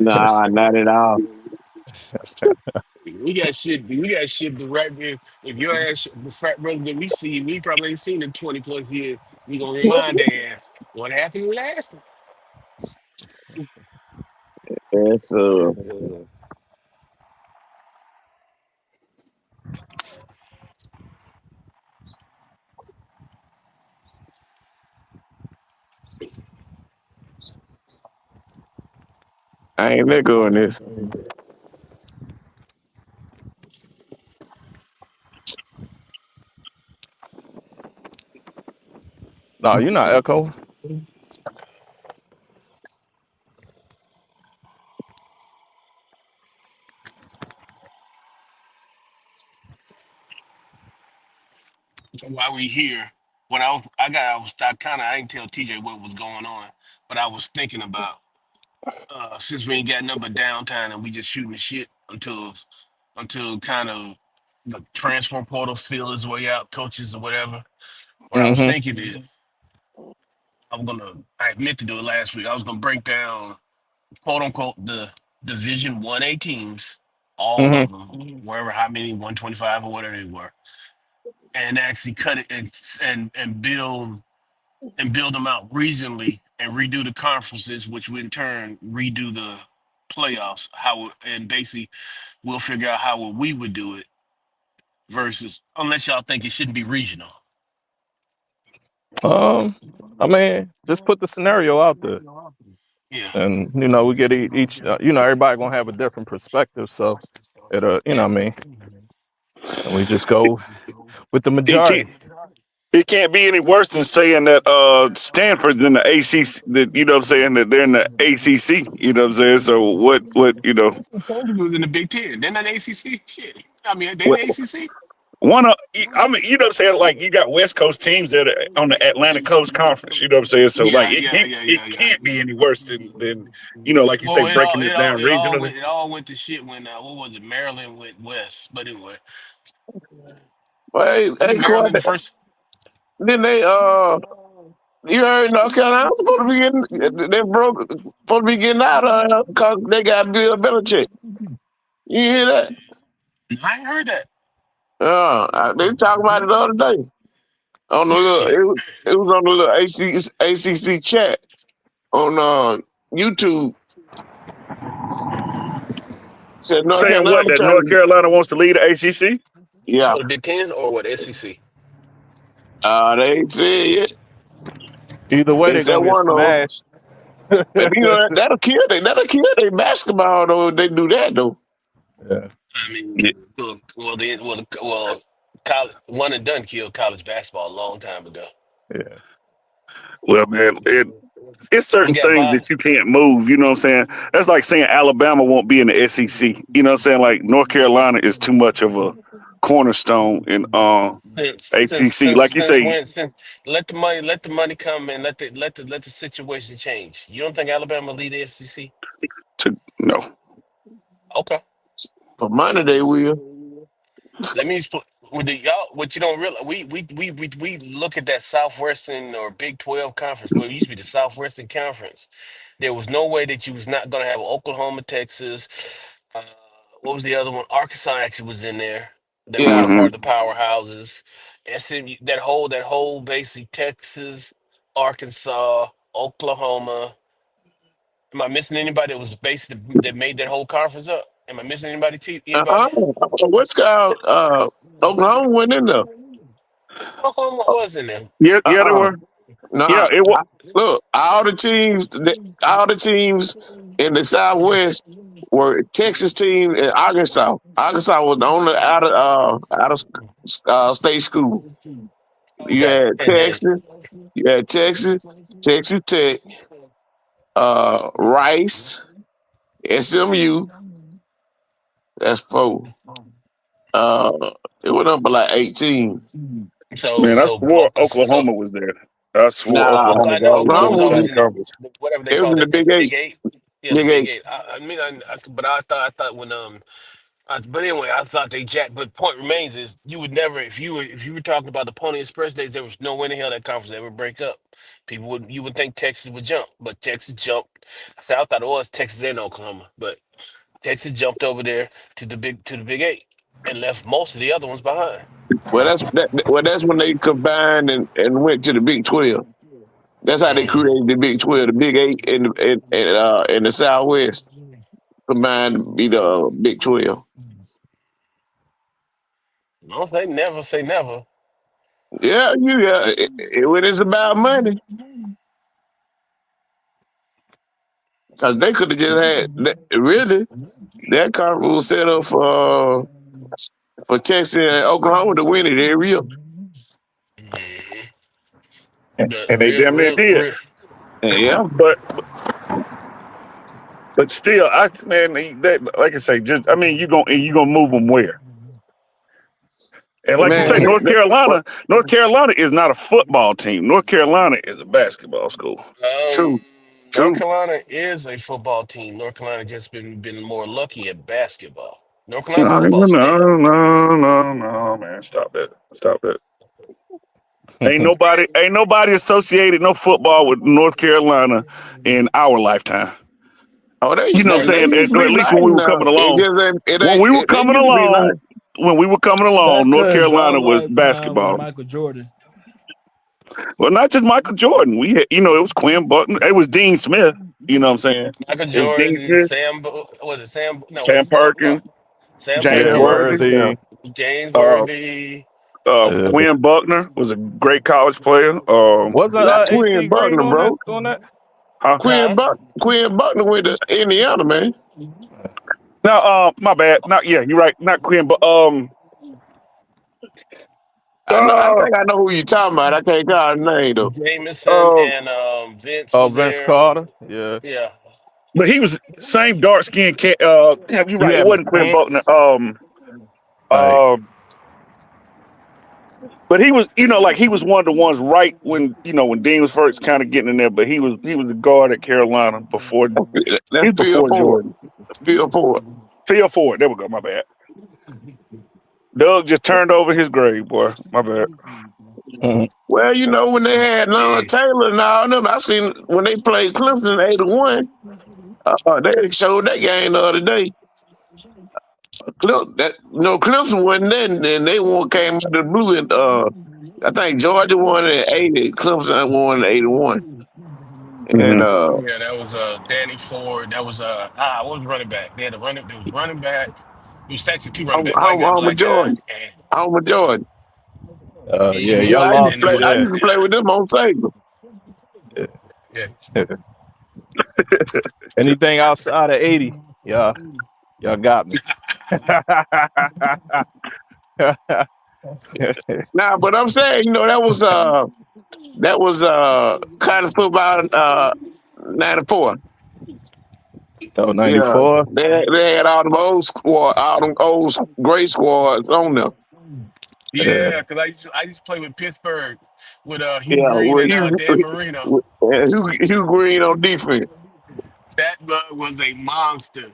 Nah, not at all. We got shit. We got shit. The right if your ass, the frat brother that we see, we probably ain't seen in 20 plus years. We gonna remind their ass what happened last Yes, time. I ain't let go in this. No, you're not echo. So while we here, when I kind of, I didn't tell TJ what was going on, but I was thinking about since we ain't got nothing but downtime and we just shooting the shit until kind of the transfer portal fill his way out, coaches or whatever. What I was Mm-hmm. thinking is I meant to do it last week. I was gonna break down quote unquote the Division 1A teams, all Mm-hmm. of them, wherever how many 125 or whatever they were, and actually cut it and build them out regionally and redo the conferences, which would in turn redo the playoffs. And basically we'll figure out how we would do it versus unless y'all think it shouldn't be regional. Um, I mean, just put the scenario out there, Yeah. and we get each. Everybody gonna have a different perspective, so Yeah. I mean, and we just go with the It can't. majority. It can't be any worse than saying that Stanford's in the ACC. That you know what I'm saying that they're in the ACC. You know what I'm saying. So what Kansas was in the Big Ten. They're not ACC. Shit. I mean, they in what the ACC. one of I mean you know what I'm saying, like you got West Coast teams that are on the Atlantic Coast Conference. You know what I'm saying. So like Yeah, yeah, yeah, it yeah, yeah. can't be any worse than like you say Well, it all breaking it it all down it all regionally. went it all went to shit when what was it? Maryland went west. But anyway, Well, hey, wasn't Quad, Maryland the first? then they you heard North Carolina supposed to be getting they broke supposed to be getting out of because they got Bill Belichick. You hear that? I ain't heard that. They talking about it the other day on the little Shit. it was on the little ACC chat on YouTube. Said North Saying what, Carolina that trying North to Carolina wants to lead the ACC? yeah. Oh, the Big Ten or what? SEC. They ain't said yet. Either way, They they're said gonna get one of them. smashed. And that'll kill their basketball though if they do that though. Yeah, I Yeah. mean, college one and done killed college basketball a long time ago. yeah. Well, man, it's We certain got things by that you can't move. You know what I'm saying? That's like saying Alabama won't be in the SEC. You know what I'm saying? Like North Carolina is too much of a cornerstone in since since ACC. since Like you since say, when since let the money come and let the situation change. You don't think Alabama lead the SEC? to no. Okay. For money they will. Let me explain. With the y'all, what you don't realize, we look at that Southwestern or Big 12 conference. Well, it used to be the Southwestern Conference. There was no way that you was not going to have Oklahoma, Texas. Uh, what was the other one? Arkansas actually was in there. They were Yeah. kind of Hmm. part of the powerhouses. SMU, that whole basically Texas, Arkansas, Oklahoma. Am I missing anybody that was basically that made that whole conference up? Am I missing anybody? Uh-uh. Anybody? What's called Oklahoma went in there. Oklahoma was in there. Yeah, they Uh-uh. were. Yeah, Nah. it was. Look, all the teams in the Southwest were Texas teams and Arkansas. Arkansas was the only out of state school. You Okay, had and then Texas, Texas Tech, Rice, SMU. That's four. Uh, it went up by like 18. so Man, I so swore So Oklahoma was there. I swore Nah, Oklahoma I was know always in Oklahoma the Oklahoma was same was, in conference. whatever they it was call in the that, the Big Big Eight. Eight. Yeah, the Big Big Eight. Eight. But I thought when But anyway, I thought they jacked. But point remains is you would never, if you were talking about the Pony Express days, there was no way in hell that conference ever break up. People would you would think Texas would jump, but Texas jumped. So I thought it was Texas and Oklahoma, but Texas jumped over there to the Big Eight and left most of the other ones behind. Well, that's when they combined and went to the Big 12. That's how they Mm. created the Big 12, the Big Eight, and the Southwest combined to be the Big 12. Don't say never. Yeah, when it's about money, because they could have just really that conference was set up for Texas and Oklahoma to win it every year. Hmm. But and they real, damn near real, did. real. And yeah, But still, that, like I say, just I mean, you gonna move them where? And like you man, say, Mm. North Carolina is not a football team. North Carolina is a basketball school. true, North true. Carolina is a football team. North Carolina just been more lucky at basketball. North Carolina No, football state. no, man, stop that. Ain't nobody associated no football with North Carolina in our lifetime. Oh, You know what I'm Same they saying? used difference. to Or be at least nice when we were now. coming It along, just ain't, when we were they coming used to be along, nice. That North cause Carolina y'all was lifetime was basketball. Michael Jordan. Well, not just Michael Jordan. We had, it was Quinn Buckner. It was Dean Smith. You know what I'm saying? Michael It was Dean Jordan, Smith, Was it Sam? No, Sam what's his name? No, Perkins, Sam James Yeah, Perkins, Worthy. Yeah, worthy. James Uh, Worthy. Yeah. Quinn Buckner was a great college player. Wasn't not AC Quinn Green Buckner, on that bro. on that? huh? Huh? Quinn Buckner went to Indiana, man. No, my bad. Not yeah, you're right. Not Quinn, but I uh, think I know who you talking about. I can't call his name though. Jameson uh, and Vince Oh, was Vince there. Carter. Yeah. Yeah. but he was same dark skinned cat. Damn, you're You right. It had wasn't Quinn Buckner. McCants. Like, Um, but he was, like he was one of the ones right when when Dean was first kind of getting in there. But he was a guard at Carolina before. That's He's Phil before Ford. Jordan. Phil Ford. Phil Ford. There we go. My bad. Doug just turned over his grave, boy. My bad. mhm. Well, when they had Lon Mm. Taylor and all them, I seen when they played Clemson in '81. They showed that game the other day. Clemson wasn't there, and they came out of the blue. And I think Georgia won in '80. Clemson won in '81. And Hmm. Yeah, that was Danny Ford. That was what was running back? They had a running. There was running back. It was actually two running back, white guy, Homer black guy, Jordan. Homer Jordan. Yeah, Yeah, y'all and lost then me I there. used to play with them on table. yeah. Anything outside of 80, y'all got me. Now, but I'm saying, that was college football '94. Oh, Yeah, 94. they had all them old great squads on there. Yeah. Yeah, because I used to play with Pittsburgh with Hugh Yeah, Green with and Dan Marino. Hugh Green on defense. That bug was a monster.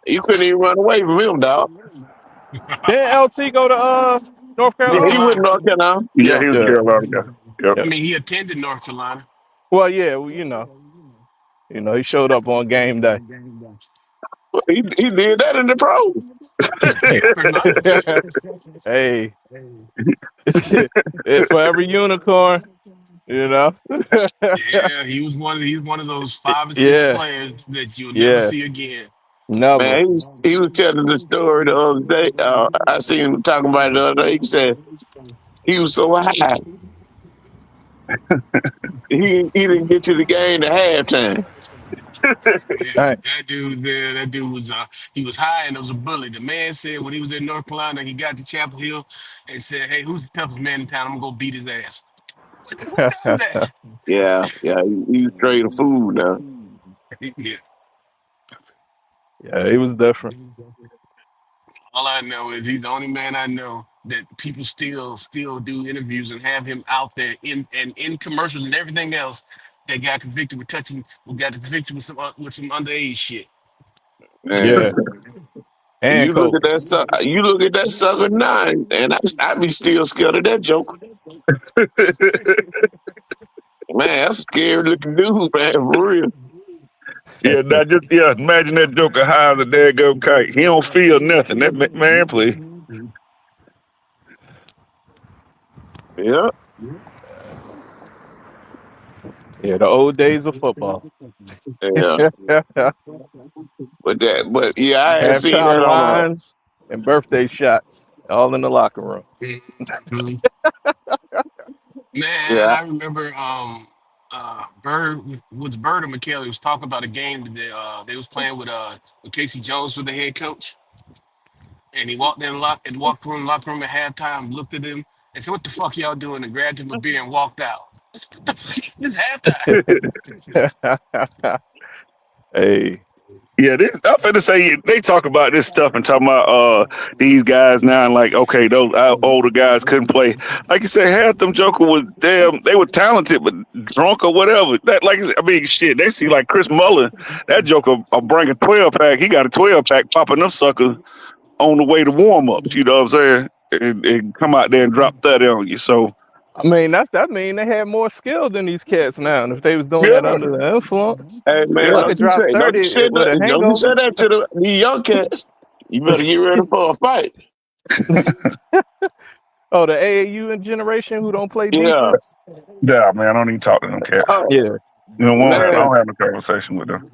You couldn't even run away from him, dog. Didn't LT go to North Yeah, North he Carolina? went Carolina. to North Carolina. Yeah, Yeah. he was a Yeah. Carolina guy. Yep. I Yeah. mean, he attended North Carolina. Well, yeah, well, he showed up on game day. Well, he did that in the pro. Yeah, pretty much. Hey, it's for every unicorn, you know. Yeah, he's one of those 5 or 6 Yeah, players that you'll never yeah, see again. never. Man, he was telling the story the other day. I seen him talking about it the other day. He said he was so high he didn't get to the game at halftime. Yeah, Dang. that dude there, that dude was he was high and it was a bully. The man said when he was in North Carolina, he got to Chapel Hill and said, "Hey, who's the toughest man in town? I'm gonna go beat his ass." Who does that? Yeah, he was straight a fool now. Yeah. Yeah, he was different. All I know is he's the only man I know that people still do interviews and have him out there in commercials and everything else that got convicted with touching, got convicted with some underage shit. Man, Yeah, and You look at Kobe. that you look at that sucker nine, and I be still scared of that joke. Man, that's a scary looking dude, man, for real. Yeah, now just imagine that Joker high as a daggone kite. He don't feel nothing. That man, please. Yeah, Yeah, the old days of football. yeah. But yeah, I had seen that Halftime on lines and birthday shots, all in the locker room. Mhm. Man, yeah. I remember Bird was Bird or McKelly was talking about a game that they was playing with Casey Jones was the head coach, and he walked in locker room at halftime, looked at him and said, "What the fuck y'all doing?" and grabbed him a beer and walked out. I said, what the fuck? This halftime. Hey, Yeah, I'm finna say they talk about this stuff and talking about these guys now and like okay those older guys couldn't play. Like you said, half them Joker was damn they were talented but drunk or whatever. That like I mean shit they see like Chris Mullin that Joker bring a 12 pack. He got a 12 pack popping them suckers on the way to warm ups. You know what I'm saying? And come out there and drop 30 on you. So I mean that mean they had more skill than these cats now. And if they was doing that yeah, under the influence, Hey man, I could drop don't 30 you say with a that, don't you say hangover. that to the young cats. You better get ready for a fight. Oh, the AAU and generation who don't play Yeah. defense. yeah, man. I don't even talk to them cats. Oh Yeah, You know, I man, don't have a conversation with them.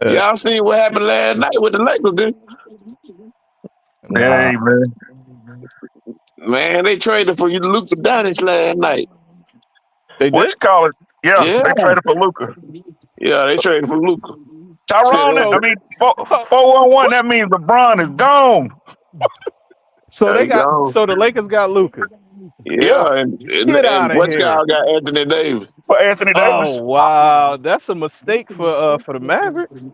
uh, y'all seen what happened last night with the Lakers? nah, Hey man, Man, they traded for you Luka Doncic last night. they what did. you call it? Yeah, Yeah, they traded for Luca. yeah, they traded for Luka. Said, Tyrone, I So, mean, so, 4-1. That means LeBron is gone. so they he got. gone. So the Lakers got Luca. Yeah, Yeah, Get and out of what's here. y'all got Anthony Davis. for Anthony Oh Davis. wow, that's a mistake for the Mavericks.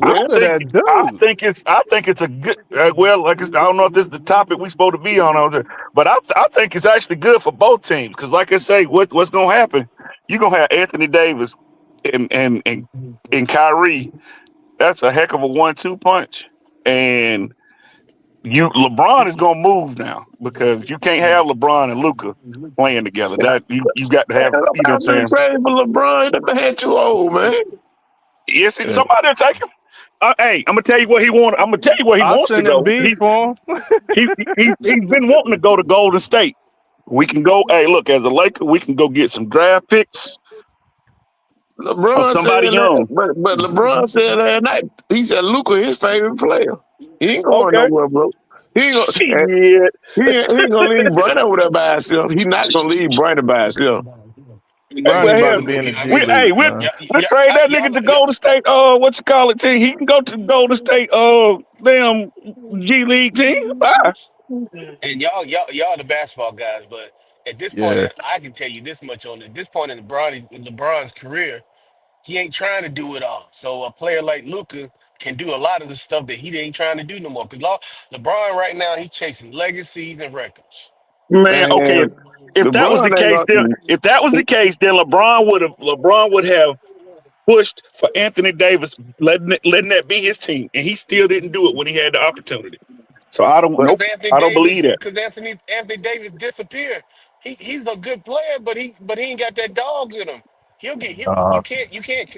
I Yeah, Look at think that dude. I think it's a good. Well, like I don't know if this is the topic we supposed to be on, but I think it's actually good for both teams because, like I say, what's gonna happen? You're gonna have Anthony Davis and and and and Kyrie. That's a heck of a 1-2 punch, and you LeBron is gonna move now because you can't have LeBron and Luca playing together. That you got to man, have. You know what nobody I'm been saying? trading for LeBron. That man too old, man. Yes, Yeah. somebody will take him. Hey, I'm gonna tell you what he want. I'm gonna tell you where he I wants to send go. Embiid for him. He's been wanting to go to Golden State. We can go. Hey, look, as a Laker, we can go get some draft picks of LeBron said somebody that, young. but LeBron said last night. He said Luka his favorite player. He ain't going Okay, nowhere, bro. He ain't gonna. shit. He ain't gonna leave Brian over there by himself. He not gonna leave Brian by himself. Bronny Well, about hell, to be in the I G mean, League, we man. we trade that nigga to Golden State. What you call it team? He can go to Golden State. Damn G League team. Bye. and y'all the basketball guys, but at this point, Yeah. I can tell you this much on it. At this point in LeBron's career, he ain't trying to do it all. So a player like Luca can do a lot of the stuff that he ain't trying to do no more. Because LeBron right now, he chasing legacies and records. Man, okay. Man, If that was the LeBron ain't case, then gonna. LeBron would have pushed for Anthony Davis, letting that be his team, and he still didn't do it when he had the opportunity. So I don't. But Nope. I don't believe that. Because Anthony Davis disappeared. He's a good player, but he ain't got that dog in him. He'll Uh, you can't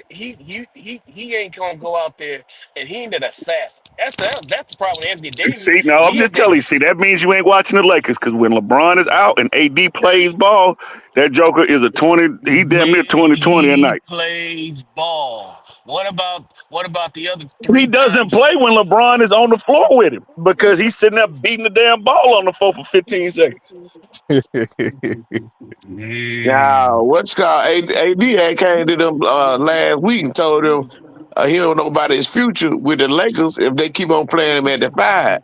he ain't gonna go out there and he ain't an assassin. That's the problem with Anthony Davis. See, no, I'm He just ain't that. telling you. See, that means you ain't watching the Lakers because when LeBron is out and AD plays ball, that Joker is a 20. He damn near When 20-20 a he night. plays ball. What about the other He three doesn't times? play when LeBron is on the floor with him because he's sitting there beating the damn ball on the floor for 15 seconds. now, Mm. what's called AD had came to them last week and told them he don't know about his future with the Lakers if they keep on playing him at the five.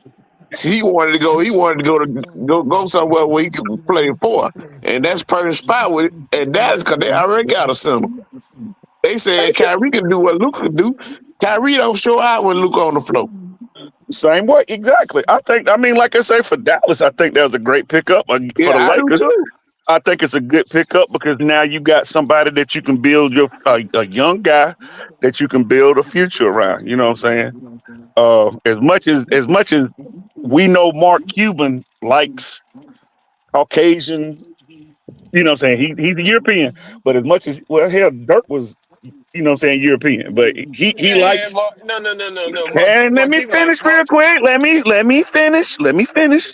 See, he wanted to go. He wanted to go somewhere where he could play four, and that's perfect spot with it. And that's because they already got a center. They said Kyrie can do what Luka can do. Kyrie don't show out when Luka on the floor. Same way, exactly. I mean, like I say, for Dallas, I think that was a great pickup. For Yeah, the I do Lakers, too. I think it's a good pickup because now you got somebody that you can build a young guy that you can build a future around. You know what I'm saying? as much as we know Mark Cuban likes Caucasian, what I'm saying? He's a European, but as much as well, hell, Dirk was, what I'm saying, European, but he Man, likes. Mark, no. And let Mark me Cuban like finish real Mark. quick. Let me finish. Let me finish.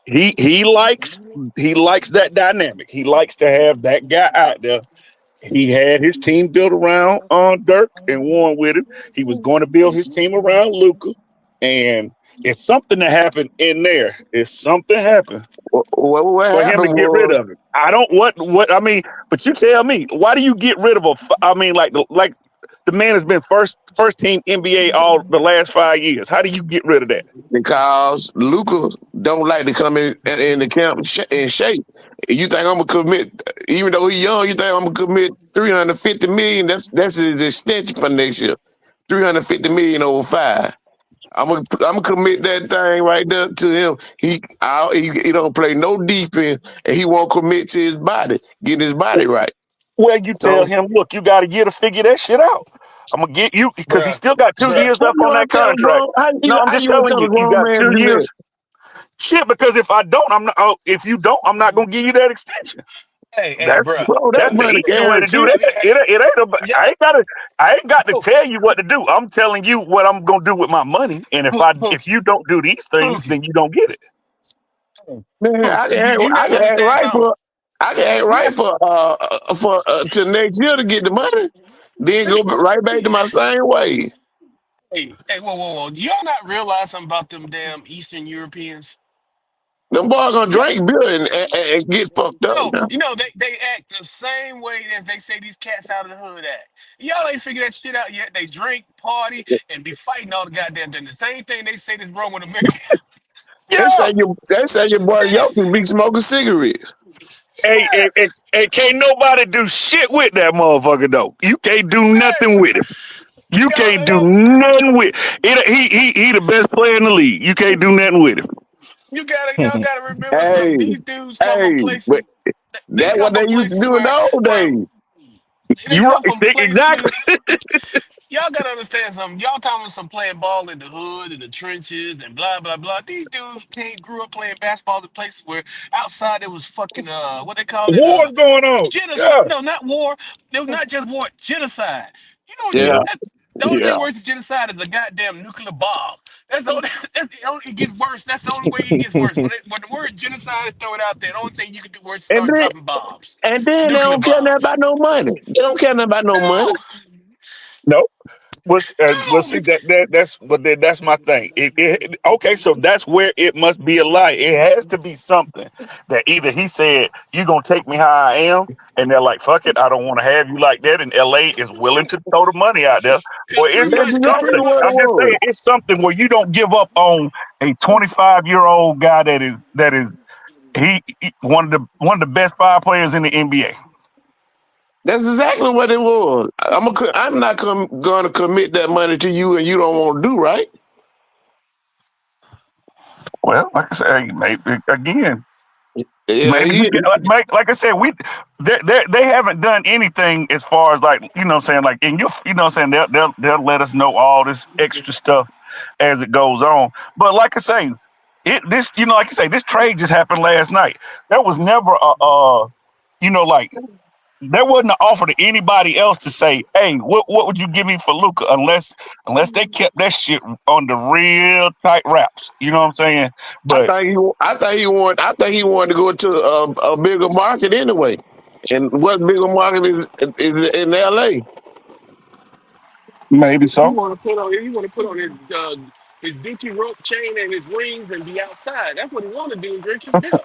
He likes that dynamic. He likes to have that guy out there. He had his team built around Dirk and Warren with him. He was going to build his team around Luca, and it's something that happened in there. It's something happened What for him to happened get rid was of it. I don't what I mean, but you tell me, why do you get rid of I mean, like the man has been first team NBA all the last 5 years. How do you get rid of that? because Luca don't like to come in the camp in shape. You think I'm gonna commit, even though he's young? You think I'm gonna commit 350 million? That's his extension for next year. 350 million over 5. I'm gonna commit that thing right there to him. He don't play no defense, and he won't commit to his body, getting his body right. Well, you tell So him, look, you got a year to figure that shit out. I'm gonna get you because he Bruh, still got two bruh. years how left you on gonna that tell a contract. grown? No, I'm How just you gonna telling tell you, a you grown got man to 2 do that? years. Shit, because if I don't, I'm not. Oh, if you don't, I'm not gonna give you that extension. Hey, That's bruh. Bro, that that's the money easy way to do guaranteed. that. It ain't. Yeah. I ain't got to Oh, tell you what to do. I'm telling you what I'm gonna do with my money. And if you don't do these things, Pookie, then you don't get it. Man, you I gotta can act understand right something. for I can act You right got for till next year to get the money, then go right back to my same way. whoa. Do y'all not realize something about them damn Eastern Europeans? Them boys gonna Yeah, drink beer and get fucked up no, now. they act the same way that they say these cats out of the hood act. Y'all ain't figured that shit out yet. They drink, party, and be fighting all the goddamn day. The same thing they say that's wrong with America. Yeah. They say your boy Yes, Yoki be smoking cigarettes. Hey, yeah, can't nobody do shit with that motherfucker though. You can't do nothing man. with him. You can't do Yo, nothing with it. He the best player in the league. You can't do nothing with him. y'all gotta remember something. Hey, These dudes come from hey, places. but They that's come what they from used to places do in the old where days. they You come right? from See, exactly. places. Y'all gotta understand something. Y'all talking about some playing ball in the hood, in the trenches, and blah blah blah. These dudes grew up playing basketball in places where outside it was fucking what they call it War's going on. genocide. Yeah, No, not war. It was not just war. Genocide. You know, Yeah, yeah, the only yeah. thing worse than genocide is a goddamn nuclear bomb. That's the only. That's the only. It gets worse. That's the only way it gets worse. When the word genocide is thrown out there, the only thing you can do worse is And start then dropping bombs, they nuclear don't care nothing bombs. about no money. They don't care nothing about no money. No, no. But no. see that's my thing. Okay, so that's where it must be a lie. It has to be something that either he said you gonna take me how I am, and they're like, fuck it, I don't want to have you like that, and LA is willing to throw the money out there, or it's That's just Cause exactly pretty something. what much. it I'm just saying was. it's something where you don't give up on a 25-year-old guy that is one of the best 5 players in the NBA. That's exactly what it was. I'm not going to commit that money to you, and you don't want to do right. Well, like I say, maybe again. Yeah, Maybe we get like I said, they haven't done anything as far as like what I'm saying, like and what I'm saying, they'll let us know all this extra stuff as it goes on. But like I say, this like I say, this trade just happened last night. There was never like there wasn't an offer to anybody else to say, hey, what would you give me for Luca? Unless they kept that shit on the real tight wraps. You know what I'm saying? But I think he wanted to go to a bigger market anyway. And what bigger market is in L.A.? maybe so. He want to put on his Dookie rope chain and his rings and be outside. That's what he want to do. Drink his beer.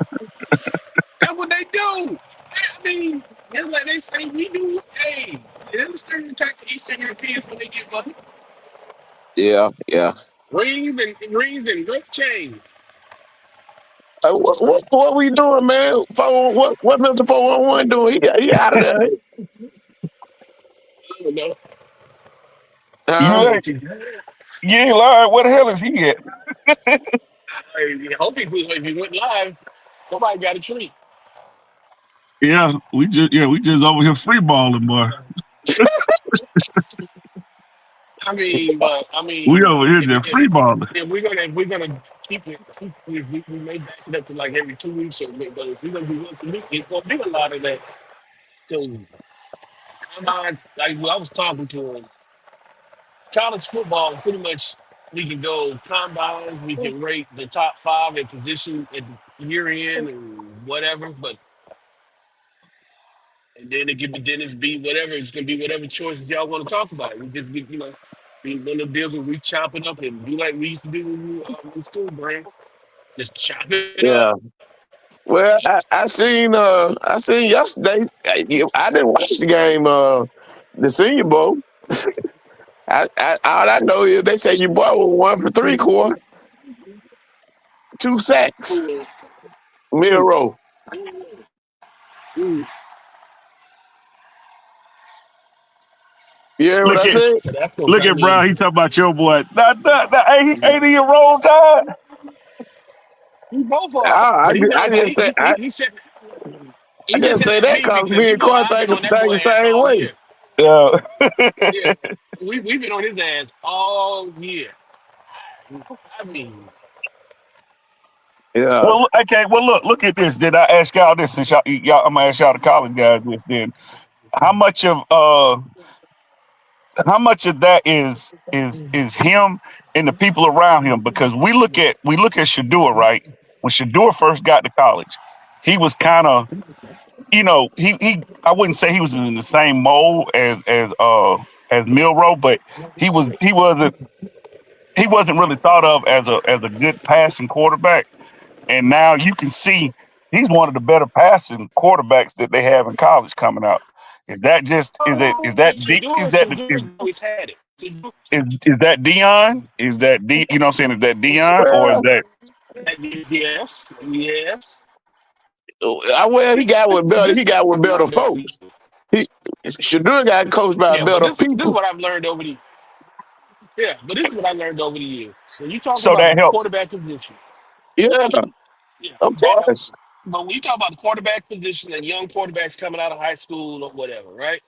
That's what they do. I mean, it's like they say we do. Hey, they don't stereotype the Eastern Europeans when they get money. Yeah, yeah. Rings and rope chains. What we doing, man? What Mr. 411 doing? He out of there, I don't know. You huh? ain't you ain't lying. Where the hell is he at? I hope if he went live, somebody got a treat. Yeah, we just over here free balling, boy. I mean, but I We mean, over here just free balling. if we're gonna we may back it up to like every 2 weeks or but if we're gonna be once a week, it's gonna be a lot of that. So like I was talking to him, college football pretty much we can go combines, we can rate the top five at position at the year end and whatever, but and then it could be Dennis B whatever it's gonna be whatever choices y'all want to talk about. We just get be one of them deals where we chop it up and do like we used to do when we in school, Brian. Just chop it up. Yeah. Well, I seen yesterday. I didn't watch the game. The Senior Bowl. All I know is they say your boy was 1 for 3 quarter, 2 sacks, Mm, mm, Miro. mm. You hear what Look I at said? So that's gonna look at come Brown. in. He talking about your boy. That 80-year-old guy. We both are, but he I knows just say I he said just that say to that me because because me you and know Quan I've been on that think boy the ass same all way. year. Yeah. Yeah, we've been on his ass all year. I mean, Yeah. Well, okay. Well, look at this. Did I ask y'all this? Since y'all, I'm gonna ask y'all the college guys this. Then, how much of uh, how much of that is him and the people around him? Because we look at Shadua, right? When Shadua first got to college, he was kind of, he I wouldn't say he was in the same mold as Milrow, but he wasn't really thought of as a good passing quarterback. And now you can see he's one of the better passing quarterbacks that they have in college coming out. Is that just is that D, Shador's always had it. is that Dion? Is that D? You know what I'm saying? Is that Dion or is Well, that Yes, yes. he got with But better. this He is what got with I've better learned over the folks. He Shadur got coached by yeah. But better this is people. what I've learned over the yeah. But this is what I learned over the years. When you talk so about the that helps? quarterback position, Yeah, yeah, of that helps. course. But when you talk about the quarterback position and young quarterbacks coming out of high school or whatever, right?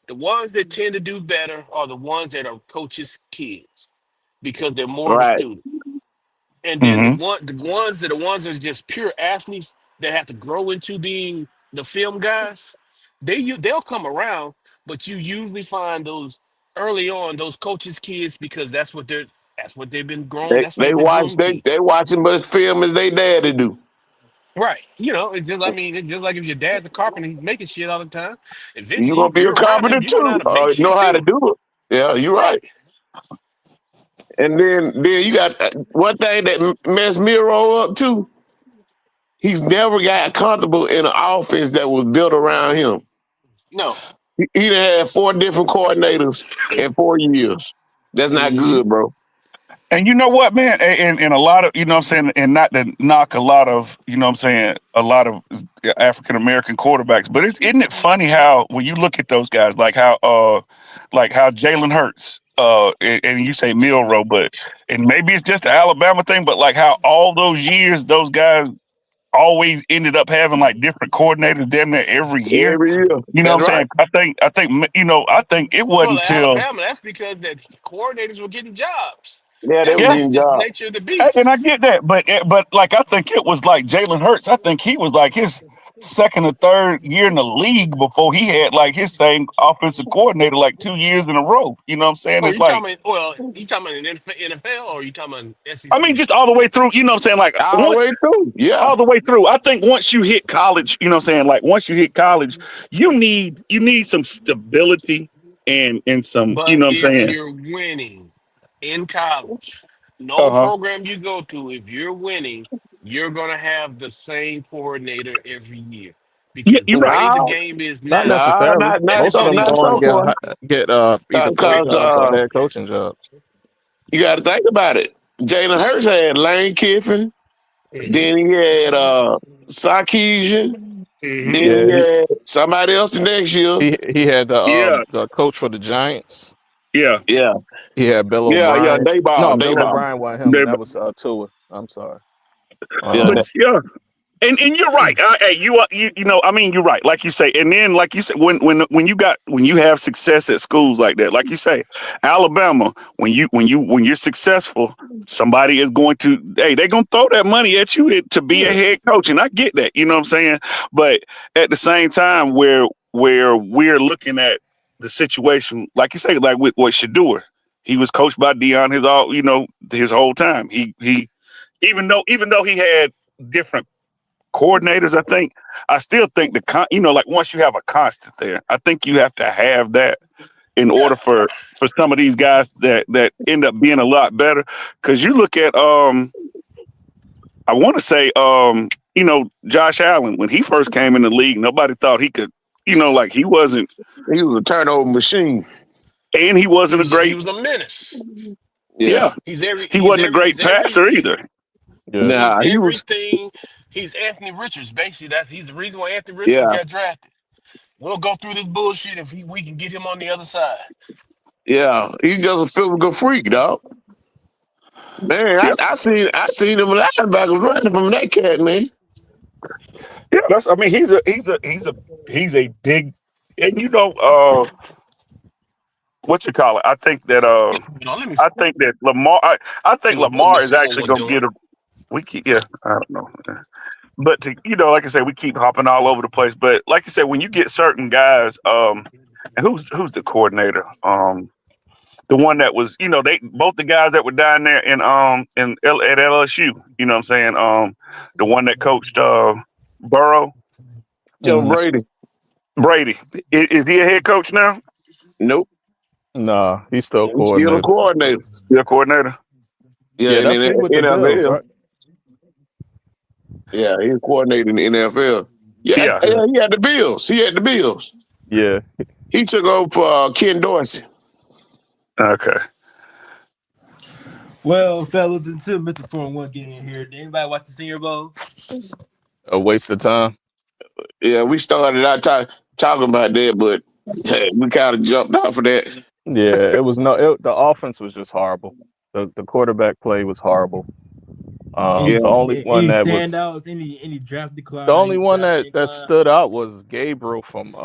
The ones that tend to do better are the ones that are coaches' kids because they're more of a Right. student. And then Hmm. the ones that are just pure athletes that have to grow into being the film guys, they'll come around, but you usually find those early on those coaches' kids because that's what they've been grown, that's what they've been groomed to. They watching much film as they daddy do. Right. It's just I mean, it's just like if your dad's a carpenter, he's making shit all the time. You Eventually gonna be a you're around carpenter him, you're gonna know too. how to make shit Know how to too. do it. Yeah, you're right. Right. And then you got one thing that messed Miro up too. He's never got comfortable in an offense that was built around him. No. He done had 4 different coordinators in 4 years. That's not Hmm. good, bro. And you know what, man? And a lot of, what I'm saying, and not to knock a lot of, what I'm saying, a lot of African American quarterbacks, but isn't it funny how when you look at those guys, like how Jalen Hurts, and you say Milrow, but and maybe it's just an Alabama thing, but like how all those years those guys always ended up having like different coordinators damn near every year. Every year. You know what That's I'm saying? right. I think it wasn't Well, until Alabama, that's because the coordinators were getting jobs. Yeah, they That's were yeah. just getting the jobs. nature of the And beast. I get that, but like I think it was like Jalen Hurts. I think he was like his second or third year in the league before he had like his same offensive coordinator like 2 years in a row. You know what I'm saying? Or It's you like, talking about you talking about an NFL or you talking about I mean, SEC? just all the way through. You know what I'm saying? Like All the way through. Yeah. all the way through. I think once you hit college, you know what I'm saying? Like once you hit college, you need some stability and some, you But know what I'm if saying? you're winning in college, no Uh-huh. program you go to, if you're winning, you're gonna have the same coordinator every year. Yeah, Because you're the right. way the No, game is Not now, no, necessarily. not let me not Most tell of so you them this. not go on and so far. get either playing Because jobs or head coaching jobs. you got to think about it. Jalen Hurts had Lane Kiffin, Hmm. then he had Sarkisian, Hmm. then Yeah, he had somebody else the next year. he had Yeah, the coach for the Giants. yeah. Yeah, He had Bill yeah. O'Brien. No, Bill Dayball. O'Brien wasn't him. They- That was Tua. I'm sorry. Yeah, But Um, yeah. And you're right. Hey, you know, I mean, you're right. Like you say, and then like you said, when you have success at schools like that, like you say, Alabama, when you're successful, somebody is going to they're gonna throw that money at you to be a Yeah. head coach, and I get that. You know what I'm saying? But at the same time, where we're looking at the situation, like you say, like with what Shador, he was coached by Dion his whole time. He even though he had different coordinators, I still think like once you have a constant there, I think you have to have that in Yeah, order for some of these guys that end up being a lot better. Because you look at I want to say Josh Allen, when he first came in the league, nobody thought he could, like he wasn't, He was a turnover machine. and he wasn't a he great, was a menace. Yeah. yeah, he wasn't a great passer either. Yeah. he's Nah, he was. everything. He's Anthony Richards, basically. He's the reason why Anthony Richards Yeah, got drafted. We'll go through this bullshit if we can get him on the other side. yeah. He just a physical freak, dog. Man, Yeah, I seen them linebackers running from that cat, man. yeah. I mean, he's a big, and what you call it. Let me I think that Lamar. I see think what Lamar is Mr. actually Someone going to doing. get a. We keep, yeah, I don't know, but like I said, we keep hopping all over the place. But like you said, when you get certain guys, and who's the coordinator? The one that was, they both the guys that were down there at LSU. You know what I'm saying? The one that coached Burrow, Tell Mm, Brady, Brady. Is he a head coach now? nope. nah, he's still He's still a coordinator. coordinator. Still coordinator? Yeah, Yeah, and that's in he the with the Bills, NFL. right? Yeah, he's coordinating the NFL. Yeah, Yeah. yeah, he had the Bills. He had the Bills. Yeah. He took over for Ken Dorsey. Okay. Well, fellas, until Mr. Foreign One get in here, did anybody watch the Senior Bowl? A waste of time. Yeah, we started out talking about that, but we kind of jumped off of that. Yeah, it was the offense was just horrible. The quarterback play was horrible. Yeah, The only one Any that was standouts? Any draft the decline? only Any one draft that incline? stood out was Gabriel from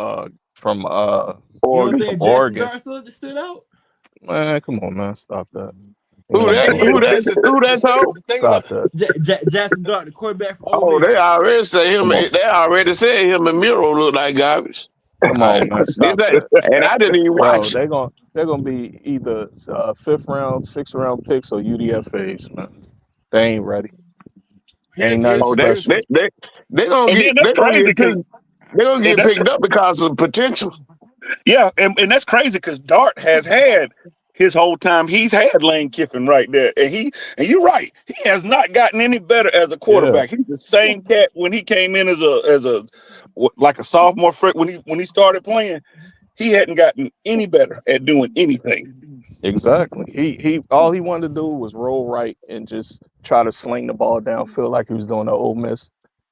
You don't Oregon. think Jackson Oregon. Dart stood out? Man, come on, man, stop that. You Who ain't that? doing Who that. that? Who that told? The thing about Stop that. Jackson Dart, the quarterback from Ole Oh, Miss. they already say him. Come on, They already said him and Miro look like garbage. come on, man, Did stop they? that, And I didn't even bro. watch it. They're gonna be either fifth round, sixth round picks or UDFA's, man. They ain't ready. Ain't nothing Oh, here's special. they gonna And then get that's they gonna crazy get because picked. They gonna and get that's picked up because of potential. Yeah, and that's crazy because Dart has had his whole time. He's had Lane Kiffin right there, and you're right. He has not gotten any better as a Yeah, quarterback. He's the same cat when he came in like a sophomore when he started playing. He hadn't gotten any better at doing anything. exactly. He all he wanted to do was roll right and just try to sling the ball downfield like he was doing at Ole Miss,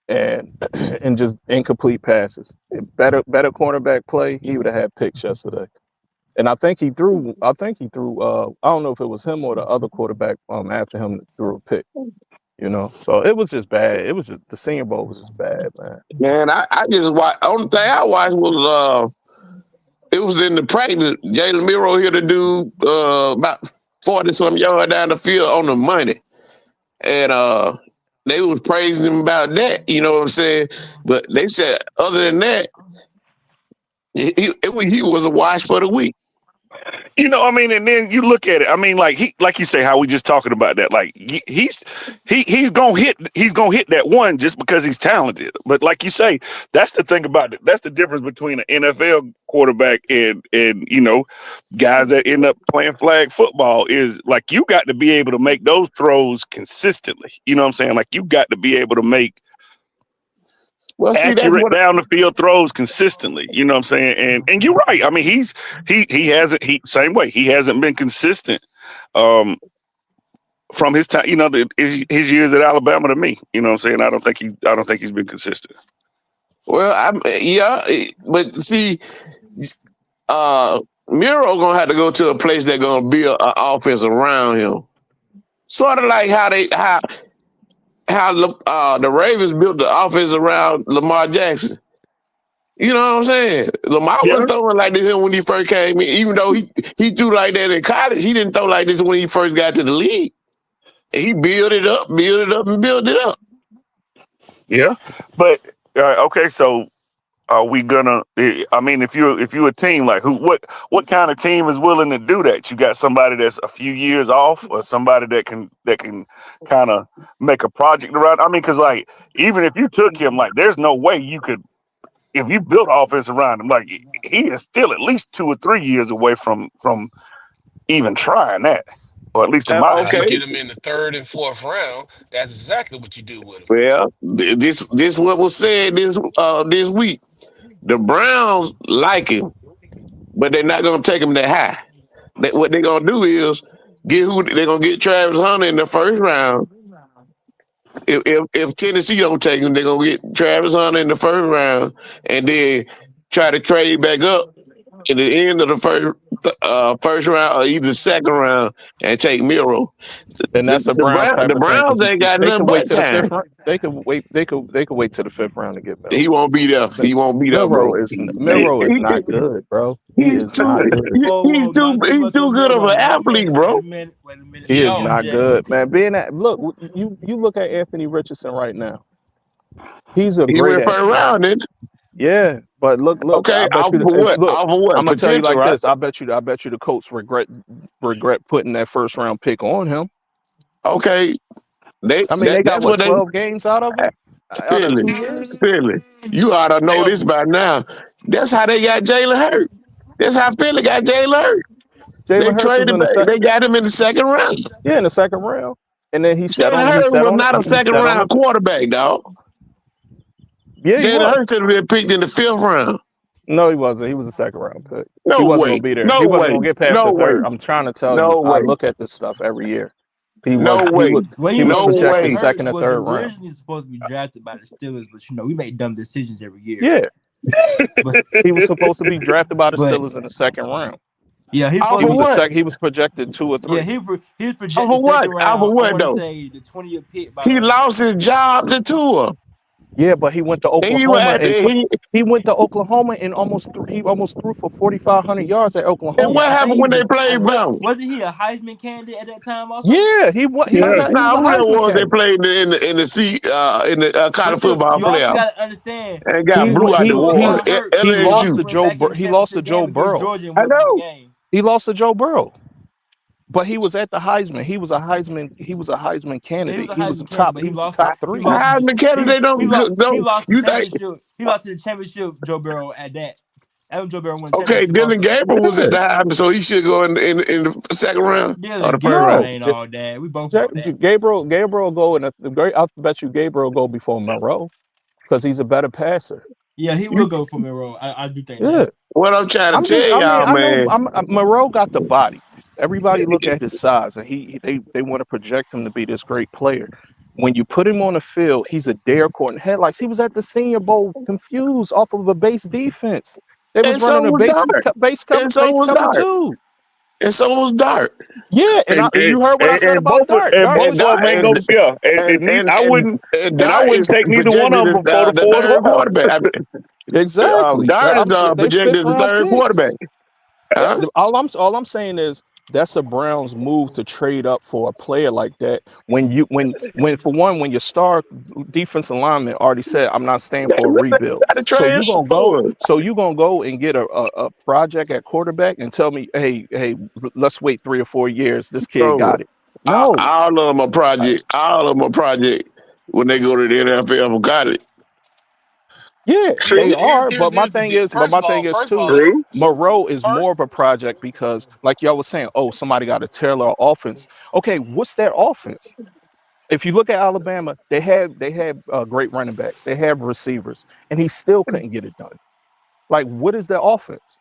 and and just incomplete passes. Better cornerback play, he would have had picks yesterday. And I think he threw. I think he threw. I don't know if it was him or the other quarterback. After him that threw a pick. So it was just bad. It was just the Senior Bowl was just bad, man. Man, I just watched. Only thing I watched was it was in the practice. Jalen Miro hit a dude about 40 some yard down the field on the money, and they was praising him about that. You know what I'm saying? But they said other than that, he was a wash for the week. I mean, and then you look at it. I mean, like you say, how we just talking about that. Like he's gonna hit that one just because he's talented. But like you say, that's the thing about it. That's the difference between an NFL quarterback and guys that end up playing flag football is like you got to be able to make those throws consistently. You know what I'm saying? Like you got to be able to make Well, see, that's accurate what. down the field throws consistently. You know what I'm saying? And you're right. I mean, he hasn't same way. He hasn't been consistent from his time, his years at Alabama to me. You know what I'm saying? I don't think he's been consistent. Well, yeah, but see, Miro gonna have to go to a place that's gonna build an offense around him. Sort of like how how the Ravens built the offense around Lamar Jackson. You know what I'm saying? Lamar Yeah, wasn't throwing like this when he first came in. Even though he threw like that in college, he didn't throw like this when he first got to the league. And he built it up, and built it up. yeah. But okay, so are we gonna? I mean, if you a team like what kind of team is willing to do that? You got somebody that's a few years off, or somebody that can kind of make a project around. I mean, because like even if you took him, like there's no way you could if you built offense around him. Like he is still at least 2 or 3 years away from even trying that, or at least in my Now, if you Okay, get opinion. him in the third and fourth round, that's exactly what you do with him. well, this what was said this week. The Browns like him, but they're not gonna take him that high. What they're gonna do is get who they're gonna get Travis Hunter in the first round. If Tennessee don't take him, they're gonna get Travis Hunter in the first round, and then try to trade back up in the end of the first round or either second round and take Miro. And that's a Browns The type of thing Browns because ain't got they nothing could wait but to the time. fifth round. They could wait to the fifth round to get He Milrow. won't be there. He won't be there, bro. Milrow is not good, bro. He He's is too not good. Whoa, whoa, don't give he's up on too good of Miro. an Wait a athlete, minute, wait bro. a minute, wait a minute. He Let is me not interject. good, man. Being at look, you look at Anthony Richardson right now. He's a He great went first athlete. round, then Yeah, but look. okay, I bet off you. of what? Look, Off of what? I'm gonna tell you Potential, like right? this. I bet you the Colts regret putting that first round pick on him. Okay, I mean, they got that's what what they 12 games out of him out of Philly, 2 years. Philly. You ought to They know are this by now. That's how they got Jalen Hurt. That's how Philly got Jalen Hurt. They Jalen Hurts was traded in the back. They got him in the second round. yeah, in the second round, and then he sat Jalen on he Hurts sat was on not a he second sat on the round quarterback, dog. yeah he Jalen was. Hurts should have been picked in the fifth round. No, he wasn't. He was a second round pick. He No wasn't way. gonna be there. No He wasn't way. gonna get past No the way. third. I'm trying to tell you. No I way. look at this stuff every year. He No was he way. was Well, he you was No know, projected Jalen way. Hurts second or was third round. originally supposed to be drafted by the Steelers, but you know, we make dumb decisions every year. Yeah, But he was supposed to be drafted by the but Steelers in the second round. yeah, he's Off supposed He to of was be. a what? sec. He was projected 2 or 3. Yeah, he was Off of projected what? second Off of round. I what want to though? say the 20th pick by He the. lost his job to Tua. Yeah, but he went to And he was Oklahoma at he he went to Oklahoma and he almost threw for 4,500 yards at and Oklahoma. what Yeah, I think happened he when they was. played Brown? Wasn't he a Heisman candidate at that time also? Yeah, Yeah, he was Nah, a who that Heisman was they candidate. played in the But college still, football you also playoff got to understand and got He when blew wa- out the Tua water. got hurt, lost Tua LSU. to went back in the He lost to championship Joe game against Burrow. Georgia and I won them the know. game. He lost to Joe Burrow. But he was at the Heisman. He was a Heisman Yeah, he was candidate. a Heisman candidate, but He was the top he 3. lost to How the candidate he don't lost the you think championship. He lost to the championship. Joe Burrow at that. Adam Joe Burrow won the okay, championship Dylan also. Gabriel was at Yeah. the high, so he should go in the second round or the Dylan first Gabriel round. No. ain't all that. We both know that. Gabriel go in the great I bet you Gabriel go before Monroe because he's a better passer. Yeah, he will You go for Monroe. I do think yeah. that. What I'm trying to tell I mean, y'all, I know man, Moreau got the body. Everybody look at his size, and they want to project him to be this great player. When you put him on the field, he's a dare court and headlights. He was at the Senior Bowl confused off of a base defense. They was and so running a was Dart, and so base was cover Dart, two. and so was Dart, Yeah, and you heard what I said and about both of Dart. and Dart both and was of Dart them ain't and go. Yeah, and and and, and I Dart wouldn't is take neither one of projected them as before the the fourth third round. quarterback. exactly. Dart is They fifth projected as the round third picks. quarterback. Huh? All I'm saying is that's a Browns move to trade up for a player like that. When for one, when your star defensive lineman already said, "I'm not staying They for a really rebuild," got to trade for it. so you gonna go and get a project at quarterback and tell me, hey, let's wait 3 or 4 years. This kid So got it. No, all of them are I- project. All of them are project when they go to the NFL for college. yeah, they True, are. Here's the deal. My thing is First of too. all, true. Moreau is more first of a project because, like y'all was saying, oh, somebody got to tailor our offense. Okay, what's their offense? If you look at Alabama, they have great running backs, they have receivers, and he still couldn't get it done. Like, what is their offense?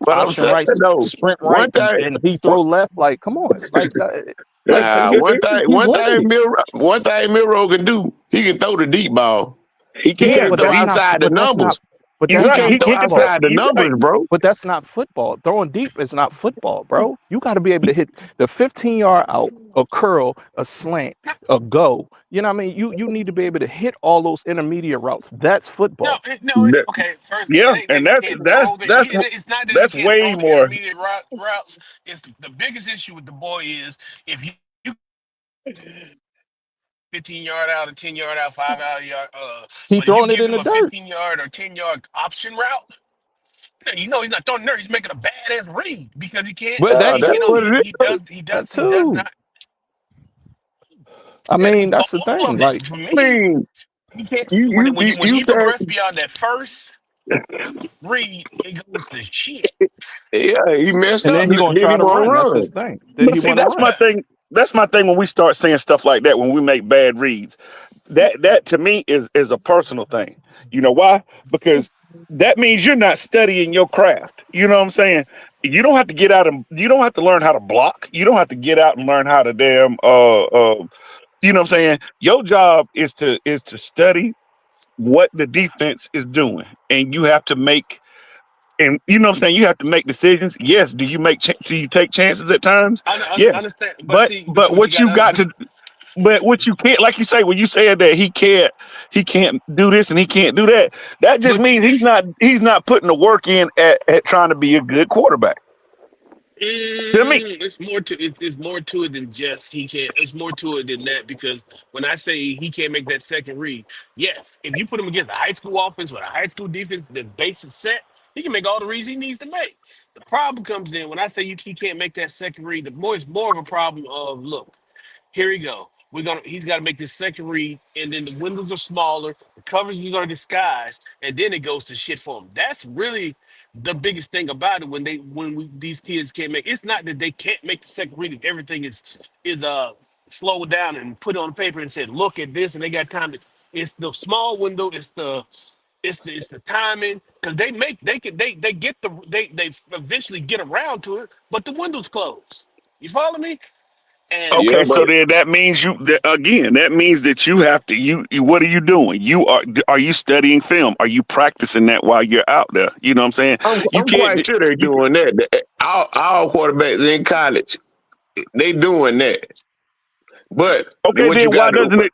But I'm Option saying right, though, sprint one right, thing, and he throw left. Like, come on, he's one thing, limited. One thing Miro can do, he can throw the deep ball. He He Yeah, can. can't but throw that's not. outside the But that's not. numbers. But He that's right. not can't throw He can football. tell. outside the You right. numbers, bro. But that's not football. Throwing deep is not football, bro. You got to be able to hit the 15-yard out, a curl, a slant, a go. You know what I mean? You need to be able to hit all those intermediate routes. That's No, football. no, it's That- okay. First, it yeah, ain't that and he can't throw the. It's not that he that's can't way throw the more. intermediate routes. It's the biggest issue with the boy is if you 15-yard out, a 10-yard out, 5 yard. He But if you throwing it give in him the a dirt. 15-yard or 10-yard option route, you know he's not throwing there. He's making a badass read because he can't. But that He That's you know what too. it is. That he does too. not. I Yeah, mean, that's the all thing. of it Like, for I me. mean, He can't when you he say, progressed beyond that first read, it goes to shit. yeah, he messed and up. then he gonna Then try he to want to run. That's his run. thing. Then But he see, want to that's my run. Yeah. thing. That's my thing when we start saying stuff like that, when we make bad reads. That to me is a personal thing. You know why? Because that means you're not studying your craft. You know what I'm saying? You don't have to get out and you don't have to learn how to block. You don't have to get out and learn how to damn you know what I'm saying? Your job is to study what the defense is doing. And you have to make and you know what I'm saying? You have to make decisions. Yes. Do you take chances at times? Yes. Understand, but But see, but but you what got you to. got to but what you can't, like you say, when you said that he can't do this and he can't do that, that just But means he's not putting the work in at trying to be a good quarterback. To me. It's more to it than just he can't. It's more to it than that because when I say he can't make that second read, yes, if you put him against a high school offense with a high school defense, the base is set, he can make all the reads he needs to make. The problem comes in when I say he can't make that second read. It's more of a problem of look. Here we go. He's got to make this second read, and then the windows are smaller, the coverage is gonna disguise, and then it goes to shit for him. That's really the biggest thing about it these kids can't make. It's not that they can't make the second read if everything is slowed down and put on paper and said, look at this, and they got time to. It's the small window. It's the timing because they get they eventually get around to it, but the window's closed. You follow me? And Yeah, Okay, but so then that means again, that means that you have to what are you doing? Are you studying film? Are you practicing that while you're out there? You know what I'm saying? You I'm can't quite sure they're you doing that. All quarterbacks in college, they doing that. But okay, what then you got why to doesn't it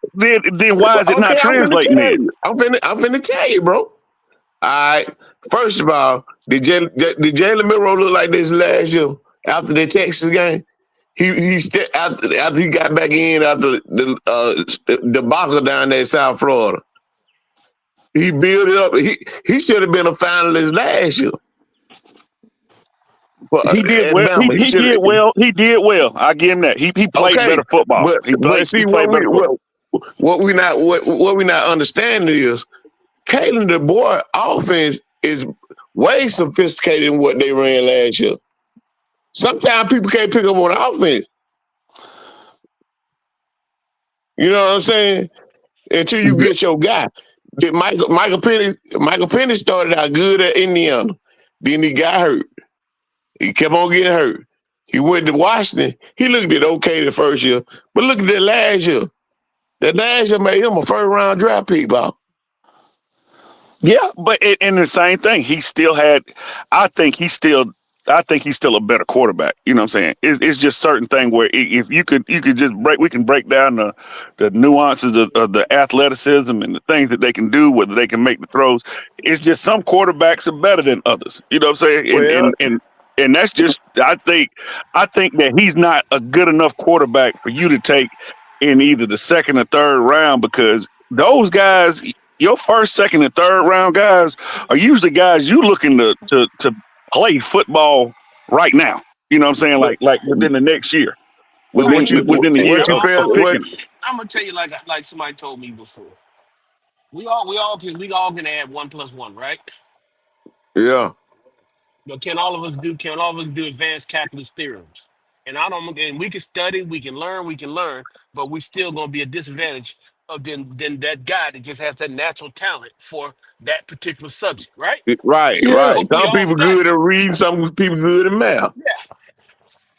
then why is it not okay, I'm finna translating tell then? you. I'm finna tell you, bro. All right. First of all, did Jalen Milrow look like this last year after the Texas game? After he got back in after the debacle down there in South Florida. He built it up. He should have been a finalist last year for He did well. He, Alabama. He he should did have. well. He did well. I give him that. He played Okay, better football. but He see played better football. what we not understanding is Kalen the boy offense is way sophisticated than what they ran last year. Sometimes people can't pick up on offense. You know what I'm saying? Until you get your guy. Did Michael Penny started out good at Indiana. Then he got hurt. He kept on getting hurt. He went to Washington. He looked at okay the first year, but look at that last year. That last year made him a first round draft pick, Bob. Yeah, but in the same thing, he still had. I think he's still. I think he's still a better quarterback. You know what I'm saying? It's just certain thing where if you could just we can break down the nuances of the athleticism and the things that they can do, whether they can make the throws. It's just some quarterbacks are better than others. You know what I'm saying? And Well, and and and that's just. I think that he's not a good enough quarterback for you to take in either the second or third round because those guys your first, second, and third round guys are usually guys you looking to play football right now. You know what I'm saying? Like within the next year, but right, within the year what you of feel? picking them. I'm gonna tell you like somebody told me before. We all can add 1 plus 1, right? Yeah. But can all of us do advanced calculus theorems? And I don't. And we can study, we can learn, but we still gonna be a disadvantage of than that guy that just has that natural talent for that particular subject, right? Right, Yeah. right. But we Some all people good study. at reading, some people good at math. Yeah.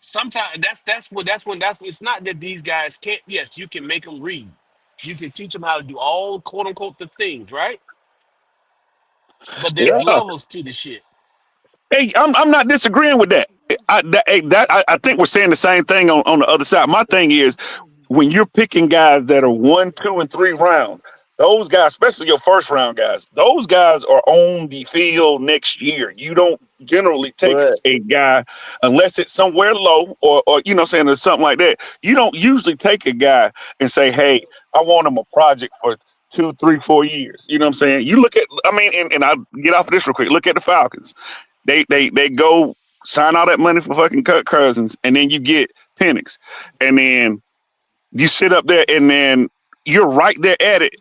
Sometimes that's when it's not that these guys can't. Yes, you can make them read. You can teach them how to do all quote unquote the things, right? But there's Yeah, levels to the shit. Hey, I'm not disagreeing with that. I think we're saying the same thing on the other side. My thing is when you're picking guys that are 1, 2, and 3 round, those guys, especially your first round guys, those guys are on the field next year. You don't generally take but a guy unless it's somewhere low or you know what I'm saying, there's something like that. You don't usually take a guy and say, hey, I want him a project for 2, 3, 4 years. You know what I'm saying? You look at, I mean, and I'll get off of this real quick. Look at the Falcons. They go sign all that money for fucking Kirk Cousins, and then you get Penix, and then you sit up there, and then you're right there at it.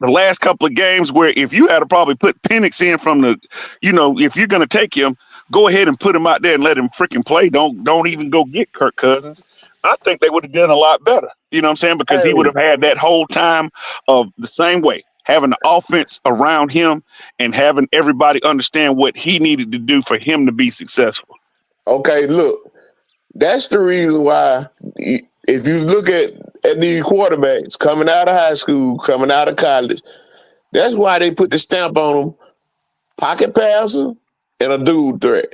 The last couple of games, where if you had to probably put Penix in from the, you know, if you're gonna take him, go ahead and put him out there and let him freaking play. Don't even go get Kirk Cousins. I think they would have done a lot better. You know what I'm saying? Because he would hey, have had that whole time of the same way, having the offense around him and having everybody understand what he needed to do for him to be successful. okay, look, that's the reason why. If you look at these quarterbacks coming out of high school, coming out of college, that's why they put the stamp on them: pocket passer and a dual threat.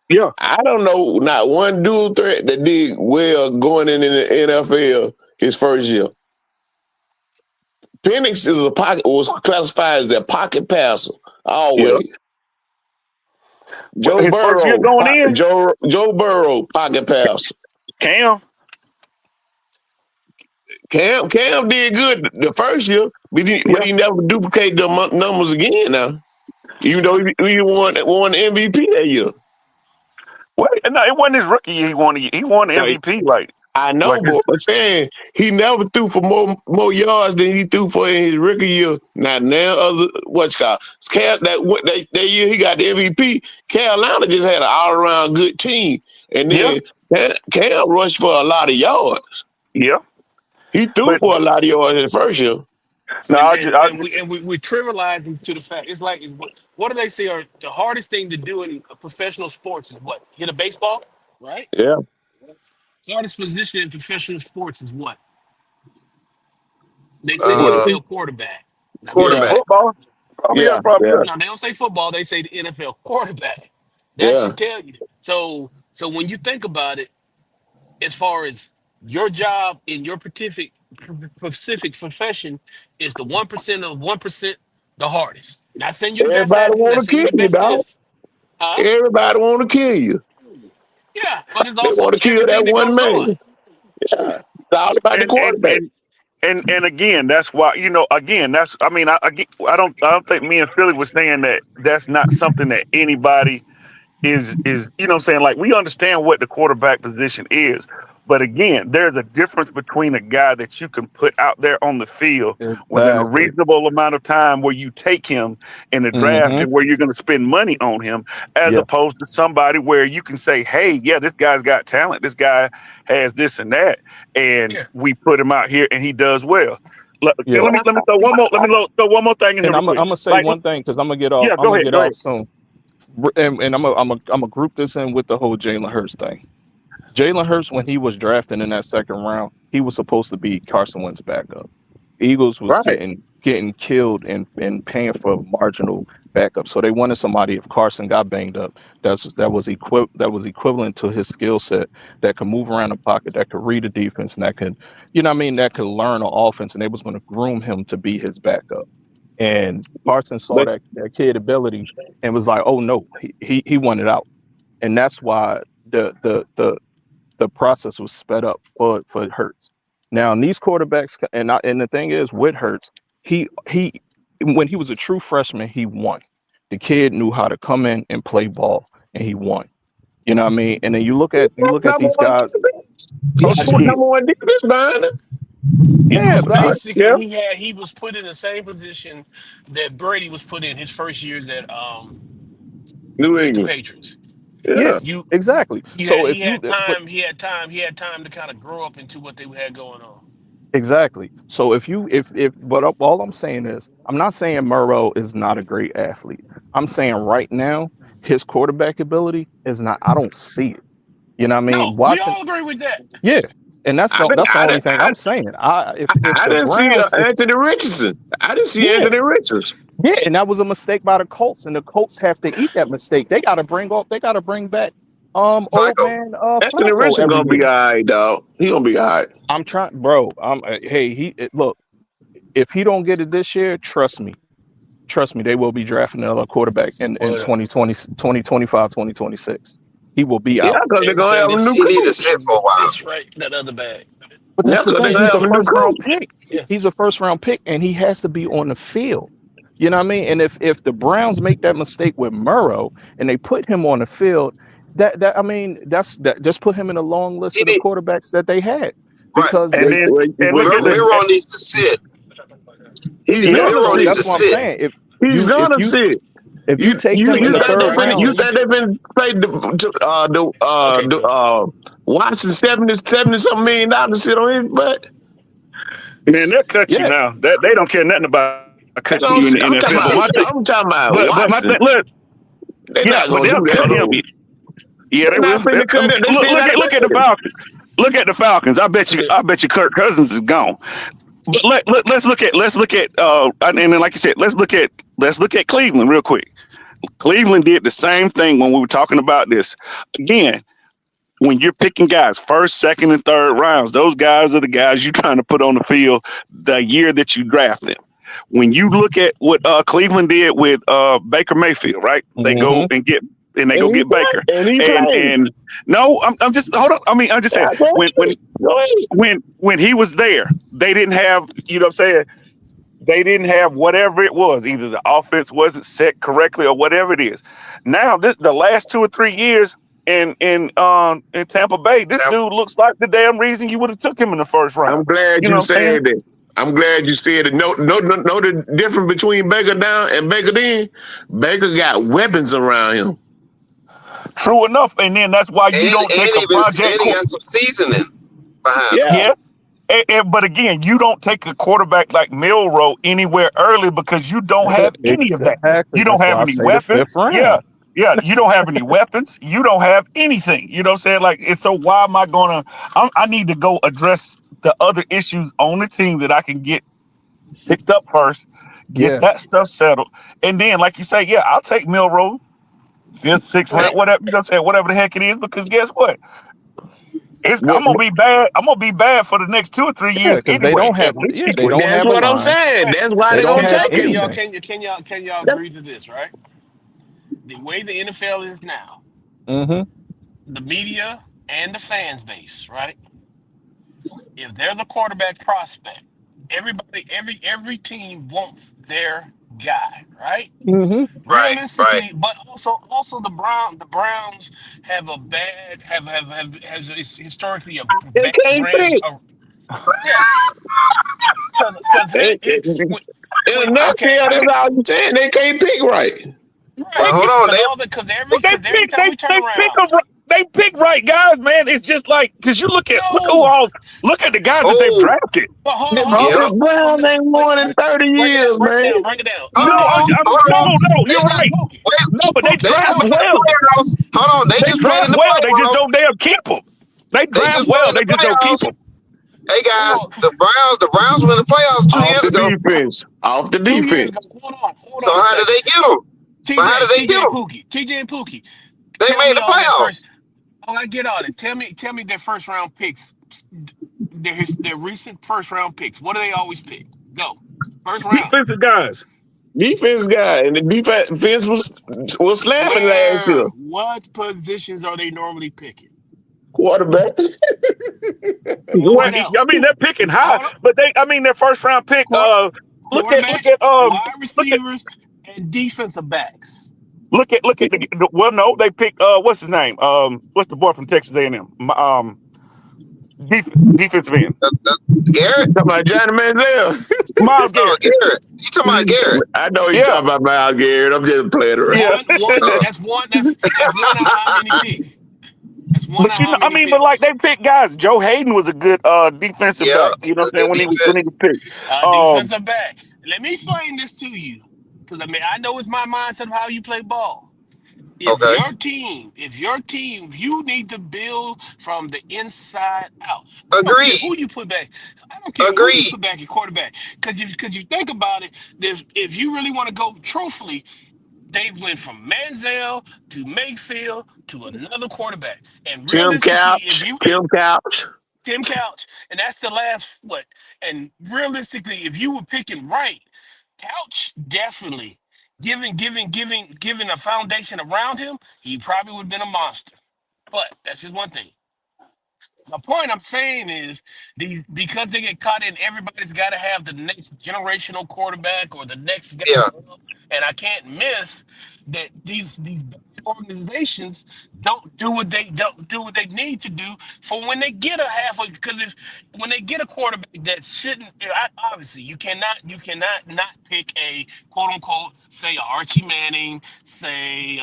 Yeah, I don't know not one dual threat that did well going in the NFL his first year. Penix is a pocket was classified as a pocket passer yeah. always. Well, his first year going in, Joe Burrow, pocket passer. Cam. Cam did good the first year, but Yeah. he never duplicated the numbers again. Now, even though he won the MVP that year. Well, no, it wasn't his rookie year. He won the Now, MVP I know, like his, but I'm saying he never threw for more yards than he threw for in his rookie year. Not now, other what's called Cal that year he got the MVP. Carolina just had an all around good team, and yeah, then Cam rushed for a lot of yards. yeah. He threw But for a lot of yards in the first year. no, And I just we trivialize them to the fact. It's like what do they say are the hardest thing to do in professional sports is what? Hit a baseball, right? Yeah, The hardest position in professional sports is what? They say the what uh, NFL quarterback. Now what yeah, granted, Quarterback. football? Probably yeah, yeah, probably yeah, yeah. no, they don't say football, they say the NFL quarterback. That yeah. should tell you. So when you think about it, as far as your job in your specific profession is the 1% of 1% the hardest. Not saying you're the best Everybody at it, not want to saying you're kill the you, best dog. this. Huh? Everybody want to kill you. Yeah, but it's They also want to kill that everything that one goes on. man. Yeah, it's all about the And and quarterback. and and again, that's why again that's I mean I don't think me and Philly was saying that that's not something that anybody is what I'm saying, like we understand what the quarterback position is, but again there's a difference between a guy that you can put out there on the field within a Exactly. reasonable amount of time where you take him in the draft Mm-hmm. and where you're going to spend money on him, as Yeah. opposed to somebody where you can say, hey, yeah, this guy's got talent, this guy has this and that, and Yeah. we put him out here and he does well. let, Yeah. let me throw one more throw one more thing in here And real I'm quick. gonna say Like, one thing because I'm gonna get off. yeah, I'm go gonna ahead, get go ahead. off soon. And I'm gonna group this in with the whole Jalen Hurts thing. Jalen Hurts, when he was drafted in that second round, he was supposed to be Carson Wentz backup. Eagles was Right. getting killed and paying for marginal backup. So they wanted somebody if Carson got banged up, that was equivalent to his skill set, that could move around the pocket, that could read the defense, and that could, that could learn an offense, and they was going to groom him to be his backup. And Carson saw But that kid ability and was like, oh no, he wanted out. And that's why the process was sped up for Hurts. Now, these quarterbacks, and the thing is, with Hurts, he when he was a true freshman, he won. The kid knew how to come in and play ball, and he won. You know what I mean? And then you look at number these one guys. defense. He Oh had shit. number one defense behind him. It Yeah, was but basically Yeah. he was put in the same position that Brady was put in his first years at New with the England. Patriots. yeah, Yeah. You exactly. you So had if you but he had time to kind of grow up into what they had going on. Exactly. So if you if but all I'm saying is I'm not saying Murrow is not a great athlete. I'm saying right now his quarterback ability is not. I don't see it. You know what I mean? No, we Watching, all agree with that. yeah, and that's I the didn't, that's the I only didn't, thing I'm saying. I if I the didn't see Browns if Anthony Richardson. I didn't see yeah, Anthony Richardson. Yeah, and that was a mistake by the Colts, and the Colts have to eat that mistake. They got to bring off. They got to bring back old Flacco. man Anthony Flacco Richardson every gonna be year. all right, dog. He gonna be all right. I'm trying, bro. Hey, look. If he don't get it this year, trust me, they will be drafting another quarterback in Well, 2020, 2025, 2026. He will be Yeah, out. because they're gonna everything have a new He need to coach. sit for a while. this right, that other bag. But Yeah, that's the because they're thing. gonna He's a have a new first round coach. pick. Yes. He's a first round pick, and he has to be on the field. You know what I mean? And if the Browns make that mistake with Murrow and they put him on the field, that I mean, that just put him in a long list He of the need quarterbacks that they had right. because And they then and look at the Miro needs to sit. He's yeah, gonna Miro needs sit. to that's what I'm sit. saying. He's gonna You sit. if you You take you them in you the think third they finna you round, think they finna pay Okay, cool. Watson 70 something $1 million to sit on his butt? man, they'll cut you yeah, now. That they don't care nothing about cutting you That's in what the I'm saying. NFL. But my thing, I'm talking about but my thing, Watson. look, They're yeah, not but gonna they'll do that cut him. though. Yeah, they They're will. not finna cut it. They Look, still gotta look at pay the him. Falcons. Look at the Falcons. Okay. I bet you Kirk Cousins is gone. But let's look at and then like you said, let's look at Cleveland real quick. Cleveland did the same thing when we were talking about this. Again, when you're picking guys first, second, and third rounds, those guys are the guys you're trying to put on the field the year that you draft them. When you look at what Cleveland did with Baker Mayfield, right? They go hmm and get and they And go he get Baker. played. And he played. And no, I'm just hold on. I mean, I'm just saying I got you. Go ahead. when he was there, they didn't have, you know what I'm saying? They didn't have whatever it was. Either the offense wasn't set correctly or whatever it is. Now, this the last 2 or 3 years in Tampa Bay, this Now, dude looks like the damn reason you would have took him in the first I'm round. glad You you know what I'm saying? said that. I'm glad you said it. No, the difference between Baker now and Baker then. Baker got weapons around him. True enough. And then that's why you don't take a project. and he got some seasoning behind him. Yeah. Yeah. But again, you don't take a quarterback like Milrow anywhere early because you don't have any of that. exactly. You don't That's have why I any say the fifth weapons. Yeah. round. Yeah. You don't have any weapons. You don't have anything. You know what I'm saying? Like, and so why am I going to? I need to go address the other issues on the team that I can get picked up first, get Yeah, that stuff settled. And then, like you say, yeah, I'll take Milrow, fifth, sixth Hey, round, whatever, you know what I'm saying? Whatever the heck it is, because guess what? What, I'm gonna be bad. I'm gonna be bad for the next 2 or 3 years because they anyway, don't at have least. they don't that's have a what I'm line. saying. Right. That's why They they're don't gonna have take him. anything. Can y'all agree to this, right? The way the NFL is now, hmm the media and the fans base, right? If they're the quarterback prospect, every team wants their guy, right? hmm right, right. Realistically, but also the Browns have a bad have has historically a They bad can't brand. pick. Yeah, because In when a okay, nutshell, that's all I'm saying. They can't pick right. Well, right, hold on. because all the Well, because every time we turn they pick around, 'em they pick right guys, man. It's just like because you look who no, all look at the guys that they've Oh, drafted. but hold on, The, hold on, hold yep. the on, Browns ain't wait, won in 30 years, break it man. down, break it down. Hold No, on, hold no, on. no. They You're just right. Pookie, No, but they they Pookie, just draft hold on. made the well. playoffs. Hold on, they They just made draft in the well. They just don't playoffs. damn keep them. They They draft just made well. in the They just don't keep playoffs. them. Hey guys, Hold on. the Browns were in the playoffs two Off years the ago. defense. Off the 2 years defense. ago, hold So on a how did second. they get them? But how did they get them? TJ and Pookie. They Tell made me the all their first. playoffs. Oh, I get all that. Tell me their first round picks. Their recent first round picks. What do they always pick? Go first round. Defensive guys. Defense guy. And the defense was slamming last Where? year. What positions are they normally picking? Quarterback. Well, What I else? mean, they're picking high, Hold on. but I mean, their first round pick. Quarter, Look quarterbacks, at wide look at receivers, and defensive backs. well, no, they picked what's his name? What's the boy from Texas A&M? Defensive end, Garrett? Talking about Johnny Manziel. Miles No, Garrett. Garrett. You talking about Garrett? I know you Yeah, talking about Miles Garrett. I'm just playing around. yeah. One. Uh, That's one. That's one out of how many picks? That's one But out of how I many mean, but like picks? they picked guys. Joe Hayden was a good defensive yeah, back. You know a what I'm saying good when he defense. was picked. Um, Defensive back. Let me explain this to you, because I mean I know it's my mindset of how you play ball. Okay. If you need to build from the inside out. I don't care Agreed. who you put back. I don't care who you Agreed. put back at quarterback. Because you think about it, if you really want to go truthfully, they went from Manziel to Mayfield to another quarterback. And Tim realistically, if Couch, you Tim Couch. Tim Couch, and that's the last what. And realistically, if you were picking right, Couch definitely giving a foundation around him, he probably would have been a monster. But that's just one thing. My point I'm saying is because they get caught in everybody's got to have the next generational quarterback or the next guy Yeah. up, and I can't miss that these bad organizations don't do what they need to do for when they get a half of because if when they get a quarterback that shouldn't obviously you cannot not pick a quote unquote say a Archie Manning say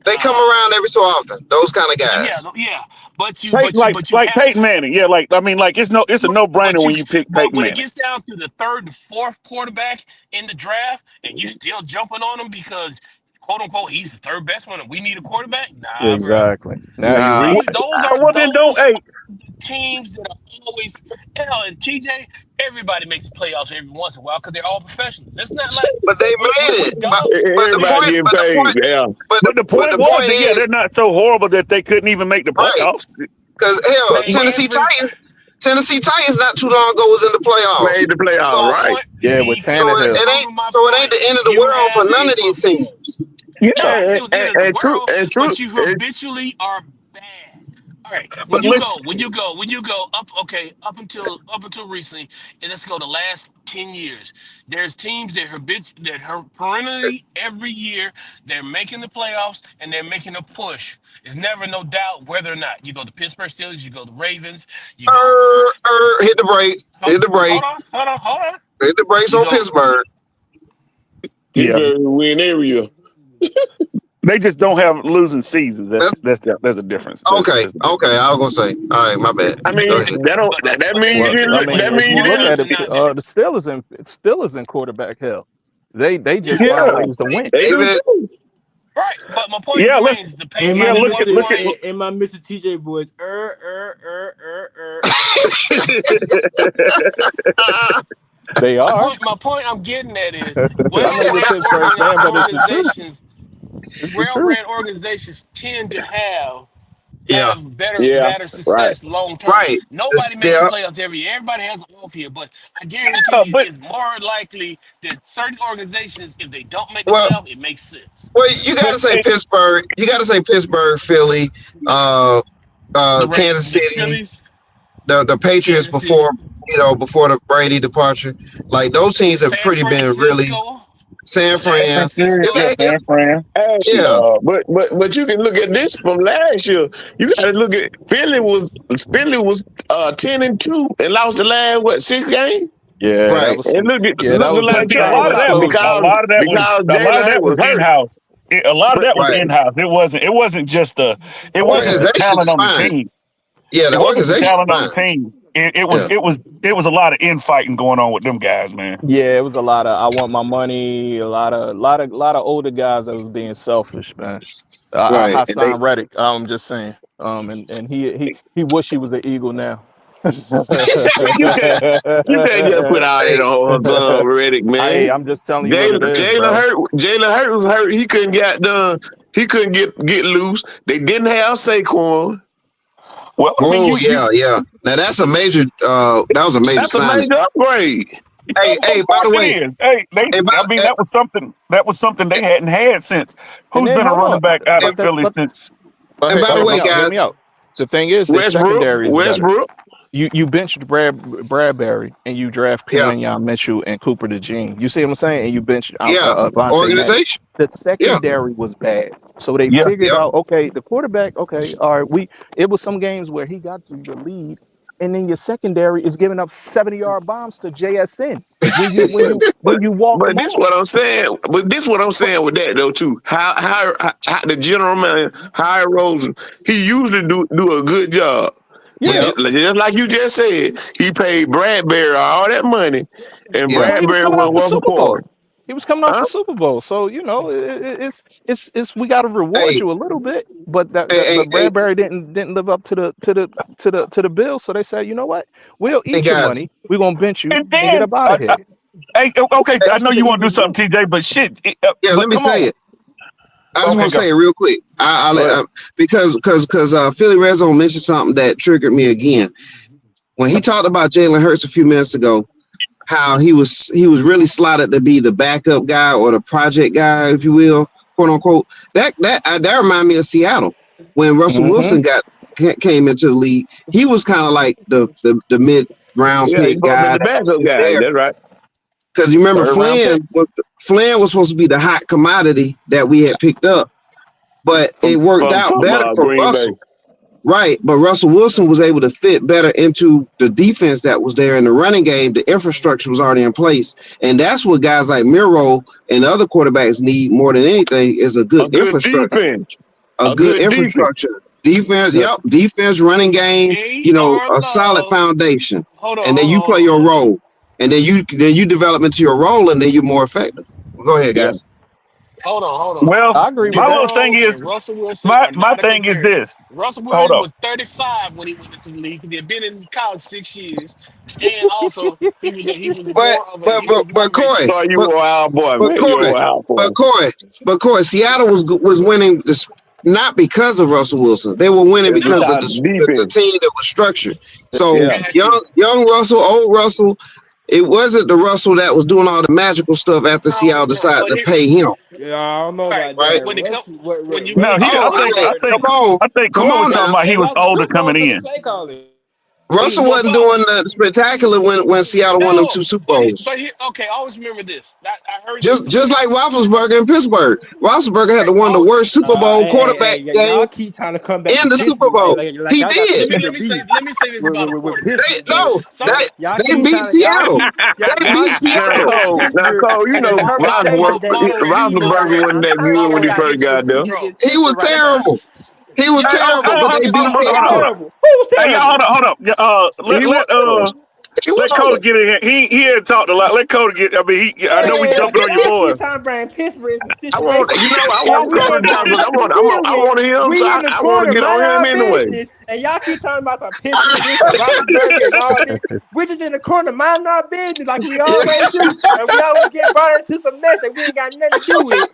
They come uh around every so often. Those kind of yeah, guys. yeah, but you, Peyton, but you, but you like have, Peyton Manning. Yeah, like I mean, like it's a but, no brainer but when you, you pick but Peyton when it Manning. gets down to the third and fourth quarterback in the draft, and you still jumping on him because quote unquote he's the third best one, and we need a quarterback. Nah, bro. Exactly. Now you're Nah, These, reaching. those are Well, then don't. those Hey, are the teams that are always hell. And TJ, everybody makes the playoffs every once in a while because they're all professionals. It's not like But they made we it. But dog. but the everybody Yeah, point getting but the paid. point Yeah, but the but the but point the was point that yeah, they're is not so horrible that they couldn't even make the right. playoffs. Because hell, hey, Tennessee Titans not too long ago was in the playoffs. made the So playoffs, my right? point, Yeah, with the so the Tannehill. bottom of my it ain't point, the end of the you world for have none a of these teams. No, I ain't Yeah, saying the end of the and true, world, and true. but you And, habitually are bad. All right, But listen, when you go up, okay, up until recently, and let's go the last 10 years. There's teams perennially every year they're making the playoffs and they're making a push. There's never no doubt whether or not you go to Pittsburgh Steelers, you go to Ravens, you go. Hit the brakes. Hit the Hold on, brakes. hold on. Hit the brakes You on go. Pittsburgh. yeah, Pittsburgh win every year. they just don't have losing seasons. That's There's a difference. okay. There's a Okay, difference. I was gonna say. All right, my bad. I Go mean, ahead. that don't But that but mean you Well, didn't I look. mean, That the if mean you you point look didn't. is at it, not that. the Steelers in quarterback hell. They just Yeah, find Yeah, ways to win. They do David. too. right. But my point, yeah. Let's Dwayne, is the And my yeah. Patriots at Look at one Mister look at. point. and my Mister TJ boys. They My are. point, my point I'm getting at is I know you're a Pittsburgh fan, but it's the truth. It's the truth. well-ran organizations tend to Yeah. have better Yeah, better right. success long term. Right. Nobody makes the Yeah. playoffs every year. Everybody has an off year, but I guarantee you, But it's more likely that certain organizations, if they don't make the Well, playoff, it makes sense. you but gotta say hey, Pittsburgh. You gotta say Pittsburgh, Philly, Kansas The City, Phillies, the Patriots Kansas City, before the Brady departure. Like those teams have San pretty been really Francisco, San San Fran. Francisco, Francisco. Yeah, San Fran. Hey, yeah, but you can look at this from last year. You got to look at Philly was 10-2 and lost the last what 6 games. Yeah, that right. was And some. Yeah, that looking was But like them see, a trash lot of sideways that was closing. because a lot of Jalen that Hurts was was in hurt. house. A lot of But that was Right. in house. It The wasn't the organization talent is on the fine. team. Yeah, It the wasn't the organization is talent on the fine. team. Yeah, It was a lot of infighting going on with them guys, man. Yeah, it was a lot of I want my money. A lot of older guys that was being selfish, man. right. And they Hassan Reddick. I'm just saying. And he wish he was an Eagle now. you can't you can't just put all that hey, on Reddick, man. I'm just telling you what it is, bro. Jalen Hurt was hurt. He couldn't get done. He couldn't get loose. They didn't have Saquon. Well, I mean, oh yeah, yeah. Now that's a major. That was a major That's a signing. major upgrade. of By the course it way, is. Hey, and by I mean, that was something they hadn't had since. And Who's then been a hold running on. back out of But and, the Philly but since? but and hey, by the hear me way, out. Hear me guys. out. The thing is, their Westbrook, secondary is better. Westbrook. You benched Bradbury and you draft Yeah, Quinion Mitchell and Cooper DeJean. You see what I'm saying? And you bench yeah. Vontae Maddox. Organization. The Yeah, secondary was bad, so they Yeah, figured yep. out okay, the quarterback. Okay, all right. It was some games where he got to the lead, and then your secondary is giving up 70-yard bombs to JSN But when you walk but them this off. what I'm saying. But this what I'm saying with that though too. How the general man Hire Rosen, he usually do a good job. But Yeah, Yep, just like you just said, he paid Bradbury all that money, and yeah. well, he was Bradbury coming went off the one for Super quarter. Bowl. He was coming off Huh? the Super Bowl, so it's we got to reward Hey, you a little bit. But hey, but hey, Bradbury didn't live up to the bill, so they said, you know what, we'll hey, eat your guys. money. We're gonna bench you And and get then, up out of here. hey, okay, Hey, I know you want to do something, TJ, but shit, yeah, let but me come say on. it. I just Okay, want to go. say it real quick. But Because Philly Red Zone mentioned something that triggered me again when he talked about Jalen Hurts a few minutes ago. How he was really slotted to be the backup guy or the project guy, if you will, quote unquote. That reminded me of Seattle when Russell Hmm. Wilson came into the league. He was kind of like the mid round yeah, he pick supposed to be guy the that was backup just guy. there. That's right. Because you remember Third round pick Flynn was supposed to be the hot commodity that we had picked up, but from it worked from out from better for Green Bay. Russell. Right, but Russell Wilson was able to fit better into the defense that was there in the running game. The infrastructure was already in place, and that's what guys like Miro and other quarterbacks need more than anything is a good A good infrastructure. defense. A A good good defense. infrastructure, defense. Yeah. Yep, defense, running game. They are A solid love. foundation, Hold on, and then hold on, you hold play on, your hold on. role, and then you develop into your role, and then you're more effective. Go ahead, Yeah. guys. Hold on, hold on. Well, I agree with my that. little thing Miro is, and Russell Wilson my are my not a thing is comparison. this. Russell Hold Wilson up. was 35 when he went into the league because he had been in college 6 years, and also he was But more of a but he but was more but of a Corey, So you but a wild boy, But man. You a Corey, wild boy. but Corey, but Corey, Seattle was winning this not because of Russell Wilson. They were winning It's because of about no. the defense. team that was structured. So Yeah. Got you. young Russell, old Russell, it wasn't the Russell that was doing all the magical stuff after No, Seattle it's not. decided But to here, pay him. Yeah, I don't know all right. about Right? that. When it come, when you No, get I Oh, think hey, I think come on, I think come Corey was on talking now. about he they was lost the older Super Bowl coming because of in. play calling. he was Russell more wasn't doing polished. the spectacular when Seattle won them No, two Super but Bowls. okay. Always remember this. I heard this Just somewhere. like Roethlisberger in Pittsburgh. Roethlisberger had Okay. to one of the Oh, worst Super Bowl quarterback Y'all games keep trying to come back to in the Super Pittsburgh Bowl. like He y'all got the did. let Bigger me say beast let me say this about a with quarterback. They Pittsburgh. Okay, no, some Y'all they keep beat trying to Seattle. They beat hold Now on Seattle. now. Cole, now Pittsburgh Cole, you as a know conversation that Follow shouldn't be reasonable there. Roethlisberger wasn't growth. I'm that trying to good when tell Follow he y'all first got reasonable there. Pittsburgh growth. against He was Pittsburgh right now. terrible. He was Y'all Hey, don't terrible, know but they nothing beat about Who was Seattle. football. terrible? Who was hey, y'all, terrible? hold up. He was. He Let Cody was. get in here. He had talked a lot. Let Cody get. I mean, I know we Yeah, jumping on your y'all boy. keep trying to bring Pittsburgh into I want, situations I that want we Cole ain't to talk got because nothing to I deal with. want to hear him. So We in the I want to corner, get mind on our him anyway. business, and y'all keep talking about some Pittsburgh this and Roethlisberger and all this. We're just in the corner, mind our business like we Yeah. always do, and we always get brought into some mess that we ain't got nothing to do with.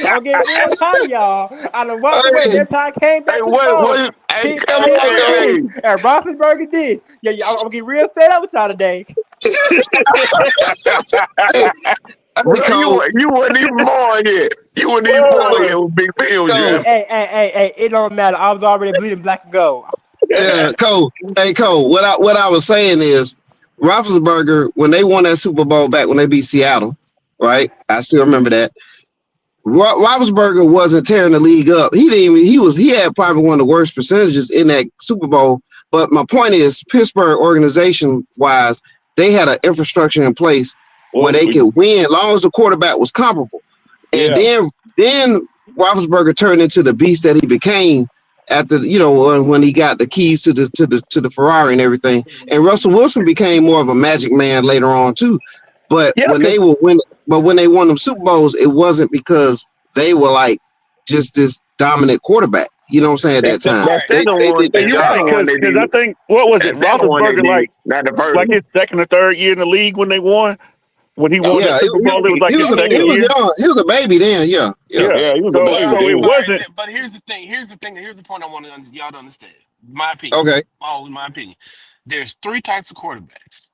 I'm getting real tired of y'all. I done walked away, and Hey, every time I came Hey, back to the phone, what? Hey, come on Pittsburgh now. this hey, and Roethlisberger this. Yeah, I'm getting real fed up with y'all today. Hey, hey, bro, Cole, you wasn't even born yet. You wasn't even born Cole, yet when Big Ben was Hey, Cole, drafted. hey, hey, hey, hey, it don't matter. I was already bleeding black and gold. yeah, Cole. Hey, Cole. What I was saying is, Roethlisberger when they won that Super Bowl back when they beat Seattle, right? I still remember that. Roethlisberger wasn't tearing the league up. He didn't even. He had probably one of the worst percentages in that Super Bowl. But my point is, Pittsburgh organization wise, they had an infrastructure in place where Well, they could win, as long as the quarterback was comparable. And yeah, then Roethlisberger turned into the beast that he became after when he got the keys to the Ferrari and everything. And Russell Wilson became more of a magic man later on too. But yeah, when they because were win, but when they won them Super Bowls, it wasn't because they were like just this dominant quarterback. You know what I'm saying? At that time, All that right. second they one, did their that You're job. right, second one because they I did. think what was That it? second one they Roethlisberger did, not the first like one. his second or third year in the league when they won. When he won Okay. that Yeah, Super Bowl, it was like he his was Okay. he second was year. young. He was a baby then. Yeah, yeah. Yeah. Yeah, he was a So baby All it then. right. wasn't. But here's the thing. Here's the point I want y'all to understand. My opinion. Okay, Always my opinion. There's three types of quarterbacks.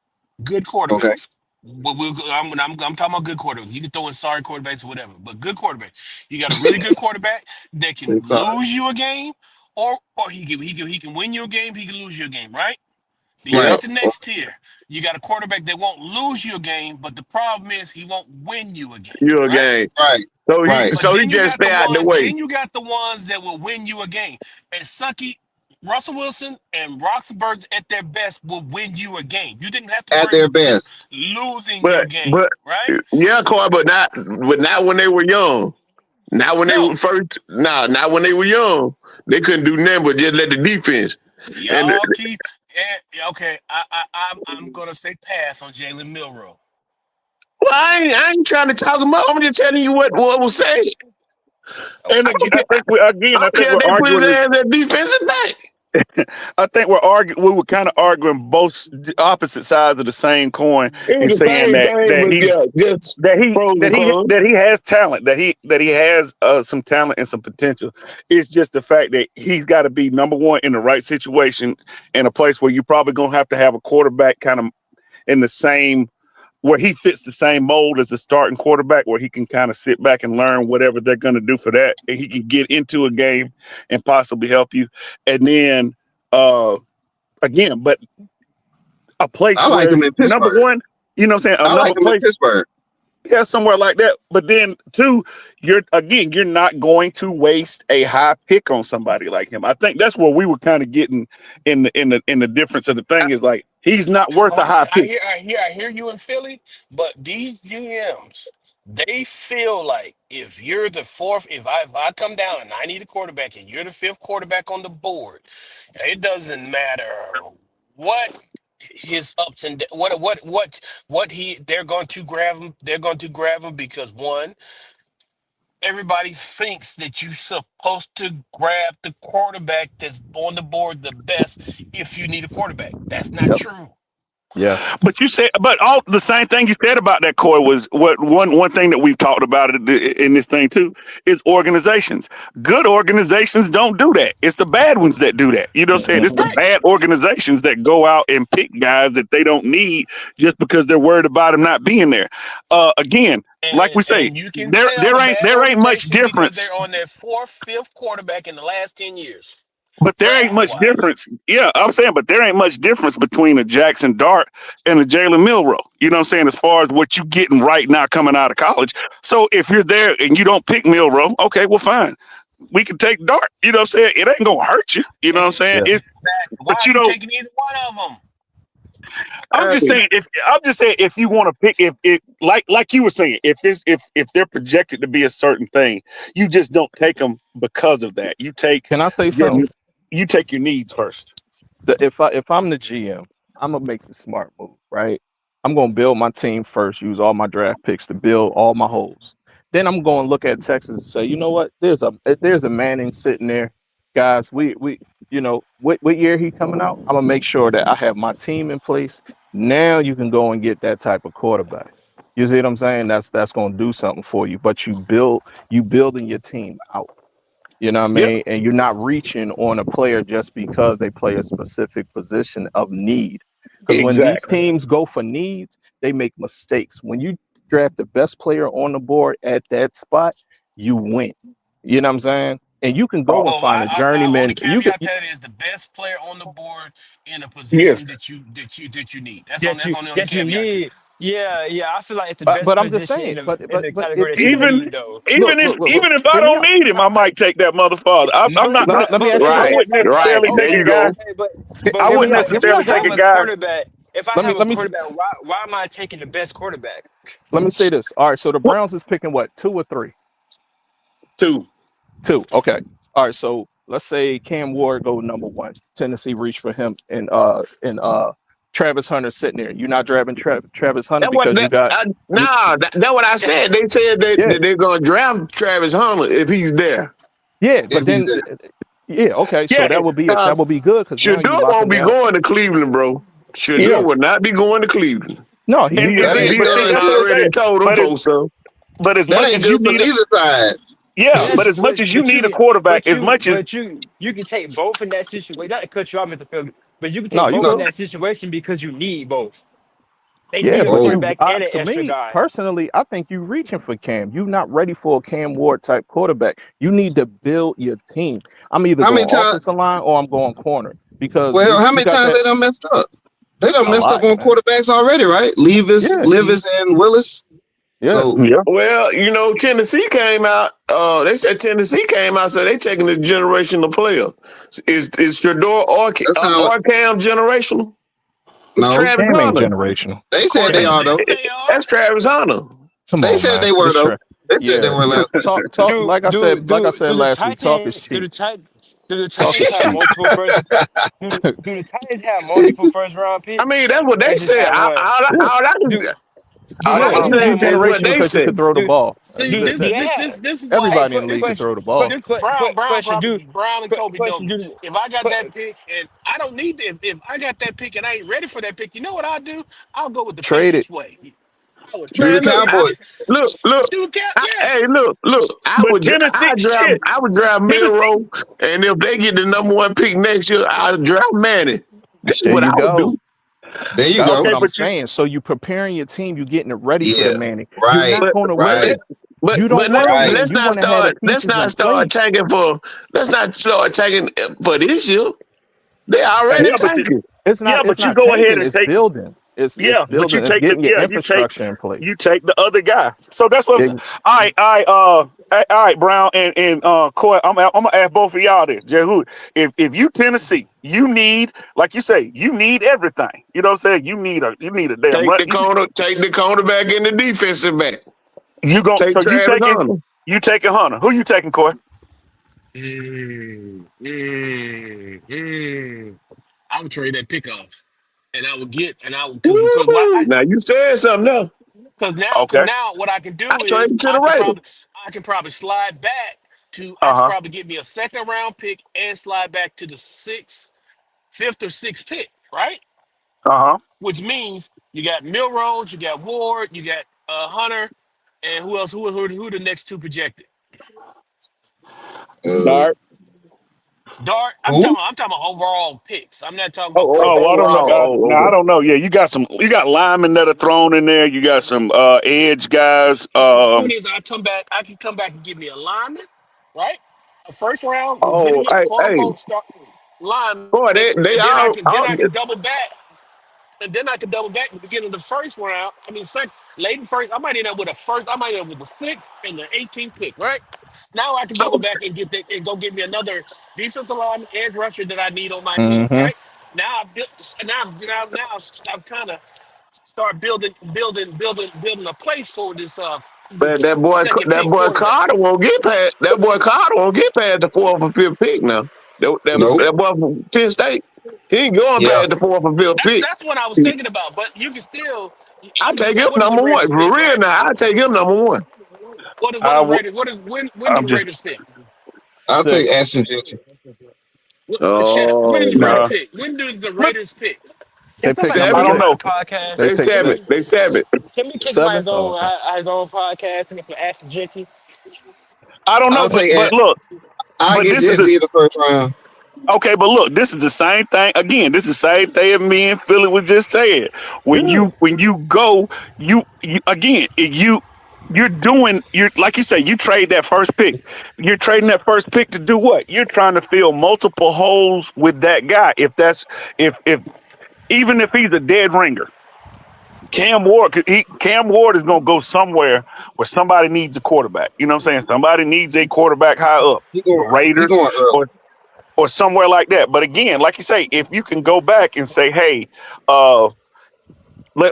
Good okay. quarterbacks. But I'm talking about good quarterbacks. You can throw in sorry quarterbacks or whatever, but good quarterbacks. You got a really good quarterback that can Say sorry. lose you a game, or he can win you a game. He can lose you a game, right? Then you Yeah, got Right. the next tier. You got a quarterback that won't lose you a game, but the problem is he won't win you a game, you a right? game. Right. So he, Right. But so he then you just got the stay out the ones, way. then you got the ones that will win you a game. And Sucky, Russell Wilson and Roxburgh at their best will win you a game. You didn't have to At worry their about them best. losing your game, But right? yeah, Corey, but not when they were young. Not when they were No, first. Nah, not when they were young. They couldn't do nothing but just let the defense. And y'all keep. Okay, I'm gonna say pass on Jalen Milrow. Well, I ain't trying to talk them up. I'm just telling you what was said. And I again, don't care. I I don't think care if we're they put his arguing. ass at defensive back. I think we're arguing. We were kind of arguing both opposite sides of the same coin, It and was the saying same thing, but yeah, just pros and cons. that he has talent, that he has some talent and some potential. It's just the fact that he's got to be number one in the right situation, in a place where you're probably gonna have a quarterback kind of in the same, where he fits the same mold as a starting quarterback, where he can kind of sit back and learn whatever they're going to do for that, and he can get into a game and possibly help you. And then uh again, but a place I like where him in number Pittsburgh. one, you know what I'm saying, I like another him in place, Pittsburgh. yeah, somewhere like that. But then two, you're not going to waste a high pick on somebody like him. I think that's where we were kind of getting in the difference of the thing is like he's not worth Oh, a high pick. I hear you in Philly, but these GMs, they feel like if you're the fourth, if I come down and I need a quarterback and you're the fifth quarterback on the board, it doesn't matter what his ups and what he they're going to grab him. They're going to grab him because one, everybody thinks that you're supposed to grab the quarterback that's on the board the best if you need a quarterback. That's not Yep. true. Yeah. But you said, but all the same thing you said about that, Coy, was what one thing that we've talked about in this thing too is organizations. Good organizations don't do that. It's the bad ones that do that. You know what I'm saying? It's the Right. bad organizations that go out and pick guys that they don't need just because they're worried about them not being there. Again, like we say, And you can tell bad there ain't much organizations because difference. they're on their fourth, fifth quarterback in the last 10 years, But there ain't draft much wise. difference. Yeah, I'm saying, but there ain't much difference between a Jackson Dart and a Jalen Milrow. You know what I'm saying? As far as what you getting right now coming out of college. So if you're there and you don't pick Milrow, okay, well, fine. We can take Dart. You know what I'm saying? It ain't gonna hurt you. You know what I'm saying? Yeah. It's Exactly. Why but are you you know, taking either one of them? Hey, I'm just saying if you want to pick if it like you were saying, if they're projected to be a certain thing, you just don't take them because of that. Can I say Your something? you take your needs first. If I'm the GM, I'm gonna make the smart move, right? I'm gonna build my team first, use all my draft picks to build all my holes. Then I'm gonna look at Texas and say, you know what? There's a Manning sitting there, guys. We what year he coming out? I'm gonna make sure that I have my team in place. Now you can go and get that type of quarterback. You see what I'm saying? That's gonna do something for you. But you building your team out. You know what I Yep, mean? And you're not reaching on a player just because they play a specific position of need. Because when these exactly. teams go for needs, they make mistakes. When you draft the best player on the board at that spot, you win. You know what I'm saying? And you can go and Well, find a I only journeyman. caveat that is the best player on the board in a Yes. position that you need. That That's on the only that you caveat to it. need. Yeah, yeah. I feel like it's the best but I'm just position saying. in the But if category that you even Even need though. look, if I hear me don't out. need him, I might take that motherfucker. I'm But not. Let me ask you I this. right, wouldn't right. necessarily take There a you guy. go. okay, I Hear hear me wouldn't me out. out. Hear me necessarily out, If I take have a Josh. a guy. quarterback, if I Let me have a let me quarterback, why am I taking the best quarterback? let me say this. All right. So the What Browns is picking what, two or three? two? Two. Okay. All right. So let's say Cam Ward go number one. Tennessee reach for him, and Travis Hunter sitting there. You're not drafting Travis Hunter That what because you that got you. that what I said. They said Yeah. that they're gonna draft Travis Hunter if he's there. Yeah. But If he's then there. yeah. Okay. So Yeah, Cause that would be good because now you Shador locking won't be down. going to Cleveland, bro. Shador yeah. will not be going to Cleveland. No, he And he That then, ain't He but see, good, that's what I'm good. already saying. told them But as folks so. but as That much ain't as you good for need a neither side. yeah, but as much But as you but need a you quarterback, as much as you can take both in that situation. Not to cut you off, Mr. Field, but you can no. take You both in good? No. that situation because you need both. They Yeah, need a but Oh, quarterback and an to extra me guy. personally, I think you reaching for Cam. You not ready for a Cam Ward type quarterback. You need to build your team. I'm either how many going times? offensive line or I'm going corner because Well, how you many got times that they done messed up? They done a messed up lot, on man. quarterbacks already, right? Yeah, Levis, and Willis. yeah. So yeah, Well, Tennessee came out. They said Tennessee came out, so they taking this generational player. Is Shador that sound like or Cam generational? It's no. Travis Cam ain't Hunter. generational. They said According they to are them, though. they are. That's Travis Hunter. Come They on, said man. they were It's though. true. They said they Yeah, were last week. talk. Like I Do said the last week. Talk is Titans cheap. do the Talk Titans is have cheap. multiple first do the Titans have multiple first round I picks? mean, that's what Or they they just said. have one? Yeah, All I can, Do Do Hold I they ain't on. It's a have new saying just what generation they because you say. could throw the do ball. See, do, That's do it. they have this is why. Everybody in the league can question throw the ball. Brown question probably Brown and Kobe know question me. do If I got que- that pick and I don't need if I got that pick and I ain't ready for that pick, you know what I'll do? I'll go with the Trade it. Patriots way. I would Do the Man, trade. Cowboys. look. Do cap, yes. Hey, look. But Tennessee shit. I would drive Tennessee. Milrow, and if they get the number one pick next year, I'll drive Manny. That's There what I you would go. do. There you That's go. what Okay, I'm but you. saying. So you preparing your team, you getting it ready for the Yeah. Manning. You're Right. not But going to but Right. win. let but You but don't want to Right. win. You want to have the let's pieces not in start place. tagging for let's not start tagging for this year. They already Yeah, but you. tanking. Yeah, It's but you not go ahead tanking, and it's take. building. It's Yeah, but you building. It's take the. getting your Yeah, infrastructure in you place. take the other guy. So that's what I'm saying. It- All right, Brown and Coy. I'm gonna ask both of y'all this. Jehu, if you Tennessee, you need, like you say, you need everything. You know what I'm saying? You need a damn Take much. the corner, take the cornerback and the defensive back. You go. Take So Travis Hunter. you taking Hunter. Who you taking, Coy? Mm, mm, mm. I would trade that pick off, and I would get, and I would because why? Woo! Now you said something else. Because Okay. now what I can I do is traded to the Raiders. I can probably slide back to I Uh can huh. probably get me a second round pick and slide back to the fifth or sixth pick, right? Uh huh. Which means you got Milrows, you got Ward, you got Hunter, and who else? Who the next two projected? Uh, Dart. Dart. who? I'm talking about overall picks. I'm not talking about Oh, Oh, well, I don't know. quarterbacks. Now I okay. don't know. Yeah, you got linemen that are thrown in there. You got some edge guys. My point is, I can come back and give me a lineman, right? A first round, Oh, legitimate, quote hey, unquote, start lineman, boy, and they then all I can double back, and then I can double back at the beginning of the first round. I mean, second, late in first, I might end up with a first. I might end up with the sixth and the 18th pick, right? Now I can double back and get that and go get me another defensive lineman, edge rusher that I need on my team, mhm. right? Now I built. Now I'm kind of start building a place for but this second pick quarterback. That boy Carter won't get past the fourth or fifth pick now. Nope. That boy from Penn State, he ain't going Yeah. past the fourth or fifth pick. That's what I was thinking about. But you can still. I You take said him what is the number one Raiders for pick, real right? now. I take him number one. What I is the w- Raiders? When do I'm the just Raiders pick? I'll take Six. Ashton Genty. Shep, when Oh is Raiders no, nah. pick? When do the Look, Raiders pick? Can They pick somebody number I kick don't him out know. the six. podcast? They they pick seven. six. They seven. Can we kick him out Seven? Oh, okay. his own podcast and for Ashton Genty? I don't know. I'll take. But look. I But get this is Genty the in the first round. Okay, but look, this is the same thing. Again, this is the same thing me and Philly was just saying. Yeah. When you go, you again, you're doing you're like you say, you trade that first pick. You're trading that first pick to do what? You're trying to fill multiple holes with that guy. If even if he's a dead ringer, Cam Ward is gonna go somewhere where somebody needs a quarterback. You know what I'm saying? Somebody needs a quarterback high up. The He Raiders going early. or somewhere like that. But again, like you say, if you can go back and say, hey, uh,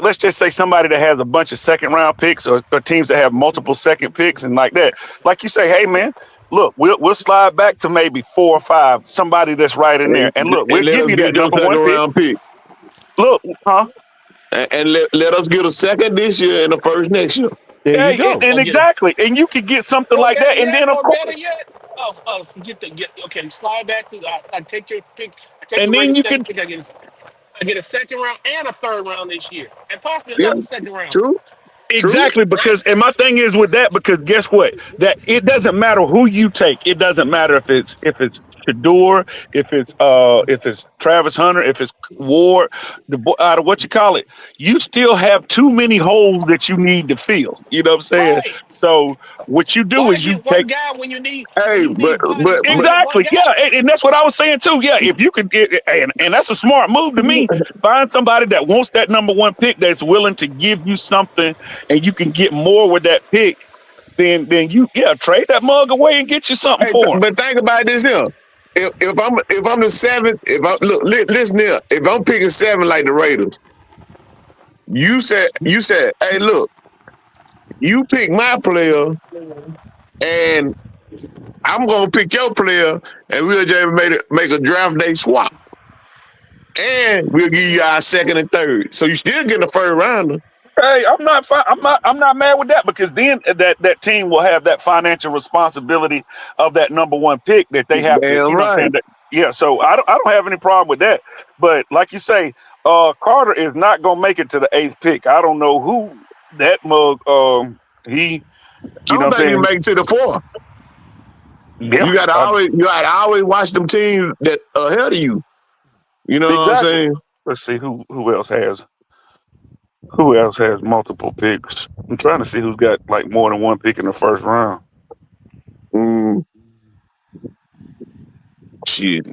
let's just say somebody that has a bunch of second round picks or teams that have multiple second picks and like that, like you say, hey man, look, we'll slide back to maybe 4 or 5, somebody that's right in there, and look, we'll And let give us you that get your number second one pick. round pick. Look, huh? And let us get a second this year and the first next year. There you Hey, go. and Or get a exactly, and you could get something or like better that, and yet, then of course, forget the get. Okay, slide back to. I take your pick. I take the and then Raiders you second can pick. I get a second round and a third round this year, and possibly Yeah, another second round, true, true. exactly, right? because and my thing is with that, because guess what? That it doesn't matter who you take. It doesn't matter if it's Shador, if it's Travis Hunter, if it's Ward, out of what you call it, you still have too many holes that you need to fill. You know what I'm saying? Right. So what you do Why is you get take. one guy when Hey, you need bodies? Why but get one Exactly. guy? Yeah. And that's what I was saying too. Yeah. If you could get, and that's a smart move to me, find somebody that wants that number one pick that's willing to give you something and you can get more with that pick, then you, yeah, trade that mug away and get you something for him. but think about this here. If I'm the seventh, if I look listen here, if I'm picking seven like the Raiders, you said, hey, look, you pick my player, and I'm gonna pick your player, and we'll just make a draft day swap, and we'll give you our second and third. So you still getting a first rounder. Hey, I'm not mad with that because then that team will have that financial responsibility of that number one pick that they have to, Damn you know what I'm right. saying? Yeah, so I don't have any problem with that. But like you say, Carter is not gonna make it to the eighth pick. I don't know who that mug he, I you know don't what think you I'm make it to the fourth. saying? Yeah. You gotta always watch them teams that ahead of you. You know what I'm Exactly. saying? Let's see who else has multiple picks. I'm trying to see who's got like more than one pick in the first round. Mm, shit.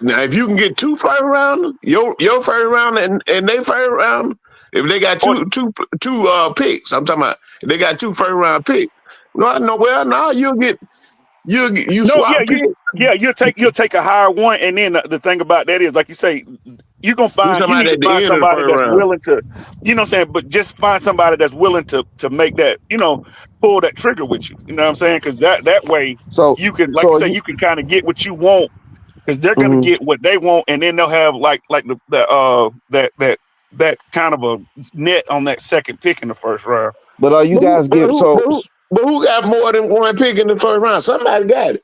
Now if you can get two first round, your first round and they first round, if they got Or two picks, I'm talking about if they got two first round picks. No, well, now you no, swap picks. you'll take a higher one, and then the thing about that is, like you say, You you need somebody to at the find end of the somebody first that's round. willing to, you know what I'm saying, but just find somebody that's willing to make that, pull that trigger with you. You know what I'm saying? Because that way So, you can, like so you are say, you? you can kind of get what you want because they're gonna Mhm. get what they want, and then they'll have like that kind of a net on that second pick in the first round. But are you But who, guys but give who, but so? who, but who got more than one pick in the first round? Somebody got it.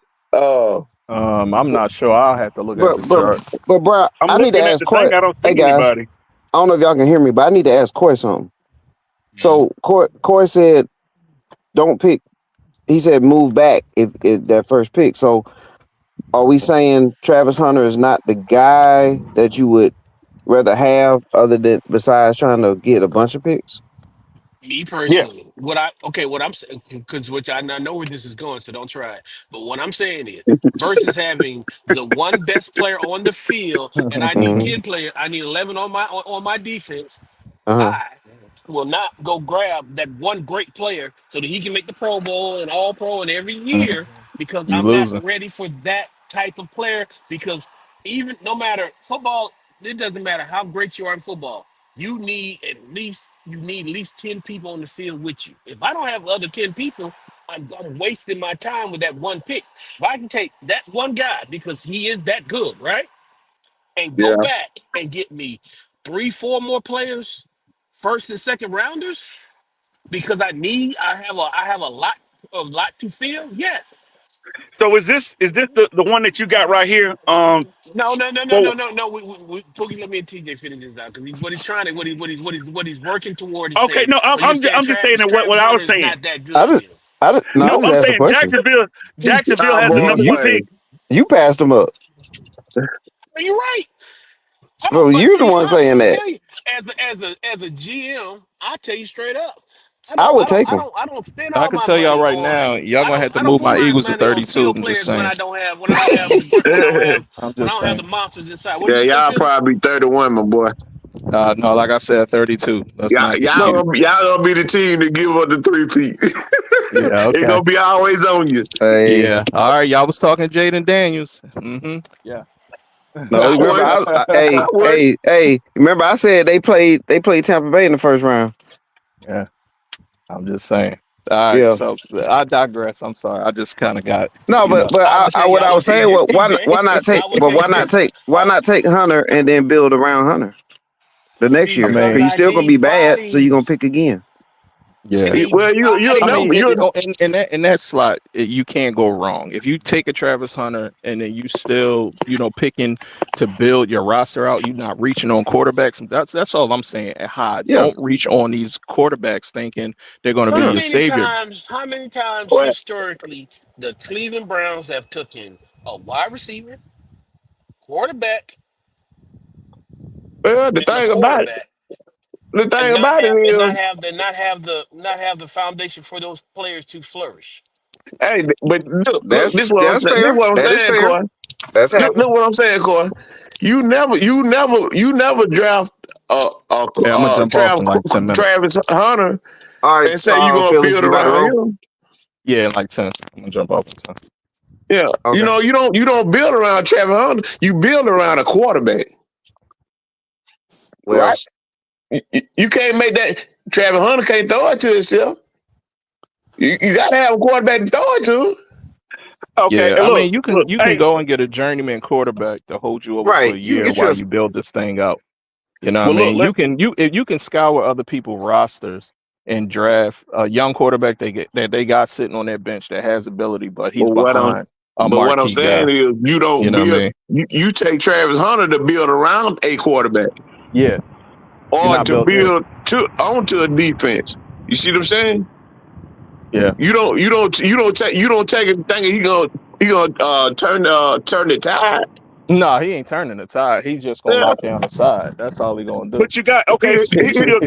I'm not sure. I'll have to look at But the but chart. but bro, I'm I need to looking at ask the thing. Coy. I don't Hey see guys, anybody. I don't know if y'all can hear me, but I need to ask Coy something. Mhm. So Coy said, "Don't pick." He said, "Move back if that first pick." So are we saying Travis Hunter is not the guy that you would rather have, other than besides trying to get a bunch of picks? Me Yes. personally, what I'm saying, because which I know where this is going, so don't try it. But what I'm saying is, versus having the one best player on the field, and I need Mm-hmm. 10 players, I need 11 on my defense. Uh huh. I will not go grab that one great player so that he can make the Pro Bowl and All Pro and every year because You I'm not losing. ready for that type of player. Because even no matter football, it doesn't matter how great you are in football. You need at least 10 people on the field with you. If I don't have the other 10 people, I'm wasting my time with that one pick. If I can take that one guy because he is that good, right? And go Yeah, back and get me three, four more players, first and second rounders, because I have a lot to fill. Yes. So is this the one that you got right here? No, no, no, no, For no, no, no. Pookie, let me and TJ finish this out because what he's trying to what he's working toward is okay, saying. no, So you're saying I'm just saying that what Travis I was Hunter is saying. not that I good just, then? no, I No, just I'm asked a saying question. Jacksonville has the Cowboy number one pick. fan. You passed them up, You're right. so But you're the see, one saying I'm that. telling you, as a GM, I tell you straight up, I would take them. I don't spend I all can my tell y'all money right on now, y'all gonna have to I don't move put my my Eagles to money on 32. skill I'm just players when saying. I don't have I'm when I just don't have saying. the monsters inside. What did Yeah, you say, y'all Philly? probably 31, my boy. No, like I said, 32. Let's Y'all, not get y'all, No, cute. gonna, y'all gonna be the team to give up the three-peat. Yeah, It's okay. gonna be always on you. hey, Yeah. All right, y'all was talking Jaden Daniels. Yeah. no. I Remember, would, I hey, would. hey, hey. Remember, I said they played Tampa Bay in the first round. Yeah. I'm just saying. All right, Yeah. so I digress. I'm sorry. I just kind of got, No, you know. but I would I tell you, what I I would was tell you saying this, was TJ. I would tell you this. why not take Hunter and then build around Hunter the next I year, because Because mean, he's I still gonna be need bad, so you're gonna bodies. pick again. I yeah. need Well, you'll I know. mean, bodies. in that slot, you can't go wrong. If you take a Travis Hunter and then you still, picking to build your roster out, you're not reaching on quarterbacks. That's all I'm saying. And high, Yeah. don't reach on these quarterbacks thinking they're going to be your Mm. savior. How many times Well, historically the Cleveland Browns have taken a wide receiver, quarterback, well, and a quarterback the thing about it is, not have the foundation for those players to flourish. hey, but look, this That's is what I'm that's saying. This is fair. what I'm That is saying, fair. Corey. That's Look happened. what I'm saying, Corey. You never draft Yeah, I'm gonna jump off in like 10 minutes. Travis Hunter All right, and say you're gonna Philly, build you about to around roll? him. Yeah, in like 10. I'm gonna jump off in 10. Yeah, Okay. you don't build around Travis Hunter. You build around a quarterback, Well, right? You can't make that. Travis Hunter can't throw it to himself. You gotta have a quarterback to throw it to. Okay, Yeah, and I mean, you can look, you can hey, go and get a journeyman quarterback to hold you over for right. a You can year get you while a you build this thing out. You know what I Well, look, mean? let's. You can scour other people's rosters and draft a young quarterback they got sitting on their bench that has ability, but But he's what I'm behind a but what I'm marquee saying guy. is you You don't know what I build mean? you take Travis Hunter to build around a quarterback Yeah, you're or not to built. Yeah, build onto a defense. You see what I'm saying? yeah. You don't take it thinking he gonna turn the tide. No, he ain't turning the tide. He's just gonna Yeah. lock down the side. That's all he gonna do. But you got He, okay. He he, still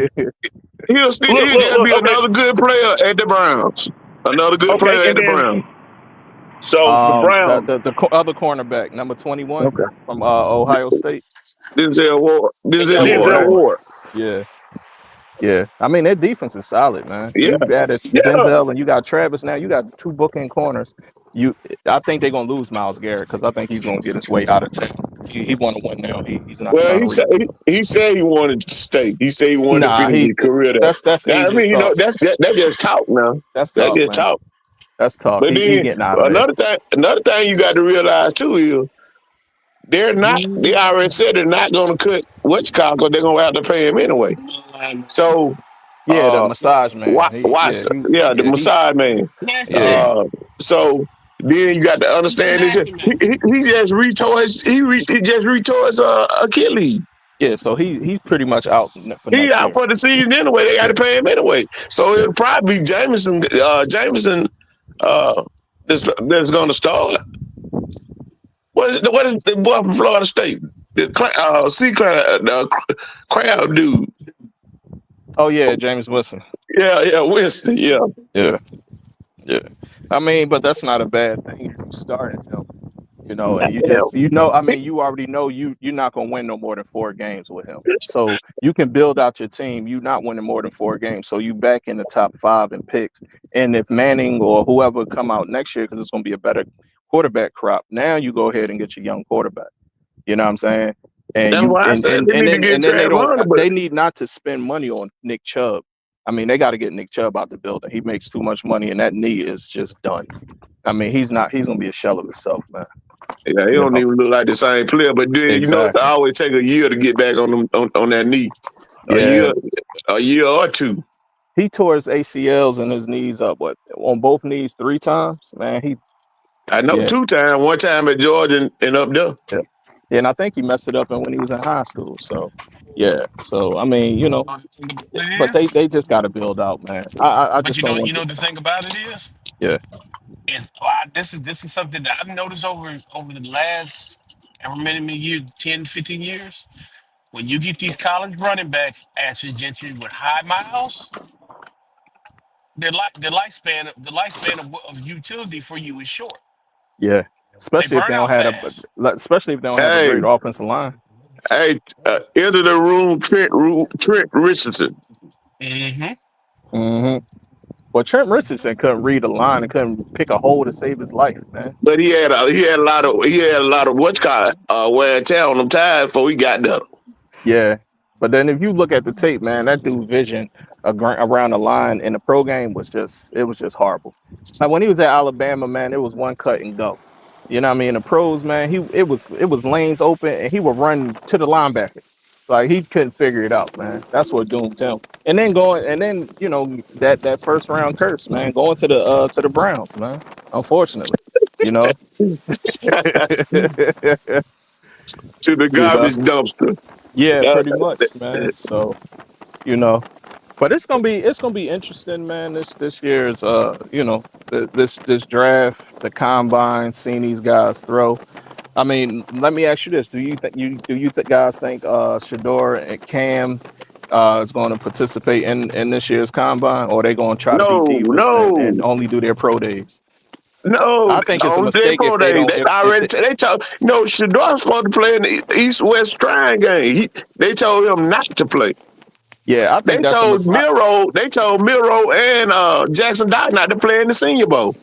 look, he'll look, just look. be Okay, another good player at the Browns. Another good okay, player at and the then Browns. so the The Browns. other cornerback, number 21 Okay. from Ohio State. Denzel Ward. Denzel Denzel Ward, Denzel right? Ward. Ward. Yeah, yeah. I mean, their defense is solid, man. Yeah. You added Yeah. Denzel and you got Travis now. You got two bookend corners. You, I think they're gonna lose Miles Garrett because I think he's gonna get his way out of town. He want to win now. He's not Well, trying he to said rebuild. he said he wanted to stay. He said he wanted to Nah, finish his career there. that's Now, I agent mean, talk. that just talk now. That's That talk, just man. talk. That's talk. But He then getting out of there. another thing you got to realize too is they're not. They already said they're not going to cut what's called because they're going to have to pay him anyway. So, Yeah, the uh, massage man. yeah, the Yeah, he, Messiah man. Nasty yeah, man. Uh, so then you got to He's a understand this. nasty man. He just retore he just retore his Achilles. yeah. So he's pretty much out for He next out year. for the season anyway. They got Yeah, to pay him anyway. So yeah. it'll probably be Jameson, uh, that's going to start. What is the boy from Florida State? Crowd dude. Oh yeah, James Wilson. Yeah, Winston. Yeah. Yeah, yeah. I mean, but that's not a bad thing if you starting him. You know, and Yeah. I mean, you already know you're not gonna win no more than 4 games with him. So you can build out your team. You're not winning more than 4 games. So you back in the top 5 in picks. And if Manning or whoever come out next year, because it's gonna be a better quarterback crop, now you go ahead and get your young quarterback. You know what I'm saying? And That's you why I said they need to get and then Travis Hunter, but they need not to spend money on Nick Chubb. I mean, they got to get Nick Chubb out the building. He makes too much money, and that knee is just done. I mean, he's gonna be a shell of himself, man. yeah, he You don't know, even look like the same player. But then it exactly. always take a year to get back on that knee. A Yeah, year, a year or two. he tore his ACLs and his knees up, what, on both knees 3 times, man. I know Yeah, 2 times. One time at Georgia and up there. yeah, yeah, and I think he messed it up when he was in high school. So, yeah, so I mean, but It is. they just got to build out, man. I But just don't you want know to. the thing about it Yeah, is this is something that I've noticed over the last however many years, 10, 15 years. When you get these college running backs, Ashton Gentry with high miles, the lifespan of utility for you is short. yeah, They burn out fast. especially if they don't have a Hey, great offensive line. hey, enter the room, Trent Richardson. Hmm. Hmm. Well, Trent Richardson couldn't read a line and couldn't pick a hole to save his life, man. But he had a lot of what's called wear and tear on them tires before he got there. Yeah, but then if you look at the tape, man, that dude vision around the line in the pro game was just horrible. Like when he was at Alabama, man, it was one cut and go. You know what I mean? In the pros, man, it was lanes open and he would run to the linebacker. Like he couldn't figure it out, man. That's what doomed him. And then that first round curse, man, going to the Browns, man. Unfortunately, you know. To the You know. garbage dumpster. Yeah, Uh, pretty much, man. So, you know, but it's gonna be interesting, man. This year's this draft, the combine, seeing these guys throw. I mean, let me ask you this: Do you guys think Shador and Cam is going to participate in this year's combine, or are they going to try to be no, divas and no, only do their pro days? no. I think it's a On their mistake if pro they day, don't. they If already they, they told Shador's supposed to play in the East-West Shrine game. They told him not to play. yeah, I They think that's a told mistake. Miro, they told Miro and Jackson Dart not to play in the Senior Bowl,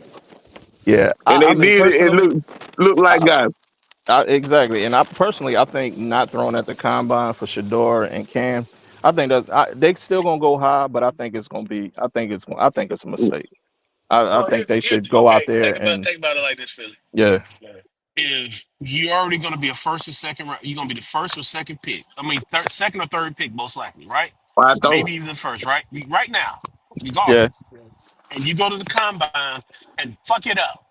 Yeah, and I they mean did it. It personally. looked like God. Exactly, and I think not throwing at the combine for Shador and Cam. I think they still gonna go high, but I think it's gonna be. I think it's a mistake. I Well, think they here's should go out okay. there and Think about it like this, Philly. yeah, if you're already going to be a first or second round, you're going to be the first or second pick. I mean, second or third pick, most likely, right? I thought Maybe even the first, right? Right now, Yeah, regardless. And you go to the combine and fuck it up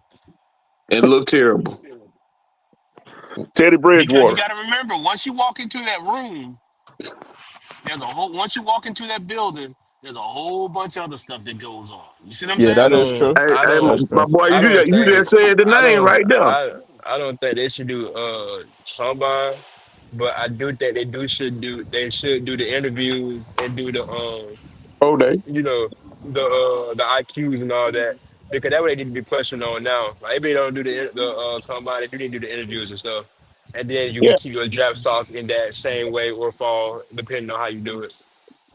it looked terrible. Teddy because you Bridgewater. got to remember, once you walk into that room, there's a whole. Once you walk into that building, there's a whole bunch of other stuff that goes on. You see what I'm yeah, saying? that is true. Hey, I hey, don't. That's my true. boy, I don't you think. just said the I name don't. right there. I don't think they should do combine, but I do think they do should do. They should do the interviews and do the Oh, they. you know, the IQs and all that because that way they need to be questioned on now. Like maybe they don't do the combine, they do need to do the interviews and stuff, and then you can Yeah. keep your draft stock in that same way or fall depending on how you do it.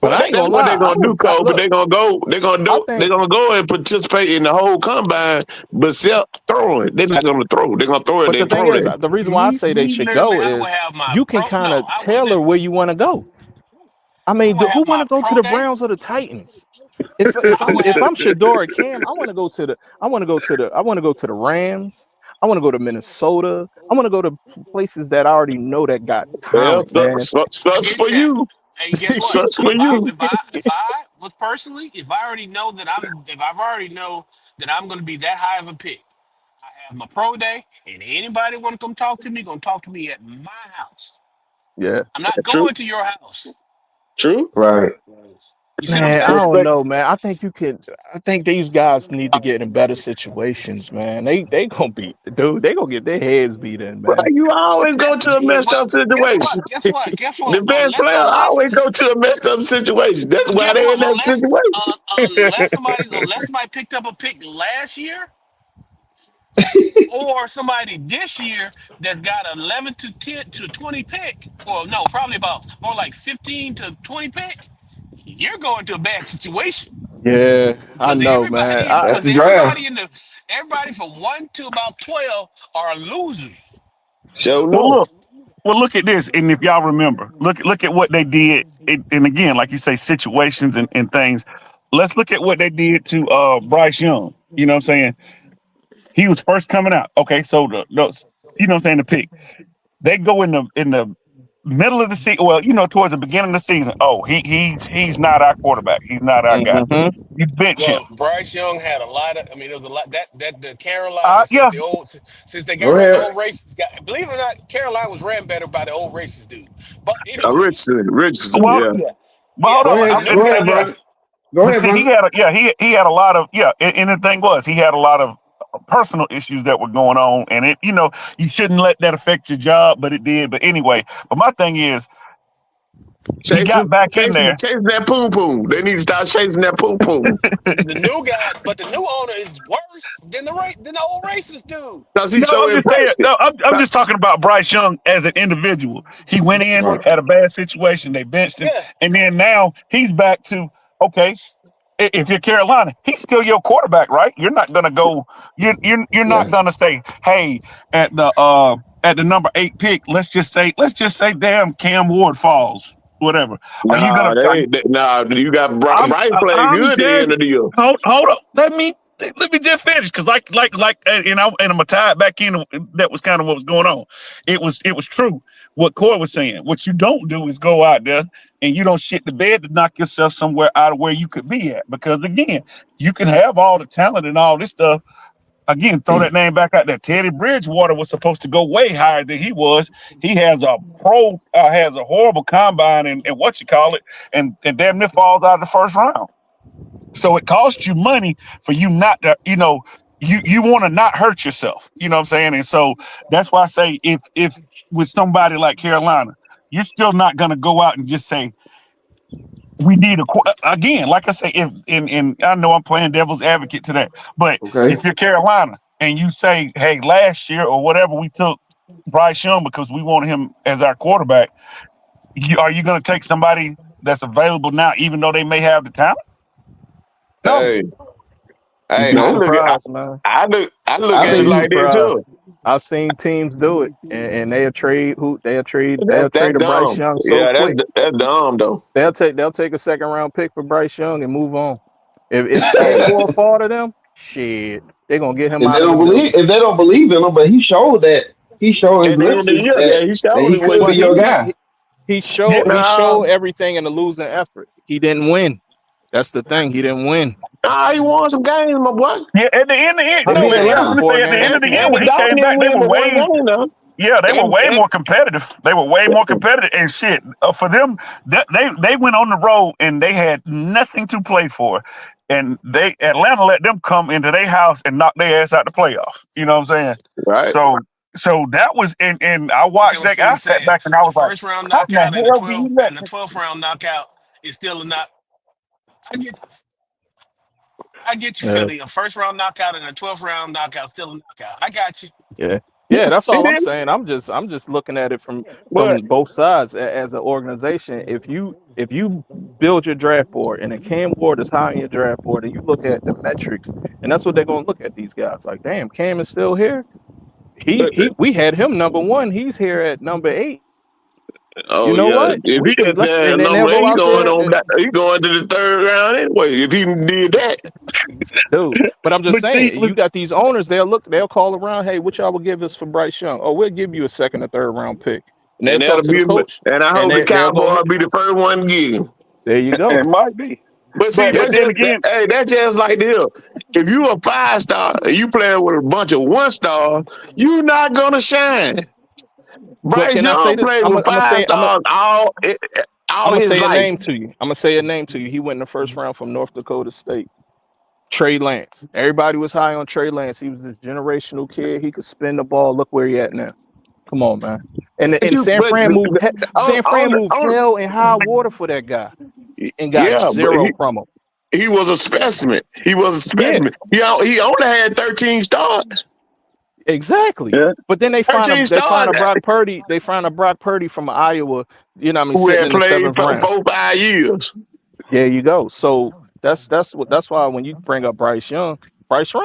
But Well, I ain't that's gonna what lie. they're I gonna do, would Cole. But look. they're gonna go. They're gonna I do. They're think, gonna go and participate in the whole combine, but self throwing. They're not gonna throw. They're gonna throw it but the in thing pro is, day. the reason why I say they should Literally, go I would is have my you can pro. kind No, of I would tailor where you want to go. I I mean, would who have want my to go to pro the day. Browns or the Titans? If I I'm would if have I'm Shador Cam, I want to go to the Rams. I want to go to Minnesota. I want to go to places that I already know that got Well, talent, man. I sucks get for that. you. Hey, guess what? Sucks for you. If I was personally, if I already know that if I've already know that I'm going to be that high of a pick, I have my pro day, and anybody want to come talk to me, gonna talk to me at my house. Yeah, I'm not True. going to your house. True. Right. You see what I'm man. I saying? don't know, man. I think you could. I think these guys need to get in better situations, man. They gonna be, dude. They gonna get their heads beat in, Well, man. you always go That's to a messed well. up situation. Guess what? The best player always go to a messed up situation. That's why Guess they what? in that situation. Unless somebody picked up a pick last year, or somebody this year that got 11 to 10 to 20 pick, or no, probably about more like 15 to 20 pick, you're going to a bad situation. Yeah, I Because know, man. That's the draft. everybody from 1 to about 12 are losers. Show Well, no. look. Well, look at this, and if y'all remember, look at what they did, and again, like you say, situations and things. Let's look at what they did to Bryce Young. You know what I'm saying? He was first coming out. Okay, so those, you know what I'm saying, the pick. They go in the middle of the season. Well, towards the beginning of the season. Oh, he's not our quarterback. He's not our guy. Mm-hmm. You bench him. Well, Bryce Young had a lot of. I mean, there was a lot that the Carolina Yeah. since they got Go rid of the ahead. old racist guy. Believe it or not, Carolina was ran better by the old racist dude. But anyway, Richardson, Well, yeah. yeah. But yeah, hold Go on. the ahead. I'm new Go finna say ahead, guy. yeah. brother. Go But ahead, see, brother. he had a lot of and the thing was he had a lot of personal issues that were going on, and you shouldn't let that affect your job, but it did. But anyway, but my thing is he got back in there. Chasing that poom poom. They need to start chasing that poom poom. The new guy, but the new owner is worse than the old racist dude. Because he's No, so I'm just saying. impatient. No, I'm just talking about Bryce Young as an individual. He went in, Right. had a bad situation, they benched him, Yeah, and then now he's back to okay. If you're Carolina, he's still your quarterback, right? You're not gonna go. You're not Yeah. gonna say, "Hey, at the number 8 pick, let's just say, damn, Cam Ward falls, whatever." Are you gonna? Nah, you got Bryce played I'm good at the just end of the year. hold up. Let me just finish because and I'm gonna tie it back in. That was kind of what was going on. It was true what Corey was saying. What you don't do is go out there and you don't shit the bed to knock yourself somewhere out of where you could be at. Because again, you can have all the talent and all this stuff. Again, throw that name back out there. Teddy Bridgewater was supposed to go way higher than he was. He has a horrible combine and what you call it, and damn near falls out of the first round. So it costs you money for you not to, you want to not hurt yourself. You know what I'm saying? And so that's why I say if with somebody like Carolina, you're still not going to go out and just say we need again. Like I say, if and I know I'm playing devil's advocate today, but Okay. if you're Carolina and you say, hey, last year or whatever we took Bryce Young because we wanted him as our quarterback, are you going to take somebody that's available now, even though they may have the talent? No. Hey, You'd hey, be No. surprised, man. I look I at You'd it be think like this too. surprised. I've seen teams do it, and they'll That's trade a Bryce dumb. Young so Yeah, quick. that's dumb though. They'll take a second round pick for Bryce Young and move on. If Cam Hey, Ward fall to them, shit, they're gonna get him if they out of the don't believe building. if they don't believe in him, but he showed that. he showing At the end of the glimpses year, yeah, he that showed he it what could be But he your guy. Yeah, he nah, showed everything in the losing effort. He didn't win. That's the thing. He didn't win. nah, he won some games, my boy. yeah. At the end of it, How He no, many didn't win I'm them gonna rounds? say four at the end of games. the And, year and when the he Dolphins came didn't back, win but one game now. they were way And more competitive. They were way more competitive, and shit for them. They went on the road and they had nothing to play for, and they Atlanta let them come into their house and knock their ass out the playoffs. You know what I'm saying? right. So that was and I Like I watched was that. I finna sat say, back and I a was like, first round how in the knockout hell do you let? and the 12th round knockout is still a not. I get I get you, Yeah, Philly. A first round knockout and a 12th round knockout still a knockout. I got you. yeah, Yeah, yeah. That's all I'm it is. saying. I'm just looking at it But from both sides as an organization. If you build your draft board and then Cam Ward is high on your draft board, and you look at the metrics, and that's what they're gonna look at these guys. Like, damn, Cam is still here. He but he. We had him number one. He's here at number 8. You oh know yeah, what? if We he could just let's had and a then they'll number go eight, out there, he going to the third round anyway. If he did that, dude. But I'm just But see, saying, you got these owners. They'll call around. Hey, what y'all will give us for Bryce Young? Oh, we'll give you a second or third round pick. And they'll and talk that'll to the be, coach, and I and hope the they'll go. Cowboys be the first one to get him. There you go. it might be, But see, but then again, hey, that's just like this. If you a 5 star and you playing with a bunch of 1 star, you not gonna shine. But Bryce can I say Young this? played I'm with gonna I'm gonna five say stars I'm all gonna his say a life. name to you. I'm gonna say a name to you. He went in the first round from North Dakota State. Trey Lance. Everybody was high on Trey Lance. He was this generational kid. He could spin the ball. Look where he at now. Come on, man. And But and you, San but Fran moved on, San Fran on, moved on, hell and high water for that guy and got yeah, but zero from him. he was a specimen. He was a Yeah, specimen. He only had 13 starts. exactly. yeah, But then 13 they find stars a Brock Purdy. They find a Brock Purdy from Iowa. You know, what I mean, who sitting had in the played seventh for round. 4, 5 years. There you go. So that's why when you bring up Bryce Young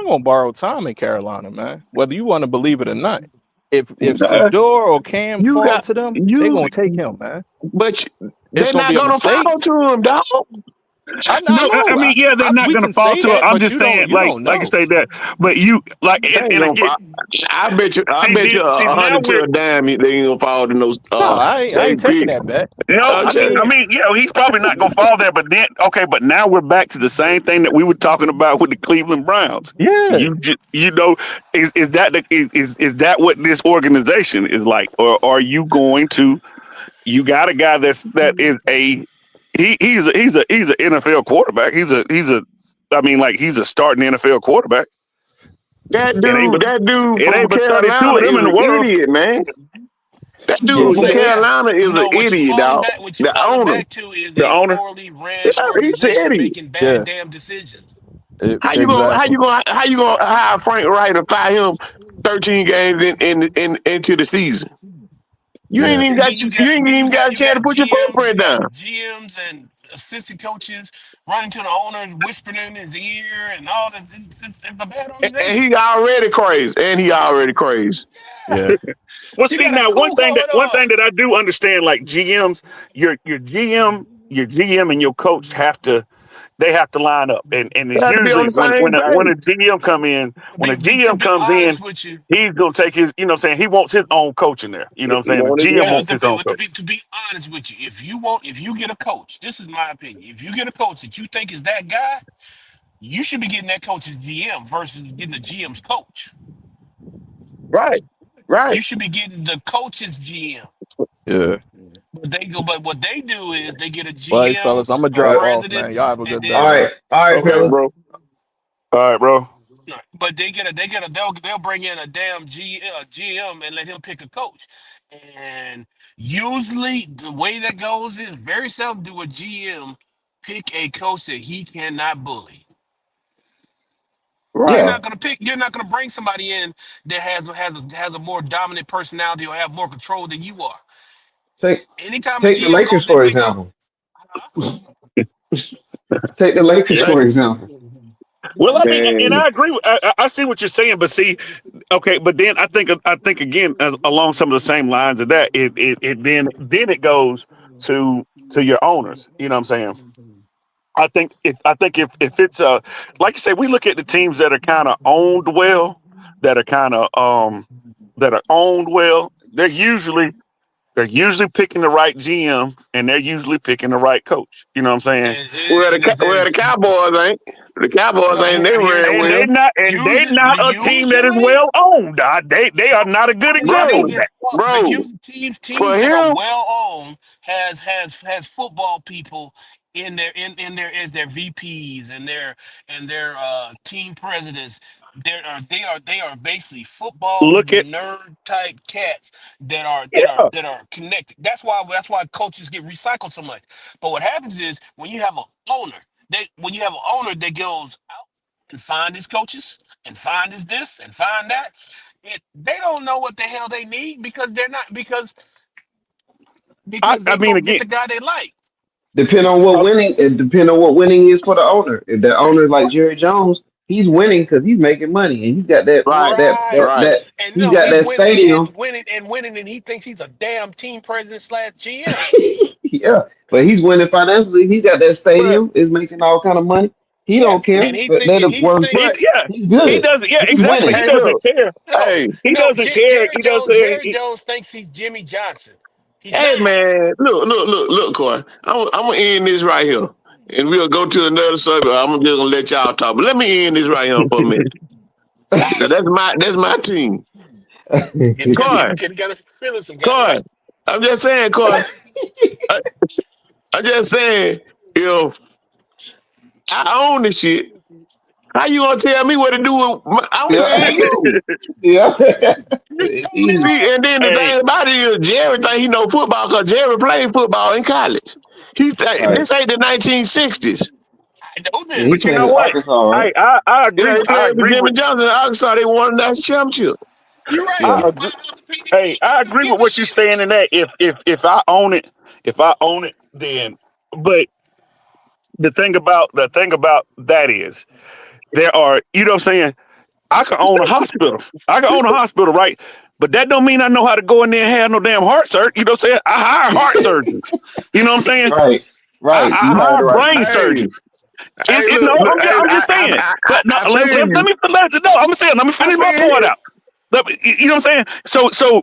gonna borrow time in Carolina, man. Whether you want to believe it or not. If Uh, Sador or Cam you fall got to them, they you, gonna take him, man. but It's they're gonna not be a gonna mistake. fall to him, dog. I no, I know. mean, yeah, they're not We gonna can fall say to it. that, I'm but just saying, you don't like you know. say that, but you like, They ain't and gonna again, fall. I bet you. I see, bet you see, a now hundred to we're a dime they ain't gonna fall to no No, I ain't safe taking pick. that bet. no, I Okay. mean, I mean, yeah, he's probably not gonna fall there, but then okay, but now we're back to the same thing that we were talking about with the Cleveland Browns. yeah, You know, is that is that what this organization is like, or are you going to? You got a guy that is a he's an NFL quarterback. He's a I mean, like he's a starting NFL quarterback. It ain't but That dude it from ain't but 32 Carolina of them is in the an world. idiot, man. That yeah, dude from he is. Yeah. Carolina is an No, idiot, dog. what you The falling owner. back to is The a owner. poorly ran Yeah, he's an organization idiot. making bad Yeah, damn decisions. exactly. How you gonna hire Frank Wright and fire him 13 games into the season? Yeah, And then You ain't even got a chance to put your You footprint got down. GMs and assistant coaches running to the owner, whispering in his ear, and all that. It's a bad And organization. he already crazy. And he already crazy. Yeah, yeah, Well, you see got a now coup going one thing on. that I do understand, like GMs, your GM and your coach they have to line up, and They it's have to be on usually the same when page. a GM come in, when a To GM be comes honest in, with you, he's gonna take his, you know what I'm saying, he wants his own coach in there, you know what I'm He saying, the wanted GM his wants his own coach. to be honest with you, if you get a coach, this is my opinion. If you get a coach that you think is that guy, you should be getting that coach's GM versus getting the GM's coach. right. Right. You should be getting the coach's GM. yeah. But what they do is they get a Well, hey, GM, fellas, I'm gonna a drop Uh, off, president, man. Y'all have a and good day, all then man. right, all right, Okay, fella. bro. All right, bro. but they'll bring in a damn GM and let him pick a coach. And usually the way that goes is very seldom do a GM pick a coach that he cannot bully. Right. You're not gonna bring somebody in that has a more dominant personality or have more control than you are. Take Anytime a take the GM Lakers goes and for picks a example. Take the Lakers Yeah. for example. Well, I mean, and Man. I agree. I see what you're saying, but see, okay, but then I think again along some of the same lines of that, it then it goes to your owners. You know what I'm saying? I think if it's like you say, we look at the teams that are kind of owned well, that are kind of that are owned well, they're usually picking the right GM and they're usually picking the right coach. You know what I'm saying? And it Well, the says, Cowboys ain't. The Cowboys well, ain't here, never here's ran the And well, they're thing. not, and they're Usually, not a team that is usually, well owned. They are not a good well, the thing example bro. of is, that. well, the Bro, youth teams for that are him, well owned has football people in their as their VPs and their team presidents. They are basically football Look at nerd type cats yeah. that are connected. That's why coaches get recycled so much. But what happens is when you have an owner that goes out and find his coaches and find his this and find that, they don't know what the hell they need because they're not because I they mean go get again, the guy they like. Depend on what winning. It depend on what winning is for the owner. If the owner is like Jerry Jones, he's winning because he's making money and he's got that right, that Right. that right. that And he's no, got he's that winning stadium. and winning and winning, and he thinks he's a damn team president slash GM. Yeah, but he's winning financially. He's got that But stadium. Is making all kind of money. He Yeah, don't care. and he But think let and him he's work. think but yeah, He's he good. doesn't. Yeah, He's exactly. He winning. hey, doesn't look, care. no, hey, He no. doesn't care. He doesn't. Jerry Jones thinks he's Jimmy Johnson. He's hey, not. man, look, Corey. I'm gonna end this right here, and we'll go to another subject. I'm just gonna let y'all talk, but let me end this right here for a minute. 'Cause that's my team, Corey. Got a feeling some kind of Corey, way. I'm just saying, Corey. I, I'm just saying, if I own this shit, how you gonna tell me what to do? I'm Yeah, paying you. yeah. You're totally Easy. right. See, and then the Hey, thing about it is, Jerry think he know football because Jerry played football in college. Right. This ain't the 1960s. I know Yeah, he this. but you played know in what? Arkansas, right? I agree. Yeah, he I played for agree Jimmy with. Johnson in Arkansas. They won that championship. You're right. I Yeah. agree. Hey, I agree Give with a what you're shit. saying in that. If I own it, then. But the thing about that is there are. You know what I'm saying? I can own a hospital. I can own a hospital, right? But that don't mean I know how to go in there and have no damn heart surgery. You know what I'm saying? I hire heart surgeons. You know what I'm saying? Right. I, Right. I You hired hire the right brain people. Hey, surgeons. hey, Is it no? look, hey, I'm just saying. But no, I feel let you. me no. I'm saying. Let me I finish my feel point you. out. You know what I'm saying?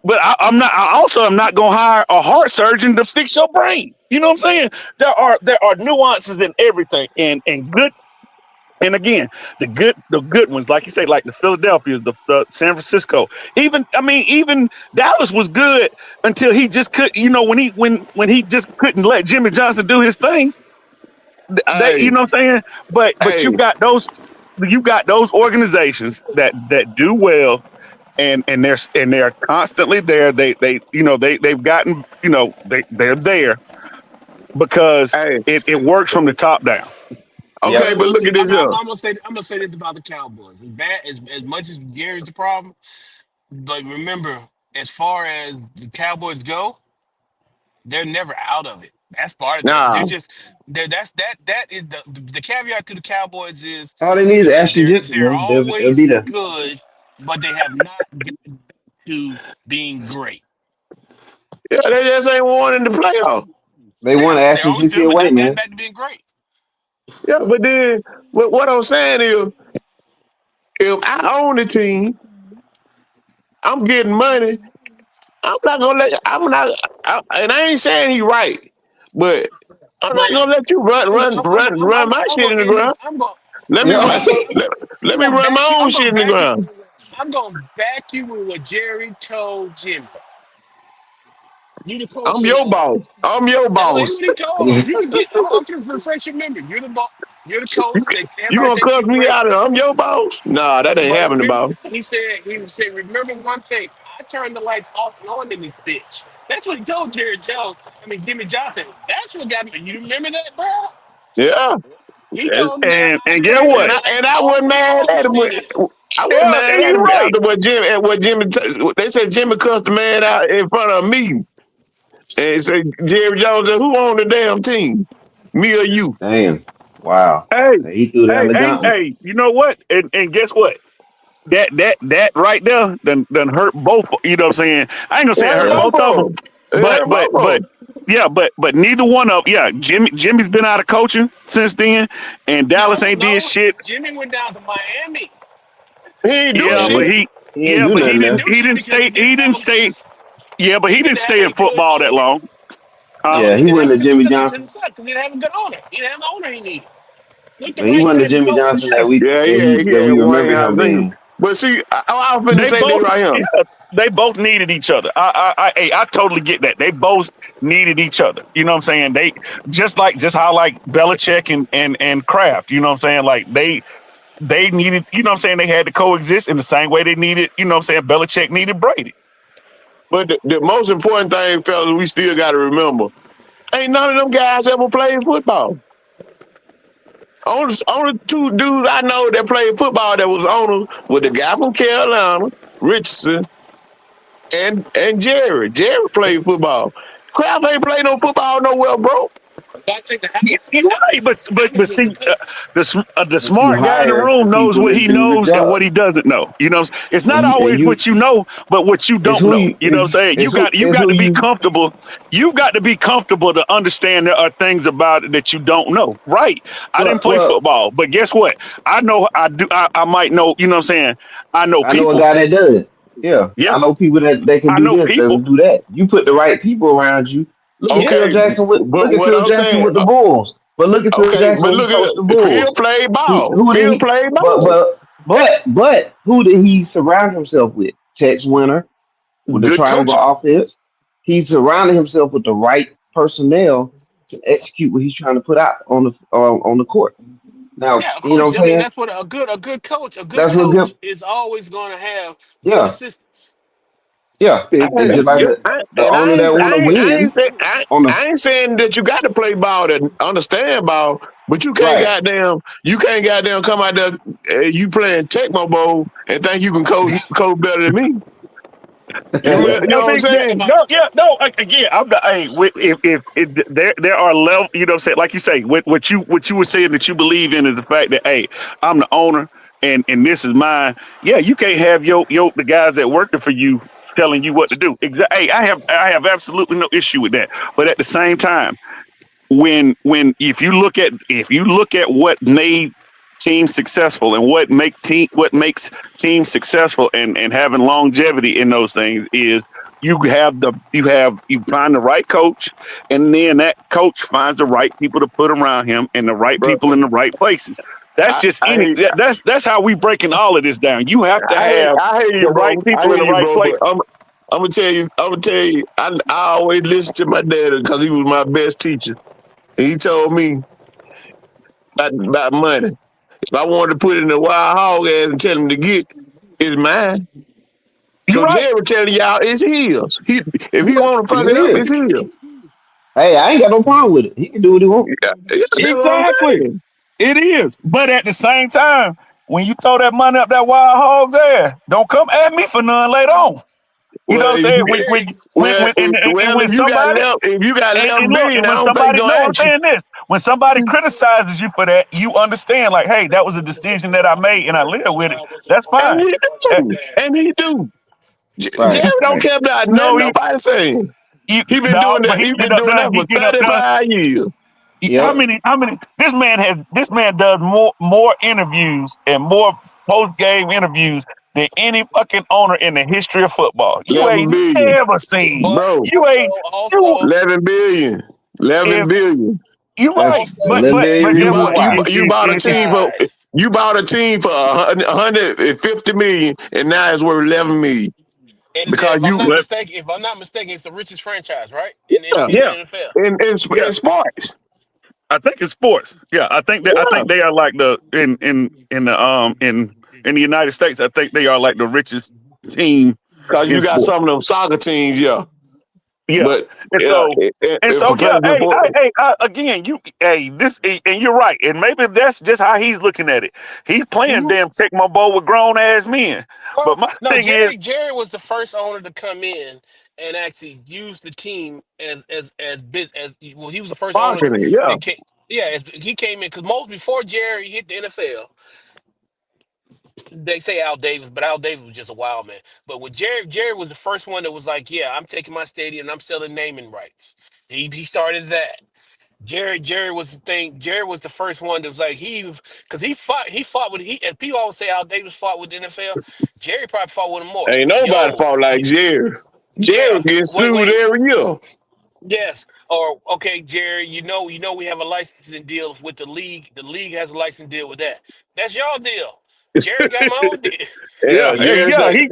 But I'm not. I also am not gonna hire a heart surgeon to fix your brain. You know what I'm saying? There are nuances in everything, and good. And again, the good ones, like you say, like the Philadelphia, the San Francisco, even Dallas was good until he just could. You know, when he just couldn't let Jimmy Johnson do his thing. They, Hey, you know what I'm saying? But hey, you got those organizations that do well and they're constantly there. They've gotten they're there because hey. it works from the top down. Yep. Okay, but look at this here. I'm gonna say this about the Cowboys. As bad as much as Gary's the problem, but remember, as far as the Cowboys go, they're never out of it. That's part of it. Nah, That is the caveat to the Cowboys is All they need is that Ashton Jensen, they're man. They'll always be there. good, but they have not gotten to being great. yeah, they just ain't won in the playoff. They want Yeah, they're Ashton always Jensen good, but they away, haven't gotten man. back to being great. Yeah, but then what I'm saying is, if I own the team, I'm getting money. I'm not gonna let. I'm not, and I ain't saying he right, but I'm not gonna let you run my I'm shit gonna in the end ground. this. I'm gonna Let me Yeah. run. Let, let me I'm gonna run back my you. own shit in the ground. I'm gonna back you with what Jerry told Jimmy. You the coach I'm now. your boss. I'm your That's boss. what he told him. You can get. I'm gonna refresh your memory. You're the boss. You're the coach. You, you Everybody gonna thinks cuss you're me great. out? I'm your boss. Nah, that ain't But happening, remember, boss. he said, remember one thing. I turned the lights off and on in this bitch. That's what he told Jerry Jones. I mean Jimmy Johnson. That's what got me. You remember that, bro? Yeah, He and told him that I And get turned the what? and I lights wasn't off and mad on at in him. this. I wasn't Yeah, mad and at you're him right. after They said Jimmy cussed the man out in front of a meeting, and he said Jerry Jones said, "Who on the damn team? Me or you?" Damn. Wow. Hey, He threw down hey, the hey, gauntlet. hey. You know what? And guess what? That right there done hurt both. You know what I'm saying? I ain't gonna It say it hurt hurt both both of of them, them. It but hurt but both of but them. yeah, but neither one of yeah. Jimmy's been out of coaching since then, and Dallas No, ain't did no. shit. Jimmy went down to Miami. He ain't do Yeah, Yeah, but shit. he he He ain't Yeah, do but nothing He didn't there. do nothing because he he didn't didn't have a stay. coach. Yeah, but He he didn't didn't have stay a in good football that owner. long. Huh? No, Yeah, he he didn't have wasn't a the good. Jimmy Because he Johnson. couldn't suck. Because he didn't have a good owner. He didn't have the owner he needed. With the But he right wasn't the type of Jimmy coach, Johnson yes. Yeah, that he we had Wayne remember him Hazzard. being. But see, I was finna They say this both, right here. yeah, they both needed each other. Hey, I totally get that. They both needed each other. You know what I'm saying? They just how like Belichick and Kraft. You know what I'm saying? Like they needed. You know what I'm saying? They had to coexist in the same way they needed. You know what I'm saying? Belichick needed Brady. But the most important thing, fellas, we still got to remember: ain't none of them guys ever played football. Only two dudes I know that played football that was owners were the guy from Carolina, Richardson, and Jerry. Jerry played football. Kraft ain't played no football nowhere, bro. But I think the Yeah, habits, the you're right, habits, the but habits was see, the coach. the But you smart guy in the hire room knows people what to he do the knows and what job, he doesn't know. You know, it's not and always you what you know, but what you is don't who know. you You know what I'm saying? You is got who to be you. comfortable. You've got to be comfortable to understand there are things about it that you don't know. Right? I didn't play Well, football, but guess what? I know I do. I might know. You know what I'm saying? I know I know a people. guy that does it. Yeah, Yeah, I know people that they can I do know this, that people. can do that. You put the right people around you. Yeah, But Look at what Phil I'm Jackson saying, with the Bulls. But look at Phil okay, Jackson but when he look coached at the it. Phil Bulls. played He ball. who did Phil he? played But ball. but but who did he surround himself with? Tex Winter with the Good triangle coaches. offense. He surrounded himself with the right personnel to execute what he's trying to put out on the court. Now, Yeah, of you know course. what I I'm mean, saying? that's what a good That's what coach good. is always going to have good Yeah, assistants. yeah. And, And just like yeah. the and owner that want to win on the I ain't saying that you got to play ball to understand ball, but right. you can't goddamn come out there you playing Tecmo Bowl and think you can code better than me. You I know what I'm mean, yeah, saying? no, yeah, no. Again, I'm not. Hey, if there are level, you know, what I'm saying, like you say, what you were saying that you believe in is the fact that hey, I'm the owner and this is mine. Yeah, you can't have your the guys that working for you telling you what to do. Hey, I have absolutely no issue with that. But at the same time, when if you look at what made teams successful and what makes teams successful and having longevity in those things is you find the right coach and then that coach finds the right people to put around him and the right But people in the right places. That's just I any hate that's how we breaking all of this down. You have to have I hear you, the right bro. I people hear in the you, right bro. But places. I'm gonna tell you. I always listen to my dad because he was my best teacher. And he told me about money. If I wanted to put it in a wild hog ass and tell him to get, it's mine. You're So right. Jerry telling y'all it's his. If he want to fuck It it up, is. it's his. Hey, I ain't got no problem with it. He can do what he want. Yeah, that's what I'm Exactly. saying. It is. But at the same time, when you throw that money up that wild hog's ass, don't come at me for none later on. You know Well, what I'm if saying? you When if you got somebody left if you got and 11 billion, and I when don't think he somebody gonna know I'm ask you. saying this, when somebody criticizes you for that, you understand like, hey, that was a decision that I made and I live with it. That's And fine. he Uh, do. And he do. Right, Jerry don't right. care about No, nothing nobody saying. he He been no, doing but that. he He get been up doing there, that he for get up there. 35 years. Yep. How many this man does more interviews and more post game interviews than any fucking owner in the history of football. You 11 ain't billion. never seen. But Bro, You ain't you 11 billion. 11 if billion. you right. That's also, $11 But You guess million. bought what? Wow. you bought a team for guys, you bought a team for 150 million and now it's worth 11 million and it's, because you But if I'm not mistaken, it's the richest franchise, right? yeah, In the yeah, NFL. yeah. in sports. I think it's sports. Yeah, I Yeah, think they are like the in the United States, I think they are like the richest team because in you got sports. some of them soccer teams, yeah. Yeah. But And yeah, so yeah, professional football. again, and you're right, and maybe that's just how he's looking at it. He's playing Mhm. damn take my ball with grown ass men. But Well, my no, thing is, Jerry was the first owner to come in and actually use the team as well. He was the first owner Marketing, yeah. that came. Yeah, he came in because most before Jerry hit the NFL, they say Al Davis, but Al Davis was just a wild man. But with Jerry was the first one that was like, "Yeah, I'm taking my stadium and I'm selling naming rights." He started that. Jerry was the thing. Jerry was the first one that was like because he fought with and people always say Al Davis fought with the NFL. Jerry probably fought with him more. Ain't nobody Yo, fought like Jerry. Jerry yeah, gets sued wait, every year. yes, or okay, Jerry, we have a licensing deal with the league. The league has a license deal with that. That's y'all deal. Jerry got my own deal. Yeah, Yeah, hey, Jerry yeah, said. he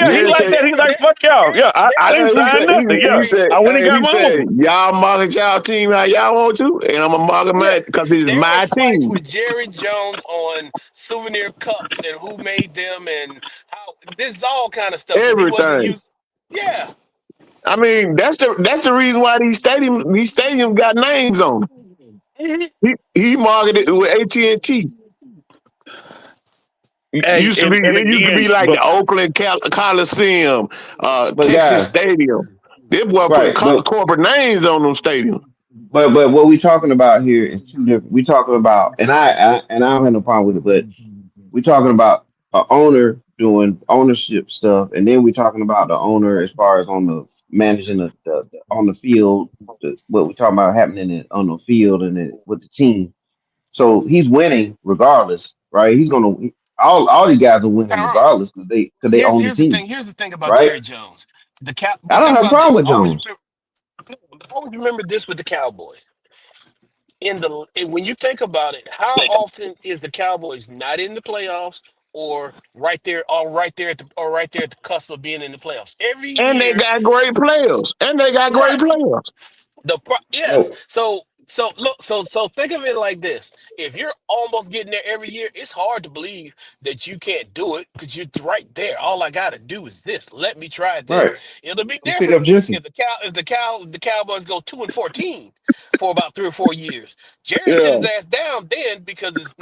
Jerry like said. that. He's like, Jerry, fuck y'all. Yeah, I Jerry didn't He fights said. sign with nothing. Yeah, He Jerry. said. I went and He got my said, own. y'all market y'all team how y'all want to, and I'm gonna market Yeah, mine because it's Jerry my fights team. with Jerry Jones on souvenir cups and who made them and how this is all kind of stuff because he wasn't Everything. used. Yeah. I mean, that's the reason why these stadiums got names on them. Mhm. He marketed it with AT&T. Hey, and It used to be again, like but the Oakland Coliseum, But Texas guys, Stadium. This boy put right? corporate names on them stadiums. But what we talking about here is two different. We talking about, and I don't have no problem with it, but we talking about a owner doing ownership stuff, and then we talking about the owner as far as on the managing the on the field, what we talking about happening on the field and with the team. So he's winning regardless, right? He's gonna all these guys are winning Tyrone, regardless because they here's own the here's the team, thing. Here's the thing about right? Jerry Jones. I But don't think have a about problem this. with Jones. Always remember this with the Cowboys. When you think about it, how often is the Cowboys not in the playoffs or right there at the cusp of being in the playoffs? Every And they year, got great players. And they got great right? players. Yes. No, So look, so think of it like this: if you're almost getting there every year, it's hard to believe that you can't do it because you're right there. All I got to do is this. Let me try this. right. It'll be Just pick up different Jensen. if the Cowboys go 2-14 for about 3 or 4 years. Jerry sit Yeah. his ass down then because it's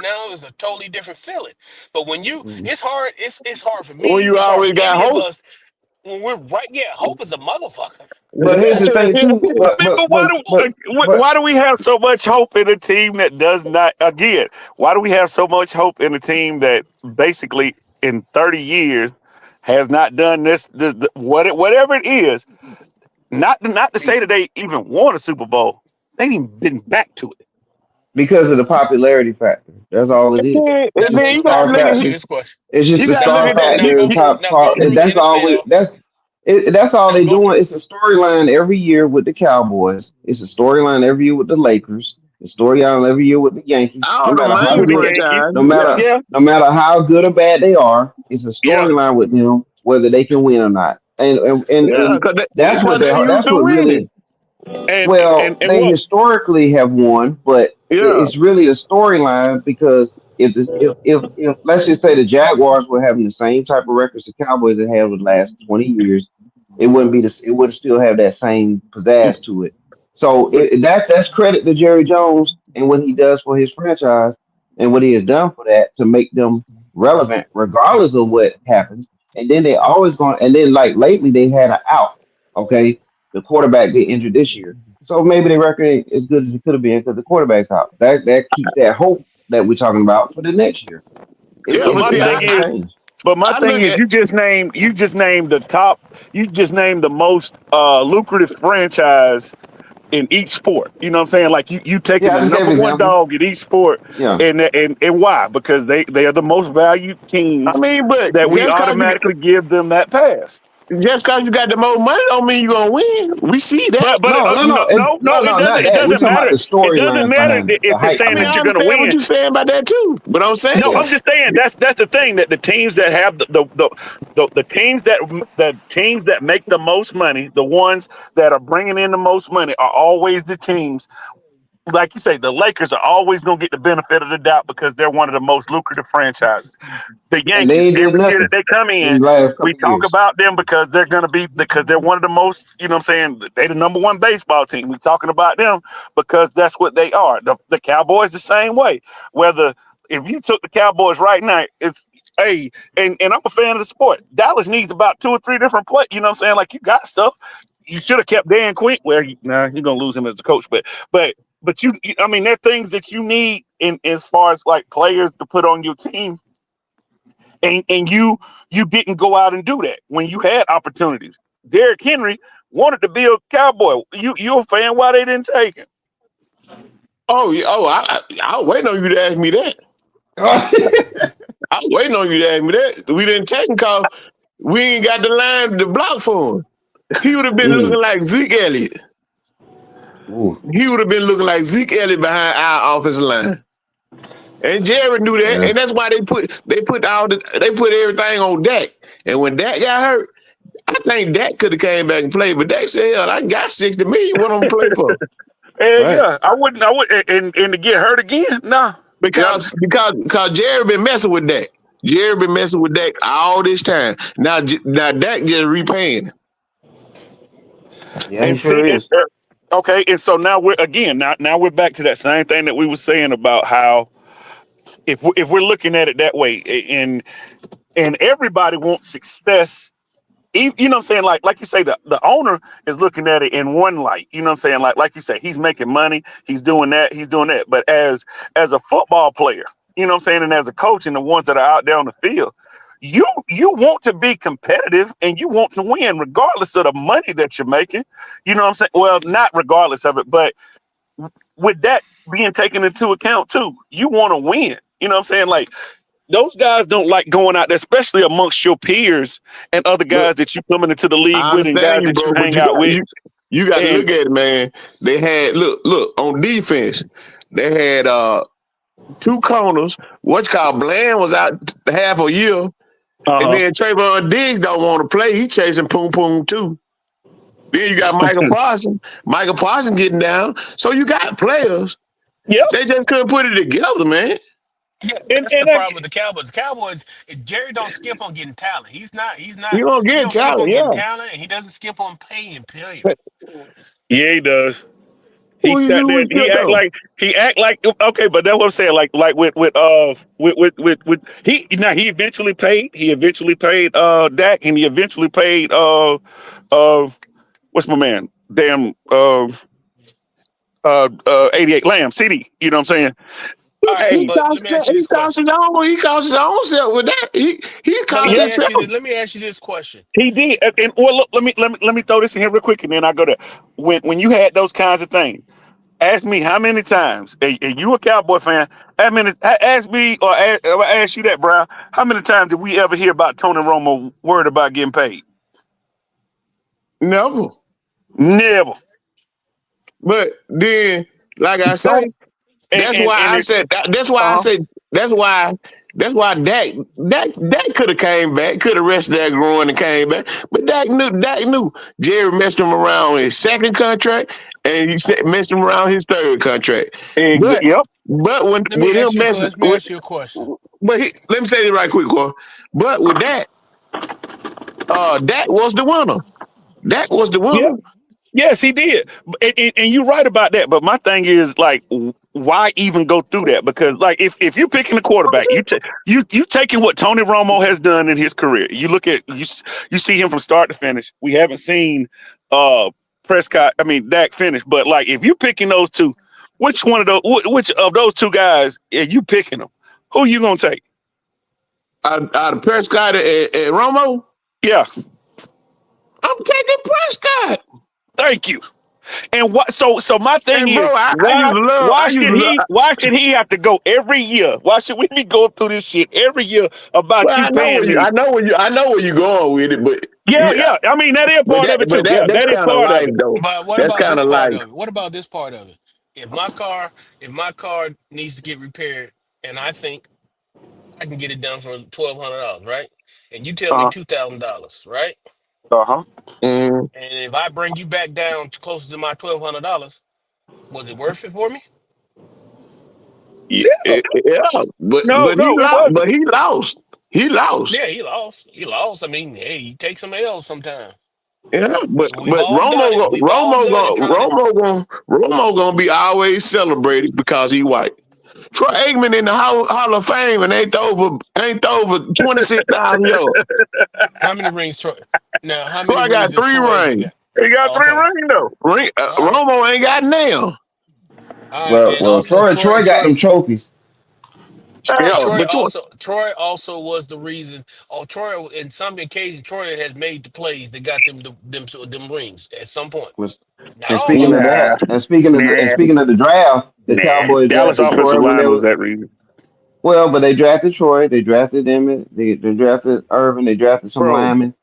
a totally different feeling. But Mhm. it's hard. It's hard for When me. you It's hard always for got any of hope. us when we're right. Yeah, hope is a motherfucker. But here's the thing too. I mean, but But why do we have so much hope in a team that does not? Again, why do we have so much hope in a team that basically in 30 years has not done whatever it is? Not to say that they even won a Super Bowl. They ain't even been back to it. because of the popularity factor. That's all it is. It's And just then the you All gotta star right, let look me at ask you factor. this question. It's just you the gotta look star at Now factor, go the through top part. the That's all we. NFL. That's all Now they go doing. through. It's a storyline every year with the Cowboys. It's a storyline every year with the Lakers. The storyline every year with the Yankees. No all the matter how With main the good, Yankees, franchise. no Yeah. matter yeah, no matter how good or bad they are, it's a yeah, storyline with them whether they can win or not. And Yeah, cause that's what they used that's to what really winning. well, and they what? historically have won, but Yeah. it's really a storyline because if let's just say the Jaguars were having the same type of records the Cowboys have had over the last 20 years, it wouldn't be this. It would still have that same pizzazz to it. So that's credit to Jerry Jones and what he does for his franchise and what he has done for that to make them relevant regardless of what happens. And then they always going and then like lately they had an out. Okay, the quarterback get injured this year. So maybe the record ain't as good as it could have been because the quarterback's out. That keeps that hope that we're talking about for the next year. It, Yeah, But it, but my see, it thing doesn't is, change. I look at you just named the most lucrative franchise in each sport. You know what I'm saying? Like you taking Yeah, I the just gave number an one example. dog in each sport, Yeah, and why? Because they are the most valued I teams mean, but that we automatically give them that pass. just cause you got the most money don't mean you're gonna win. We see that. But no, no, no, no, no, not it that. We're doesn't talking about matter. the It doesn't storylines matter behind it, the if it's hype I saying mean, that I you're behind going it. to understand what win. you're saying about that too. But I'm No, saying, Yeah, I'm just saying that's the thing that the teams that have the teams that make the most money, the ones that are bringing in the most money, are always the teams. Like you say, the Lakers are always going to get the benefit of the doubt because they're one of the most lucrative franchises. The and they Yankees, ain't did every year that nothing they come in, in the last we couple of talk years. about them because they're one of the most, you know what I'm saying, they the number one baseball team. We talking about them because that's what they are. The Cowboys the same way. Whether if you took the Cowboys right now, it's hey, and I'm a fan of the sport. Dallas needs about two or three different play. You know what I'm saying? Like you got stuff. You should have kept Dan Quinn. Well, you're gonna lose him as a coach, but I mean, there are things that you need in as far as like players to put on your team, and you didn't go out and do that when you had opportunities. Derrick Henry wanted to be a Cowboy. You a fan? Why they didn't take him? Oh, yeah. Oh, I was waiting on you to ask me that. I was waiting on you to ask me that. We didn't take him because we ain't got the line to block for him. He would have been Mm, looking like Zeke Elliott. ooh, He would have been looking like Zeke Elliott behind our offensive line. And Jerry knew that, yeah. and that's why they put everything on Dak. And when Dak got hurt, I think Dak could have came back and played, but Dak said, "Hell, I got 60 million. What I'm gonna play for?" And Right. yeah, I would, and to get hurt again, nah. Yeah, Because Jerry been messing with Dak. Jerry been messing with Dak all this time. Now Dak just repaying. Yeah, he and sure see, is. okay, and so now we're again, now we're back to that same thing that we were saying about how if we're looking at it that way, and everybody wants success. You know what I'm saying? Like you say, the owner is looking at it in one light. You know what I'm saying? Like you say, he's making money, he's doing that, he's doing that. But as a football player, you know what I'm saying, and as a coach, and the ones that are out there on the field, you want to be competitive and you want to win, regardless of the money that you're making. You know what I'm saying? Well, not regardless of it, but with that being taken into account too, you want to win. You know what I'm saying? Like those guys don't like going out there, especially amongst your peers and other Look, guys that you coming into the league I with and understand guys you, that you bro, but hang out with. you got to And look at it, man. They had look on defense. They had two corners. What's called Bland was out half a year, and uh-huh. then Trayvon Diggs don't want to play. He chasing poom poom too. Then you got Michael Parsons. Michael Parsons getting down. So you got players. Yep. They just couldn't put it together, man. Yeah, And that's the and I, problem with the Cowboys. Cowboys, Jerry don't skip on getting talent. He's not. He's not. You don't He get don't skip talent, on getting yeah. talent, and he doesn't skip on paying. Period. yeah, he does. He Who you sat do there with and he Skip act though? like okay, but that's what I'm saying. Like with he now he eventually paid Dak, and he eventually paid uh what's my man? Damn 88 Lamb CD. You know what I'm saying? All right, He Hey, but let me ask you this question. he cost his own self with that. He But let cost me yeah, ask himself. you this. Let me ask you this question. he did. And well, look, let me throw this in here real quick, and then I go there. When you had those kinds of things, ask me how many times. And you a Cowboy fan? How many? Ask me or ask you that, Brown. How many times did we ever hear about Tony Romo worried about getting paid? Never. Never. But then, like I Don't say, that's why and I it. said that's why I Uh huh. said that's why Dak could have came back, could have rested that groin and came back. But Dak knew Jerry messed him around his second contract and messed him around his third contract. But Yep. when Let me with him ask you. messing Let me with ask you a question. let me say this right quick, Cor. But with that, Dak was the winner. Dak was the Yeah. winner. Yes, he did, and you're right about that. But my thing is like, why even go through that? Because like, if you're picking a quarterback, you taking what Tony Romo has done in his career. You look at you see him from start to finish. We haven't seen Prescott. I mean Dak finish, but like if you picking those two, which of those two guys are you picking them? Who you gonna take? Out of Prescott and Romo, Yeah, I'm taking Prescott. thank you. And what? So my thing And is, bro, I used to love. why should he have to go every year? Why should we be going through this shit every year about Well, you paying me? I know where you going with it, but Yeah, yeah, yeah. I mean that is part of it too. Yeah, that's that is kind of part of life it. though. But what That's about kind this of part life. of it? What about this part of it? If my car needs to get repaired, and I think I can get it done for $1,200, right? And you tell me Uh $2,000, right? huh. Mm, And if I bring you back down to closer to my $1,200, was it worth it for me? yeah, Yeah. yeah, No, but he no, it lost. wasn't. But he lost. He lost. Yeah, he lost. He lost. I mean, hey, you take some L's sometimes. Yeah, We've all done it. We've all done it trying to. Romo gonna be always celebrated because he white. Troy Aikman in the Hall of Fame and ain't throw for 26,000 yards. How many rings Troy? Now, how many Troy rings got did three Troy rings. got? He got three Okay. rings though. All right. Romo ain't got nail. All right. Well, And well, also Troy got them trophies. Yeah, Troy but also Troy also was the reason. Oh, Troy in some occasions Troy has made the plays that got them rings at some point. Was Not and all speaking of of them. that, Nah, and speaking of nah. the draft. The Nah, Cowboys Dallas drafted offensive Troy when line they was were that reason. well, but they drafted Troy, they drafted Emmett, they drafted Irvin, they drafted some bro, linemen.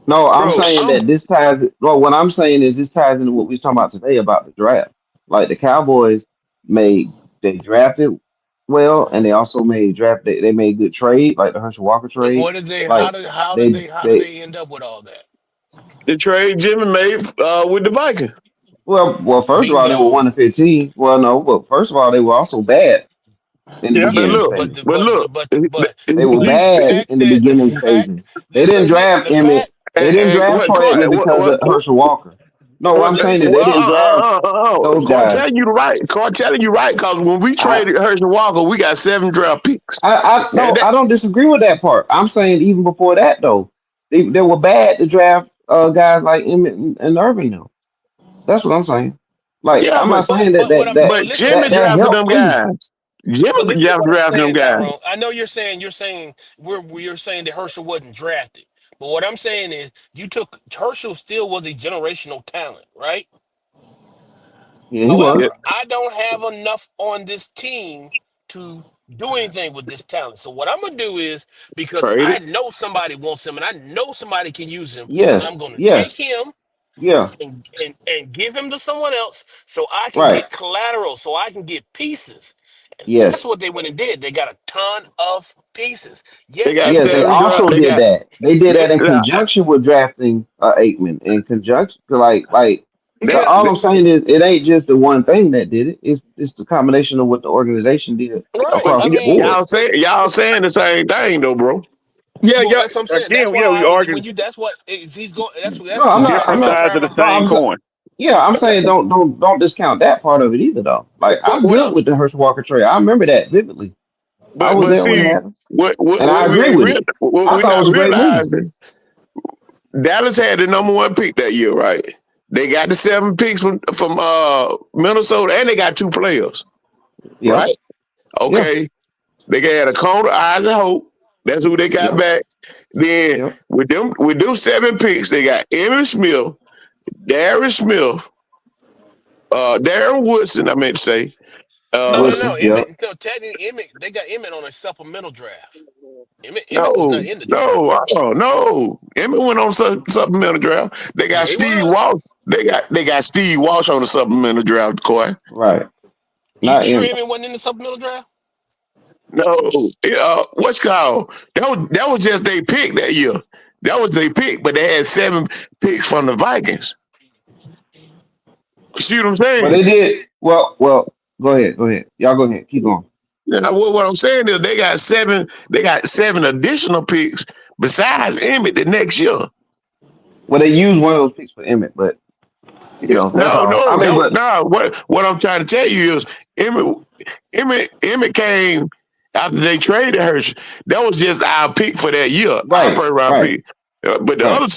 No, I'm bro. saying that this ties. Well, what I'm saying is this ties into what we were talking about today about the draft. Like the Cowboys made they drafted well, and they also made draft. They made good trade, like the Herschel Walker And trade. what did they? Like How did they they end up with all that? The trade Jimmy made with the Vikings. well, first of all, they were one Bingo. and 15. Well, no, well, first of all, they were also bad in the Yeah. But beginning look, stages. but look, They were these the bad fact in the that beginning stages. They didn't draft the Emmett. fact They didn't draft what Troy Aikman because of Herschel Walker. No, what I'm saying is listen, they didn't draft those Cartel, guys. you right. Cartel, you right. Because when we I, traded Herschel Walker, we got 7 draft picks. I And no, that, I don't disagree with that part. I'm saying even before that though, they were bad to draft guys like Emmett and Irvin now. That's what I'm saying. Like yeah, I'm not saying that what I'm but Jimmy that drafted them helped too. guys. Jimmy but listen to what I'm drafted them saying, guys. Tyrone. I know you're saying you're saying that Herschel wasn't drafted. But what I'm saying is you took Herschel still was a generational talent, right? Yeah, he Yeah, was. However, I don't have enough on this team to do anything with this talent. So what I'm gonna do is because I traded. know somebody wants him and I know somebody can use him, Yes, I'm gonna take yes, him yeah, and give him to someone else so I can right. get collateral, so I can get pieces. And that's Yes, what they went and did. They got a ton of pieces. They Yes, got yes. They 7 draft. also They did got that. They did they, that in uh, conjunction with drafting Aikman. In conjunction, like they, yeah, all they I'm saying is it ain't just the one thing that did it. It's the combination of what the organization did right. across I the mean, board. y'all saying the same thing though, bro. Yeah, well, yeah. that's what I'm saying. That's Again, yeah, we why arguing when you that's what he's going. No, That's going back to I'm different what not. sides of the Travis. No, same coin. yeah, I'm saying don't discount that part of it either though. Like What, I'm what, good with the Herschel Walker trade. I remember that vividly. I was but there when it see, happened, and I what we agree ain't with real, it. what I we thought it not was a great move. realizing, Dallas had the #1 pick that year, right? They got the 7 picks from Minnesota, and they got 2 players, Yeah, right? yeah, Okay, they got a Conor, Eyes, and Hope. That's who they got yeah, back. Then yeah. with them 7 picks, they got Emmitt Smith, Darius Smith, Darren Woodson. I meant to say, uh, No. Wilson, yeah. Emmett, no, technically, they got Emmett on a supplemental draft. Emmett was not no, in the no, draft. no. Emmitt went on supplemental draft. They got Yeah, he Steve was. Walsh. They got Steve Walsh on the supplemental draft, Coy. Right. You Not sure in. Emmett wasn't in the supplemental draft? No, what's called that was just they pick that year. That was they pick, but they had 7 picks from the Vikings. You see what I'm But saying? they did well. Go ahead. Go ahead. Y'all go ahead. Keep going. Now, what I'm saying is they got 7. They got 7 additional picks besides Emmett the next year. Well, they used one of those picks for Emmett, but that's No, all. I no, mean, that, but no. What I'm trying to tell you is Emmett, Emmett came after they traded Hershey. That was just our pick for that year, our right, first round right, pick. But right.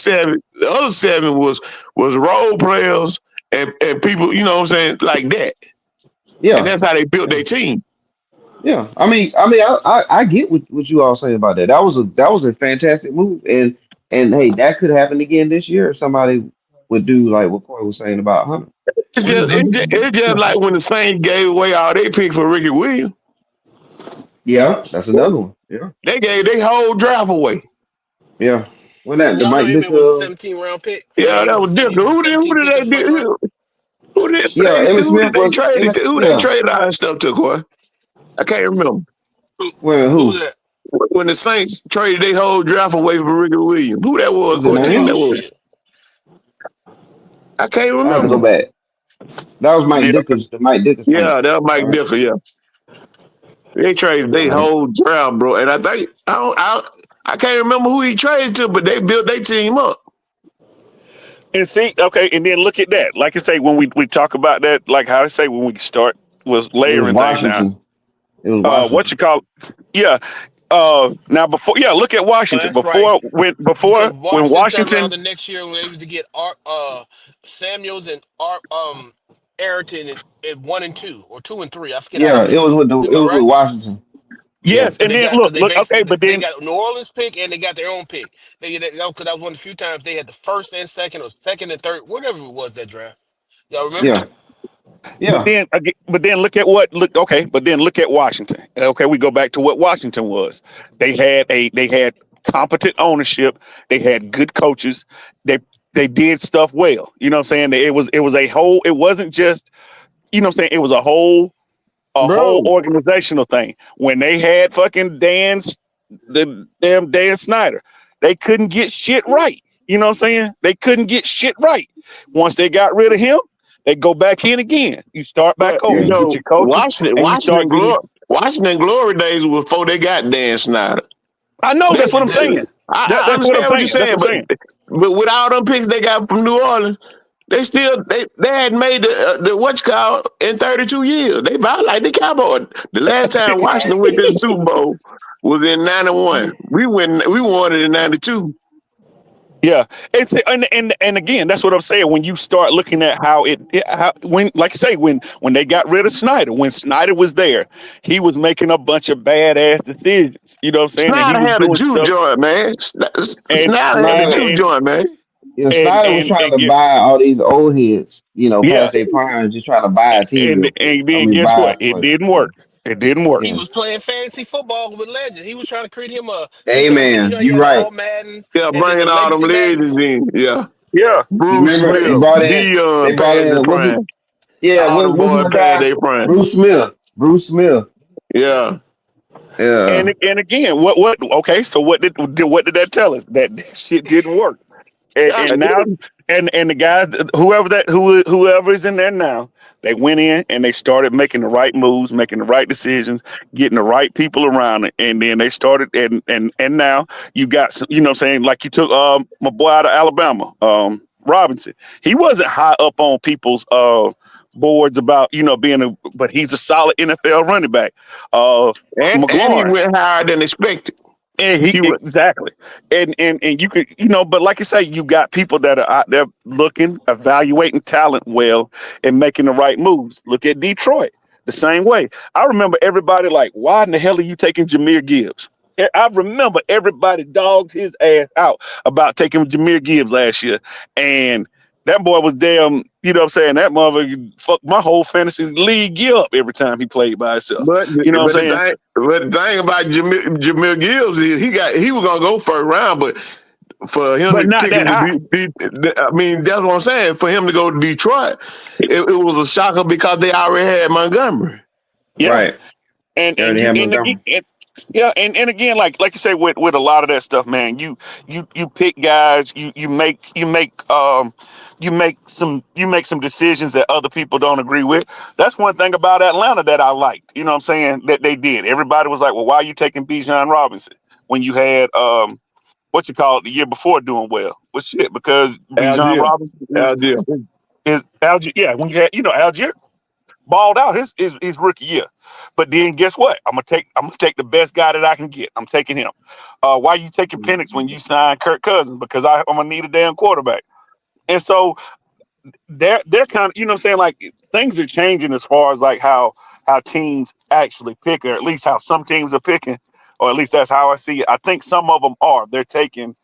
the other 7 was role players and people, you know what I'm saying, like that. And Yeah, that's how they built yeah, their team. yeah. I get what you all saying about that. That was a fantastic move, and hey, that could happen again this year if somebody would do like what Corey was saying about Hunter. It's just like when the Saints gave away all they picks for Ricky Williams. Yeah, that's another one. Yeah, They gave their whole draft away. yeah. When that the Y'all know Mike Emmett was a Dicker, 17 round pick. I mean, Yeah, that was He different. was a Who 17 did pick in the they first round. do? Who did yeah, say? Emmitt Who Smith did they was trade it to? Emmitt. Who they Yeah, traded our stuff to? Boy, I can't remember. Who, when who was who that? When the Saints traded their whole draft away from Ricky Williams, who that was? was it What team Oh that names? was? shit. I can't I have to remember. go back. That was Mike Yeah. Dickers, the Mike Dicker Yeah, Saints. that was Mike Right? Dicker. Yeah, they traded their Yeah. whole draft, bro. And I think I can't remember who he traded to, but they built their team up. And see, okay, and then look at that. Like I say, when we talk about that, like how I say when we start was It was layering things now. Washington. It was What you Washington. call? Yeah. Now before, yeah, look at Oh, Washington that's right. before Because when Washington turned around Washington. the next year and were able to get Samuels and Arrington at 1 and 2 or 2 and 3. I forget how they Yeah, did it. it Am I was with right? Washington. Yeah. Yes, and then look, Because they look. Okay, basically but they then got New Orleans pick and they got their own pick. Because that was one of the few times they had the first and second or second and third, whatever it was that draft. Y'all remember? Yeah. But Yeah, then again, but then look at what look okay, but then look at Washington. Okay, we go back to what Washington was. They had competent ownership, they had good coaches, they they did stuff well. You know what I'm saying? It was a whole, it wasn't just, you know what I'm saying, it was a whole bro. organizational thing. When they had fucking the damn Dan Snyder, they couldn't get shit right. You know what I'm saying? They couldn't get shit right. Once they got rid of him, they go back in again. You start But back over. you You yeah. get know, your coaches, and you start getting. Washington glory days was before they got Dan Snyder. I know They, that's what I'm they- saying. I That's what I'm understand what you're saying. That's saying, what I'm saying. but with all them picks they got from New Orleans, they hadn't made the what's called in 32 years. They about like the Cowboys. The last time Washington went to the Super Bowl was in '91. We won it in '92. Yeah, and again, that's what I'm saying. When you start looking at how how when, like I say, when they got rid of Snyder, when Snyder was there, he was making a bunch of badass decisions. You know what I'm saying? And he Snyder was had a doing juke stuff. joint, man. And Snyder had a and Snyder, juke and joint, man. yeah, and Snyder was and, trying and to get, buy all these old heads, yeah, past their prime, just trying to buy a team real quick. and I then mean, guess buy what? a It player. didn't Yeah, work. It didn't work. He yeah. was playing fantasy football with legends. He was trying to create him a Hey because you man, know he you had right. all Maddens Yeah, and then the bringing all them Legacy legends Maddens. in. Yeah, Yeah, You Bruce remember they Smith, brought in Dion, they brought past the in prime. All them what's boys my past guy? their prime. Bruce Smith. Bruce Smith. Yeah. Yeah. and again, what? Okay, so what did that tell us? That shit didn't work. and, God and now damn. and the guys, whoever is in there now, they went in and they started making the right moves, making the right decisions, getting the right people around it, and then they started, and now you got some, you know what I'm saying, like you took my boy out of Alabama, Robinson. He wasn't high up on people's boards about, being but he's a solid NFL running back. And he McLaurin. went higher than expected. And he He went. exactly, and you could, but like you say, you got people that are out there looking, evaluating talent well, and making the right moves. Look at Detroit, the same way. I remember everybody like, why in the hell are you taking Jameer Gibbs? I remember everybody dogged his ass out about taking Jameer Gibbs last year, and that boy was damn. You know what I'm saying? That motherfucker fucked my whole fantasy league year up every time he played by himself. But You know what but I'm saying? the thing about Jameer Gibbs is he was gonna go first round, but for him But to not pick that him to high. I mean that's what I'm saying. For him to go to Detroit, it was a shocker because they already had Montgomery. Yeah. Right. and They and already you had and, Montgomery. yeah, and again, like you say, with a lot of that stuff, man, you pick guys, you make some decisions that other people don't agree with. That's one thing about Atlanta that I liked. You know what I'm saying, that they did. Everybody was like, well, why are you taking Bijan Robinson when you had what you call it the year before doing well? Well, shit, because Bijan Algier, Robinson is Algier. is, is Algier. Yeah, when you had, Algier balled out his rookie year. But then guess what? I'm gonna take the best guy that I can get. I'm taking him. Why are you taking Penix when you signed Kirk Cousins? Because I'm gonna need a damn quarterback. And so they're kind of, you know what I'm saying, like things are changing as far as like how teams actually pick, or at least how some teams are picking, or at least that's how I see it. I think some of them are. They're taking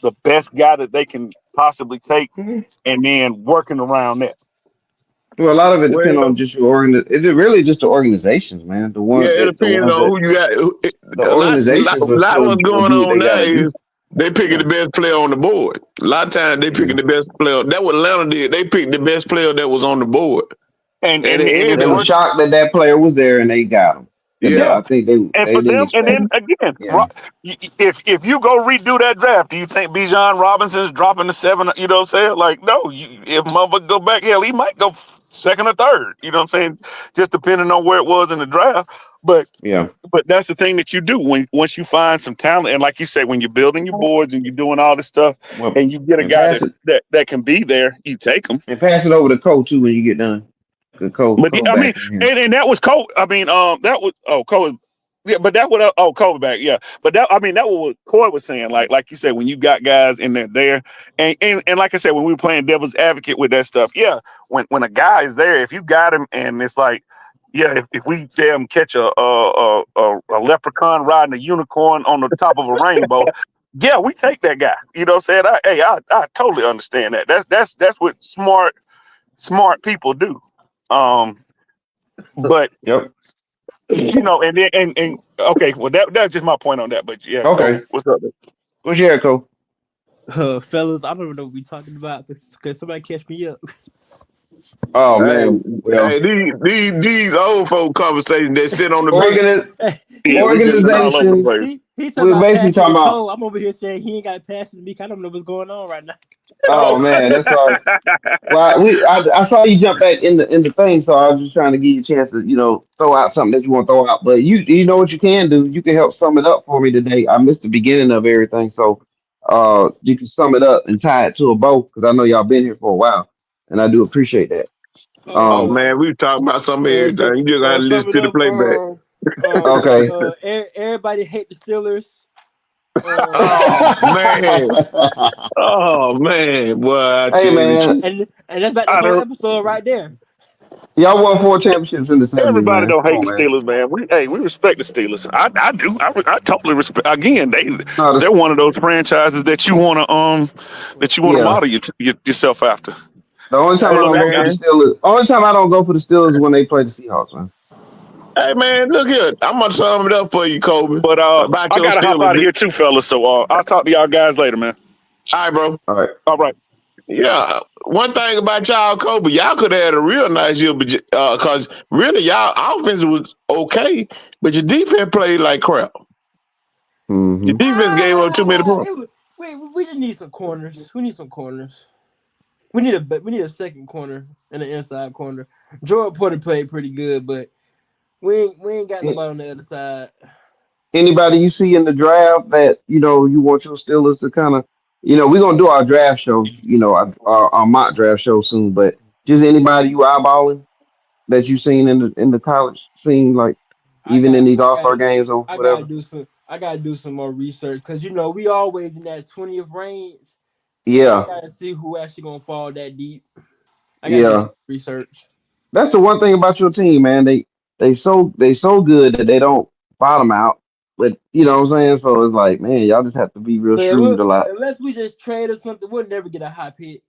the best guy that they can possibly take, Mhm. and then working around that. Well, a lot of it depends Well, on just your It's really just the organizations, man. yeah, it The depends ones on that who you got. the A organizations are lot of still what's gonna going do what on they now gotta do. is they picking Yeah. the best player on the board. A lot of times they Yeah. picking the best player. That what Atlanta did. They picked the best player that was on the board, And and and it and ended it's They were up. worth. shocked that that player was there and they got him. Yeah, I think And they for didn't them, and expect. then again, Yeah. if you go redo that draft, do you think Bijan Robinson's dropping to seven? You know what I'm saying? Like, no. If motherfucker go back, hell, he might go second or third. You know what I'm saying? Just depending on where it was in the draft. But Yeah. but that's the thing that you do when once you find some talent, and like you say, when you're building your boards and you're doing all this stuff, Well, and you get a and guy pass it that can be there, you take him. and pass it over to Cole too when you get done. The But Cole I mean, back in here. and that was Cole. I mean, that was Cole. Yeah, but that would Cole back. Yeah, but that, I mean, that was what Coy was saying. Like you said, when you got guys in there, and like I said, when we were playing devil's advocate with that stuff, yeah, when a guy is there, if you got him, and it's like, yeah, if we damn catch a leprechaun riding a unicorn on the top of a rainbow, yeah, we take that guy. You know what I'm saying? I totally understand that. That's what smart people do. Um, but Yep. and then and okay, well that's just my point on that. But yeah, Cole, Okay. what's up? What's your echo? Fellas, I don't even know what we talking about. Could somebody catch me up? Oh Hey, man. Well, hey, these old folk conversations that sit on the bench. organi- Yeah, we just been all over the organizations. place. he talking We're about basically passing talking to about. Cole. I'm over here saying he ain't got to pass it to me. I don't know what's going on right now. Oh man, that's all right. Well, I saw you jump back in the thing, so I was just trying to give you a chance to throw out something that you want to throw out. But you know what you can do. You can help sum it up for me today. I missed the beginning of everything, so you can sum it up and tie it to a bow because I know y'all been here for a while, and I do appreciate that. Oh Um, man, we talking about some of So, everything. You just gotta listen sum it to the up. playback. okay. Everybody hate the Steelers. Um, Oh man, oh man, boy, I Hey tell you, man, and that's about the I whole don't. episode right there. y'all won 4 championships in the '70s, Everybody man. don't Come hate on, the man. Steelers, man. We respect the Steelers. I do. I totally respect. Again, No, they're one of those franchises that you wanna yeah. model yourself after. The only hey time I don't go for the man, Steelers, only time I don't go for the Steelers is when they play the Seahawks, man. hey man, look here. I'm gonna sum it up for you, Kobe, But about I your gotta hop out of Steelers. here too, fellas. So I'll talk to y'all guys later, man. All right, bro. All right. All right. Yeah, one thing about y'all, Kobe, y'all could have had a real nice year, but cause really y'all offense was okay, but your defense played like crap. Your Mm-hmm. defense gave up too many points. We just need some corners. We need some corners. We need a second corner and an inside corner. Jordan Porter played pretty good, but we ain't got nobody on the other side. Anybody you see in the draft that you want your Steelers to kind of, we're gonna do our draft show, our mock draft show soon, but just anybody you eyeballing that you seen in the college scene, like I even in got these I All got Star games or whatever. I gotta do some more research because we always in that 20th range, and I Yeah, gotta see who actually gonna fall that deep. I gotta do some yeah. research. That's the one thing about your team, man. They so good that they don't bottom out. But you know what I'm saying? So it's like, man, y'all just have to be real So yeah, shrewd a lot. unless we just trade or something, we'll never get a high pick.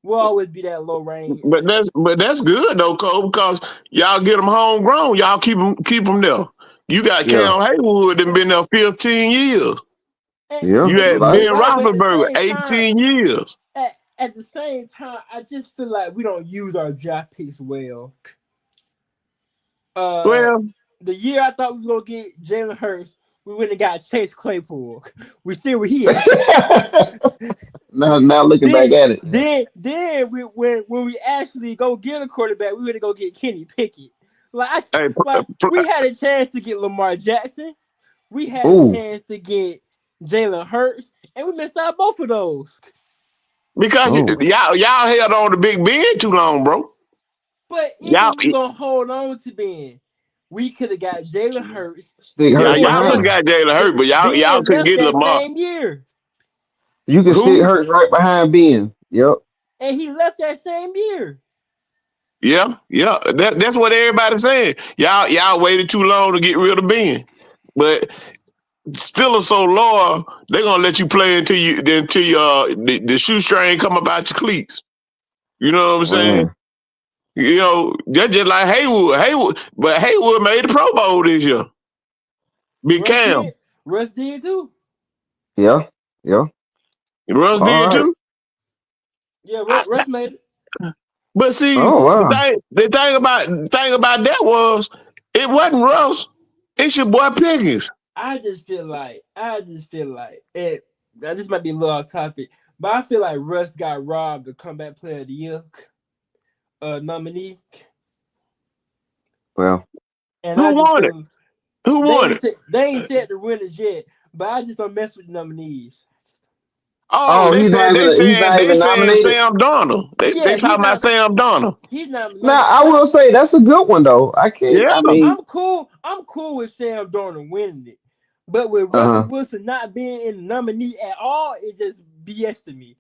We'll always be that low range. But that's good though, Cole, because y'all get them homegrown. Y'all keep them there. You got Yeah, Cam Haywood that been there 15 years. yeah. You And had Like you're Ben right, but at the Roethlisberger same time, 18 years. at the same time, I just feel like we don't use our draft picks well. Uh, Well, the year I thought we was gonna get Jalen Hurts, we went and got Chase Claypool. We see where he at. now looking back then, at it, yeah, then when we actually go get a quarterback, we went to go get Kenny Pickett. hey, We had a chance to get Lamar Jackson. We had a ooh, chance to get Jalen Hurts, and we missed out both of those. because oh, y'all held on to Big Ben too long, bro. But Y'all, even we gonna hold on to Ben. We could have got Jalen Hurts. stick yeah, Hurts Ben y'all could have behind Ben him. got Jalen Hurts, but y'all Ben couldn't left get that Lamar. same year, You can stick Who? Hurts right behind Ben. Yep. and he left that same year. Yeah, yeah. That's what everybody's saying. Y'all waited too long to get rid of Ben. But still are so loyal, they're gonna let you play until the shoestring come up out your cleats. You know what I'm saying? Man. That's just like but Haywood made the Pro Bowl this year. Big Russ Cam. did. Russ did too. Yeah. Yeah. Russ All did right. too. Yeah, I, Russ made it. but see, Oh the wow. thing about that was it wasn't Russ. It's your boy Pickens. I just feel like it. Now this might be a little off topic, but I feel like Russ got robbed the comeback player of the year nominee, Well, and Who I just won it? feel Who won it? they ain't set the winners yet. But I just don't mess with the nominees. Oh, oh, they said they he's saying not they even saying nominated. Sam Donald. They Yeah, talking about Sam Donald. he's not Now nominated, I and will say that's a good one though. I can't. Yeah. I mean, I'm cool. I'm cool with Sam Darnold winning it, but with Russell uh Wilson not being in the nominee at all, it just BS to me.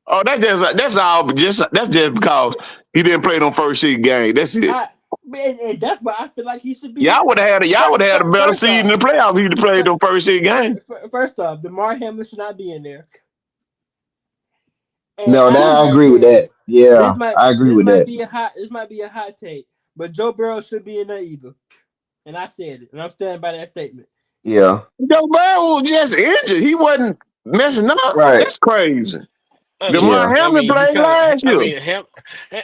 Oh, that's all. That's just because he didn't play them first seed game. That's it. I and that's why I feel like he should be. Y'all would have had a better First seed in off, the playoff if he'd played them first seed game. first off, DeMar Hamlin should not be in there, and no, I now I just agree with feel that. This Yeah, might I agree this with might that. be a hot take, but Joe Burrow should be in there either. And I said it, and I'm standing by that statement. Yeah, Joe Burrow was just injured. He wasn't messing up. right. That's crazy. I Lamar mean, Yeah, I Hamlin mean, you played kind of, last I year. mean, Hamlin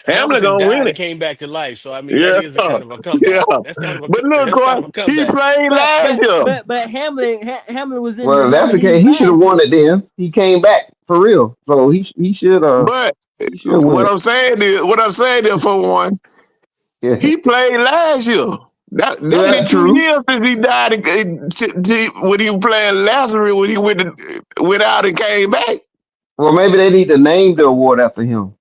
Hamilton gonna win died and it. came back to life. So I mean, that Yeah, is a kind of a yeah. comeback. That's kind of a, But look, that's kind Corey, of a he comeback. played But last but year. but but Hamlin was in well, the if that's the lead case, he should have last won year. it. Then he came back for real, so But he should win it. what I'm saying is, for one, Yeah, he played last year. That yeah, been two true. years since he died. When he was playing Lazarus, when he went out and came back. Well, maybe they need to name the award after him.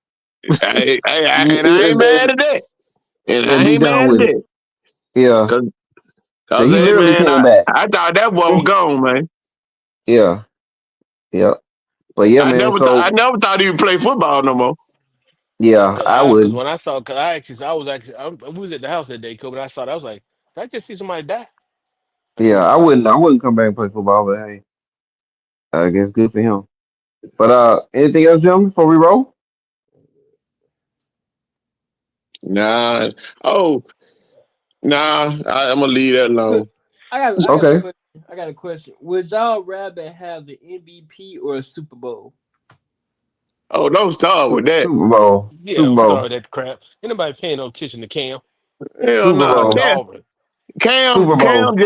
And I ain't mad Then at that. And then I be ain't done mad at with it. that. Yeah, Cause, cause cause he hey literally man, came back. I thought that boy was gone, man. Yeah, yeah. But yeah, man. I So never thought he would play football no more. yeah, I Cause wouldn't. when I saw, cause I actually, I was actually, I was at the house that day, Kobe, and I saw that. I was like, did I just see somebody die? I said, Yeah, I wow. wouldn't. I wouldn't come back and play football. But hey, I guess good for him. But anything else, gentlemen, before we roll? Nah. Oh, nah. I'm gonna leave that Could- alone. I got a Okay. question. I got a question. Would y'all rather have the MVP or a Super Bowl? Oh, don't start with that. Super Bowl. Yeah, Super don't start Bowl. that crap. Ain't nobody paying no attention to Cam. Hell Super no. Talking about Bowl. Auburn. Super Bowl.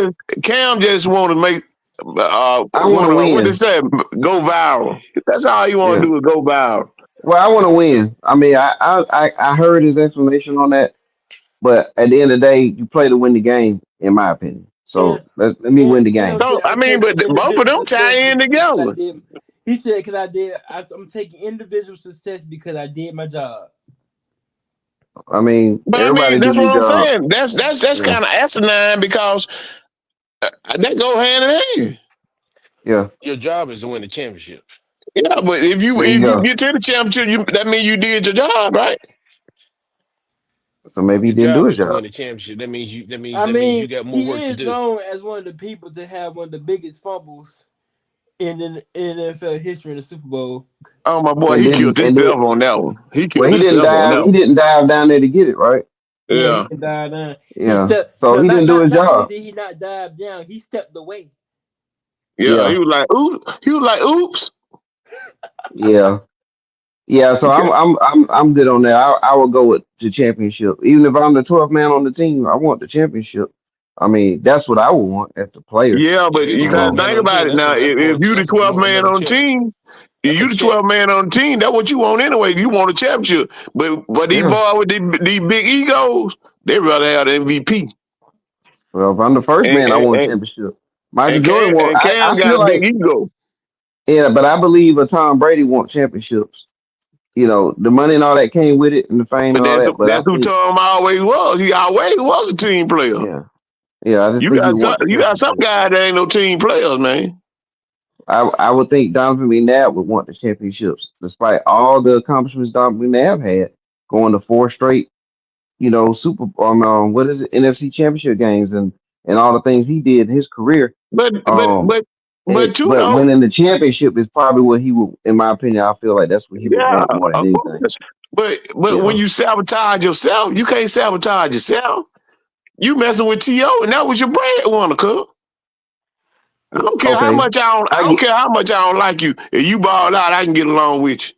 Cam just want to make I want to what they win. say, go viral. That's all you want to Yeah. do is go viral. Well, I want to win. I mean, I heard his explanation on that, but at the end of the day, you play to win the game, in my opinion. Cam So let me win the Cam game. So said I I'm mean, taking but both of individual them success tie in because I together. did. He said because I'm taking individual success because I did my job. I mean, But I everybody mean, do that's their what I'm job. saying. That's Yeah. kind of asinine because that go hand in hand. Yeah. Your job is to win the championship. Yeah, but There you if you go. get to the championship, that means you did your job, right? So maybe he Your didn't do job his is to job. win the championship. That means you. I That means mean, you got more he work to is do. known as one of the people to have one of the biggest fumbles in NFL history in the Super Bowl. Oh my boy, And he then killed and then himself on that one. He well, killed himself on that he one. didn't dive down there to get it right. Yeah, he Yeah, didn't dive down. He Yeah. stepped. So No, he didn't do his not only job. did he not dive down, he stepped away. yeah. Yeah. He was like, oops. Yeah. Yeah, so I'm good on that. I will go with the championship. Even if I'm the 12th man on the team, I want the championship. I mean, that's what I would want as the player. Yeah, Yeah, but if you the you 12th gotta Um, man think on the about team, it now. If you the that's 12th man another on the check. team, That's a you the check. 12th man on the team. That's what you want anyway. You want a championship. But these yeah. boys with these big egos, they rather have the MVP. Well, if I'm the first And man, I and, want a and, championship. Michael Jordan won. Cam I feel got a big like, ego. yeah, but I believe a Tom Brady wants championships. You know, the money and all that came with it and the fame But and all that. But I that's who think, Tom always was. He always was a team player. yeah, yeah, I just think he wants the You got some championship. guys that ain't no team players, man. I would think Donovan McNabb would want the championships, despite all the accomplishments Donovan McNabb had, going to four straight, Super what is it, NFC Championship games and all the things he did in his career. But but Um, but but you but know, winning the championship is probably what he would, in my opinion, I feel like that's what he would yeah, want more than of anything. course. But when Yeah. you sabotage yourself, you can't sabotage yourself. You messing with T.O. and that was your breadwinner, cuz. Okay. I I don't get. care how much I don't like you. If you ball out, I can get along with you.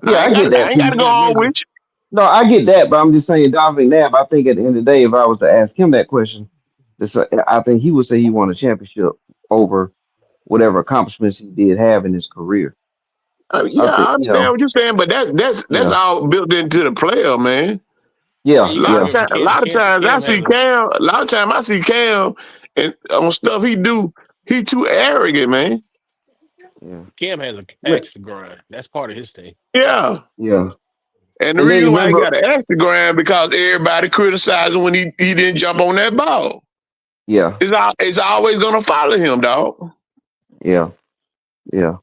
Yeah, I get I that ain't gotta too. go Yeah, home maybe. with you. No, I get that, but I'm just saying Donovan McNabb. I think at the end of the day, if I was to ask him that question, I think he would say he won a championship over whatever accomplishments he did have in his career. I Yeah, think, I understand what you're saying, but that's yeah, all built into the player, man. Yeah, yeah, you got to remember, A lot of times I see Cam. A lot of times I see Cam and on stuff he do. He too arrogant, man. yeah, Cam has an but, axe to grind. That's part of his thing. Yeah, yeah. and the And then reason why he remember, got an extra grand because everybody criticizing when he didn't jump on that ball. yeah, It's always gonna follow him, dog. yeah, yeah.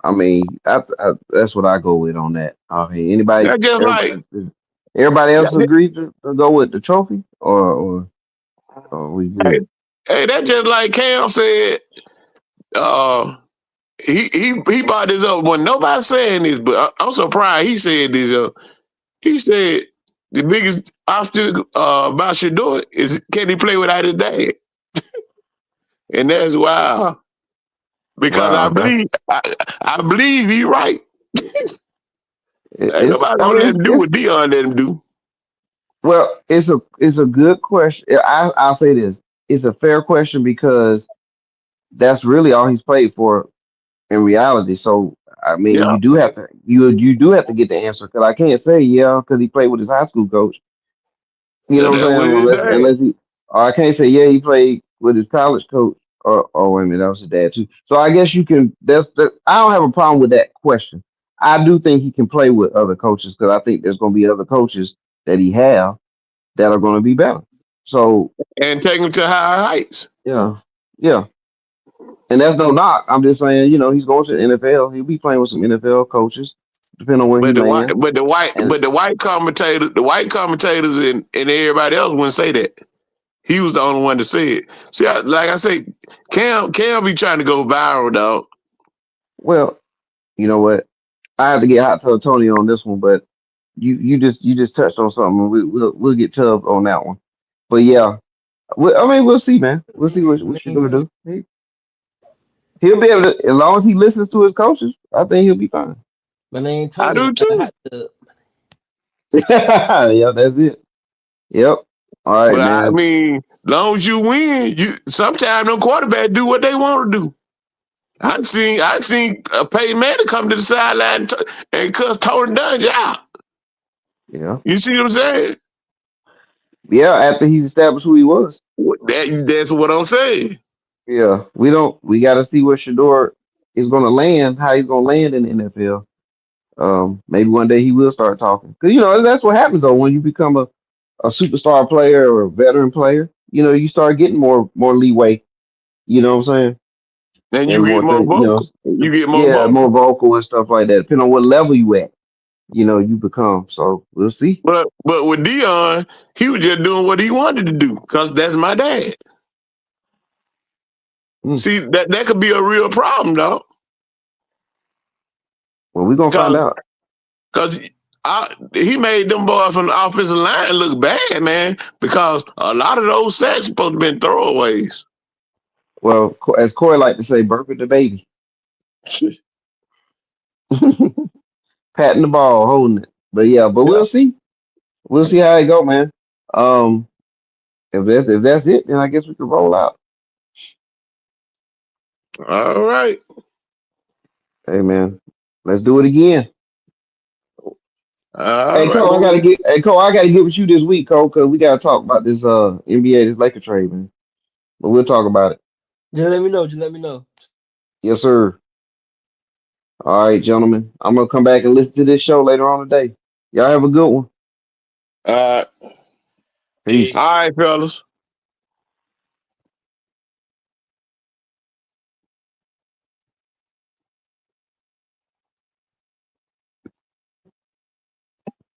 I mean, that's what I go with on that. I mean, That's just like everybody else agree to go with the trophy, or we hey, good? hey, that's just like Cam said. he brought this up when nobody saying this, but I'm surprised he said this. He said the biggest obstacle about Shador is can he play without his dad, and that's wild because Wow, I believe he right. Ain't it's nobody I gonna mean let him do it's what Dion let him do. well, it's a good question. I'll say this. It's a fair question because that's really all he's played for in reality. So I mean, Yeah, you do have to get the answer because I can't say yeah because he played with his high school coach. You know what I'm that saying? was his dad. Unless he, or I can't say yeah he played with his college coach. Or wait a minute, that was his dad too. So I guess you can. I don't have a problem with that question. I do think he can play with other coaches because I think there's going to be other coaches that he have that are going to be better. So And take him to higher heights. yeah, yeah. And that's no knock. I'm just saying, he's going to the NFL. He'll be playing with some NFL coaches, depending on where he But the white, lands. but the white, And but the white commentators and everybody else wouldn't say that. He was the only one to say it. See, like I say, Cam be trying to go viral, dog. well, you know what? I have to get hot to Tony on this one, but you just touched on something. We'll get Tubbs on that one. But yeah, I mean, we'll see, man. We'll see what you're gonna do. He'll be able to, as long as he listens to his coaches. I think he'll be fine. My name I Tony. I do got a too. hot tub. Yeah, that's it. Yep. All right, But I man. mean, long as you win, you sometimes no quarterback do what they want to do. I've seen a Peyton Manning come to the sideline and cuss Tony Dungy out. Yeah. You see what I'm saying? Yeah. After he's established who he was. That's what I'm saying. Yeah, we don't. We got to see where Shador is going to land. How he's going to land in the NFL. Maybe one day he will start talking. Because that's what happens though when you become a superstar player or a veteran player. You start getting more leeway. You know what I'm saying? And And you get more more thing. vocal. You get more Yeah, more vocal. vocal and stuff like that. Depending on what level you at. You become. So we'll see. But with Dion, he was just doing what he wanted to do because that's my dad. Hmm. See that could be a real problem, though, Well, we're gonna find because out. because he made them boys from the offensive line look bad, man. Because a lot of those sacks supposed to be throwaways. Well, as Corey like to say, burp at the baby, patting the ball, holding it. But yeah, but Yeah. we'll see. We'll see how it go, man. Um, if that's it, then I guess we can roll out. All right. Hey, man, let's do it again. All right. Cole, I gotta get with you this week, Cole, because we gotta talk about this NBA, this Laker trade, man. But we'll talk about it. Just let me know. Just let me know. Yes, sir. All right, gentlemen. I'm gonna come back and listen to this show later on today. Y'all have a good one. Uh, Peace. all right, fellas.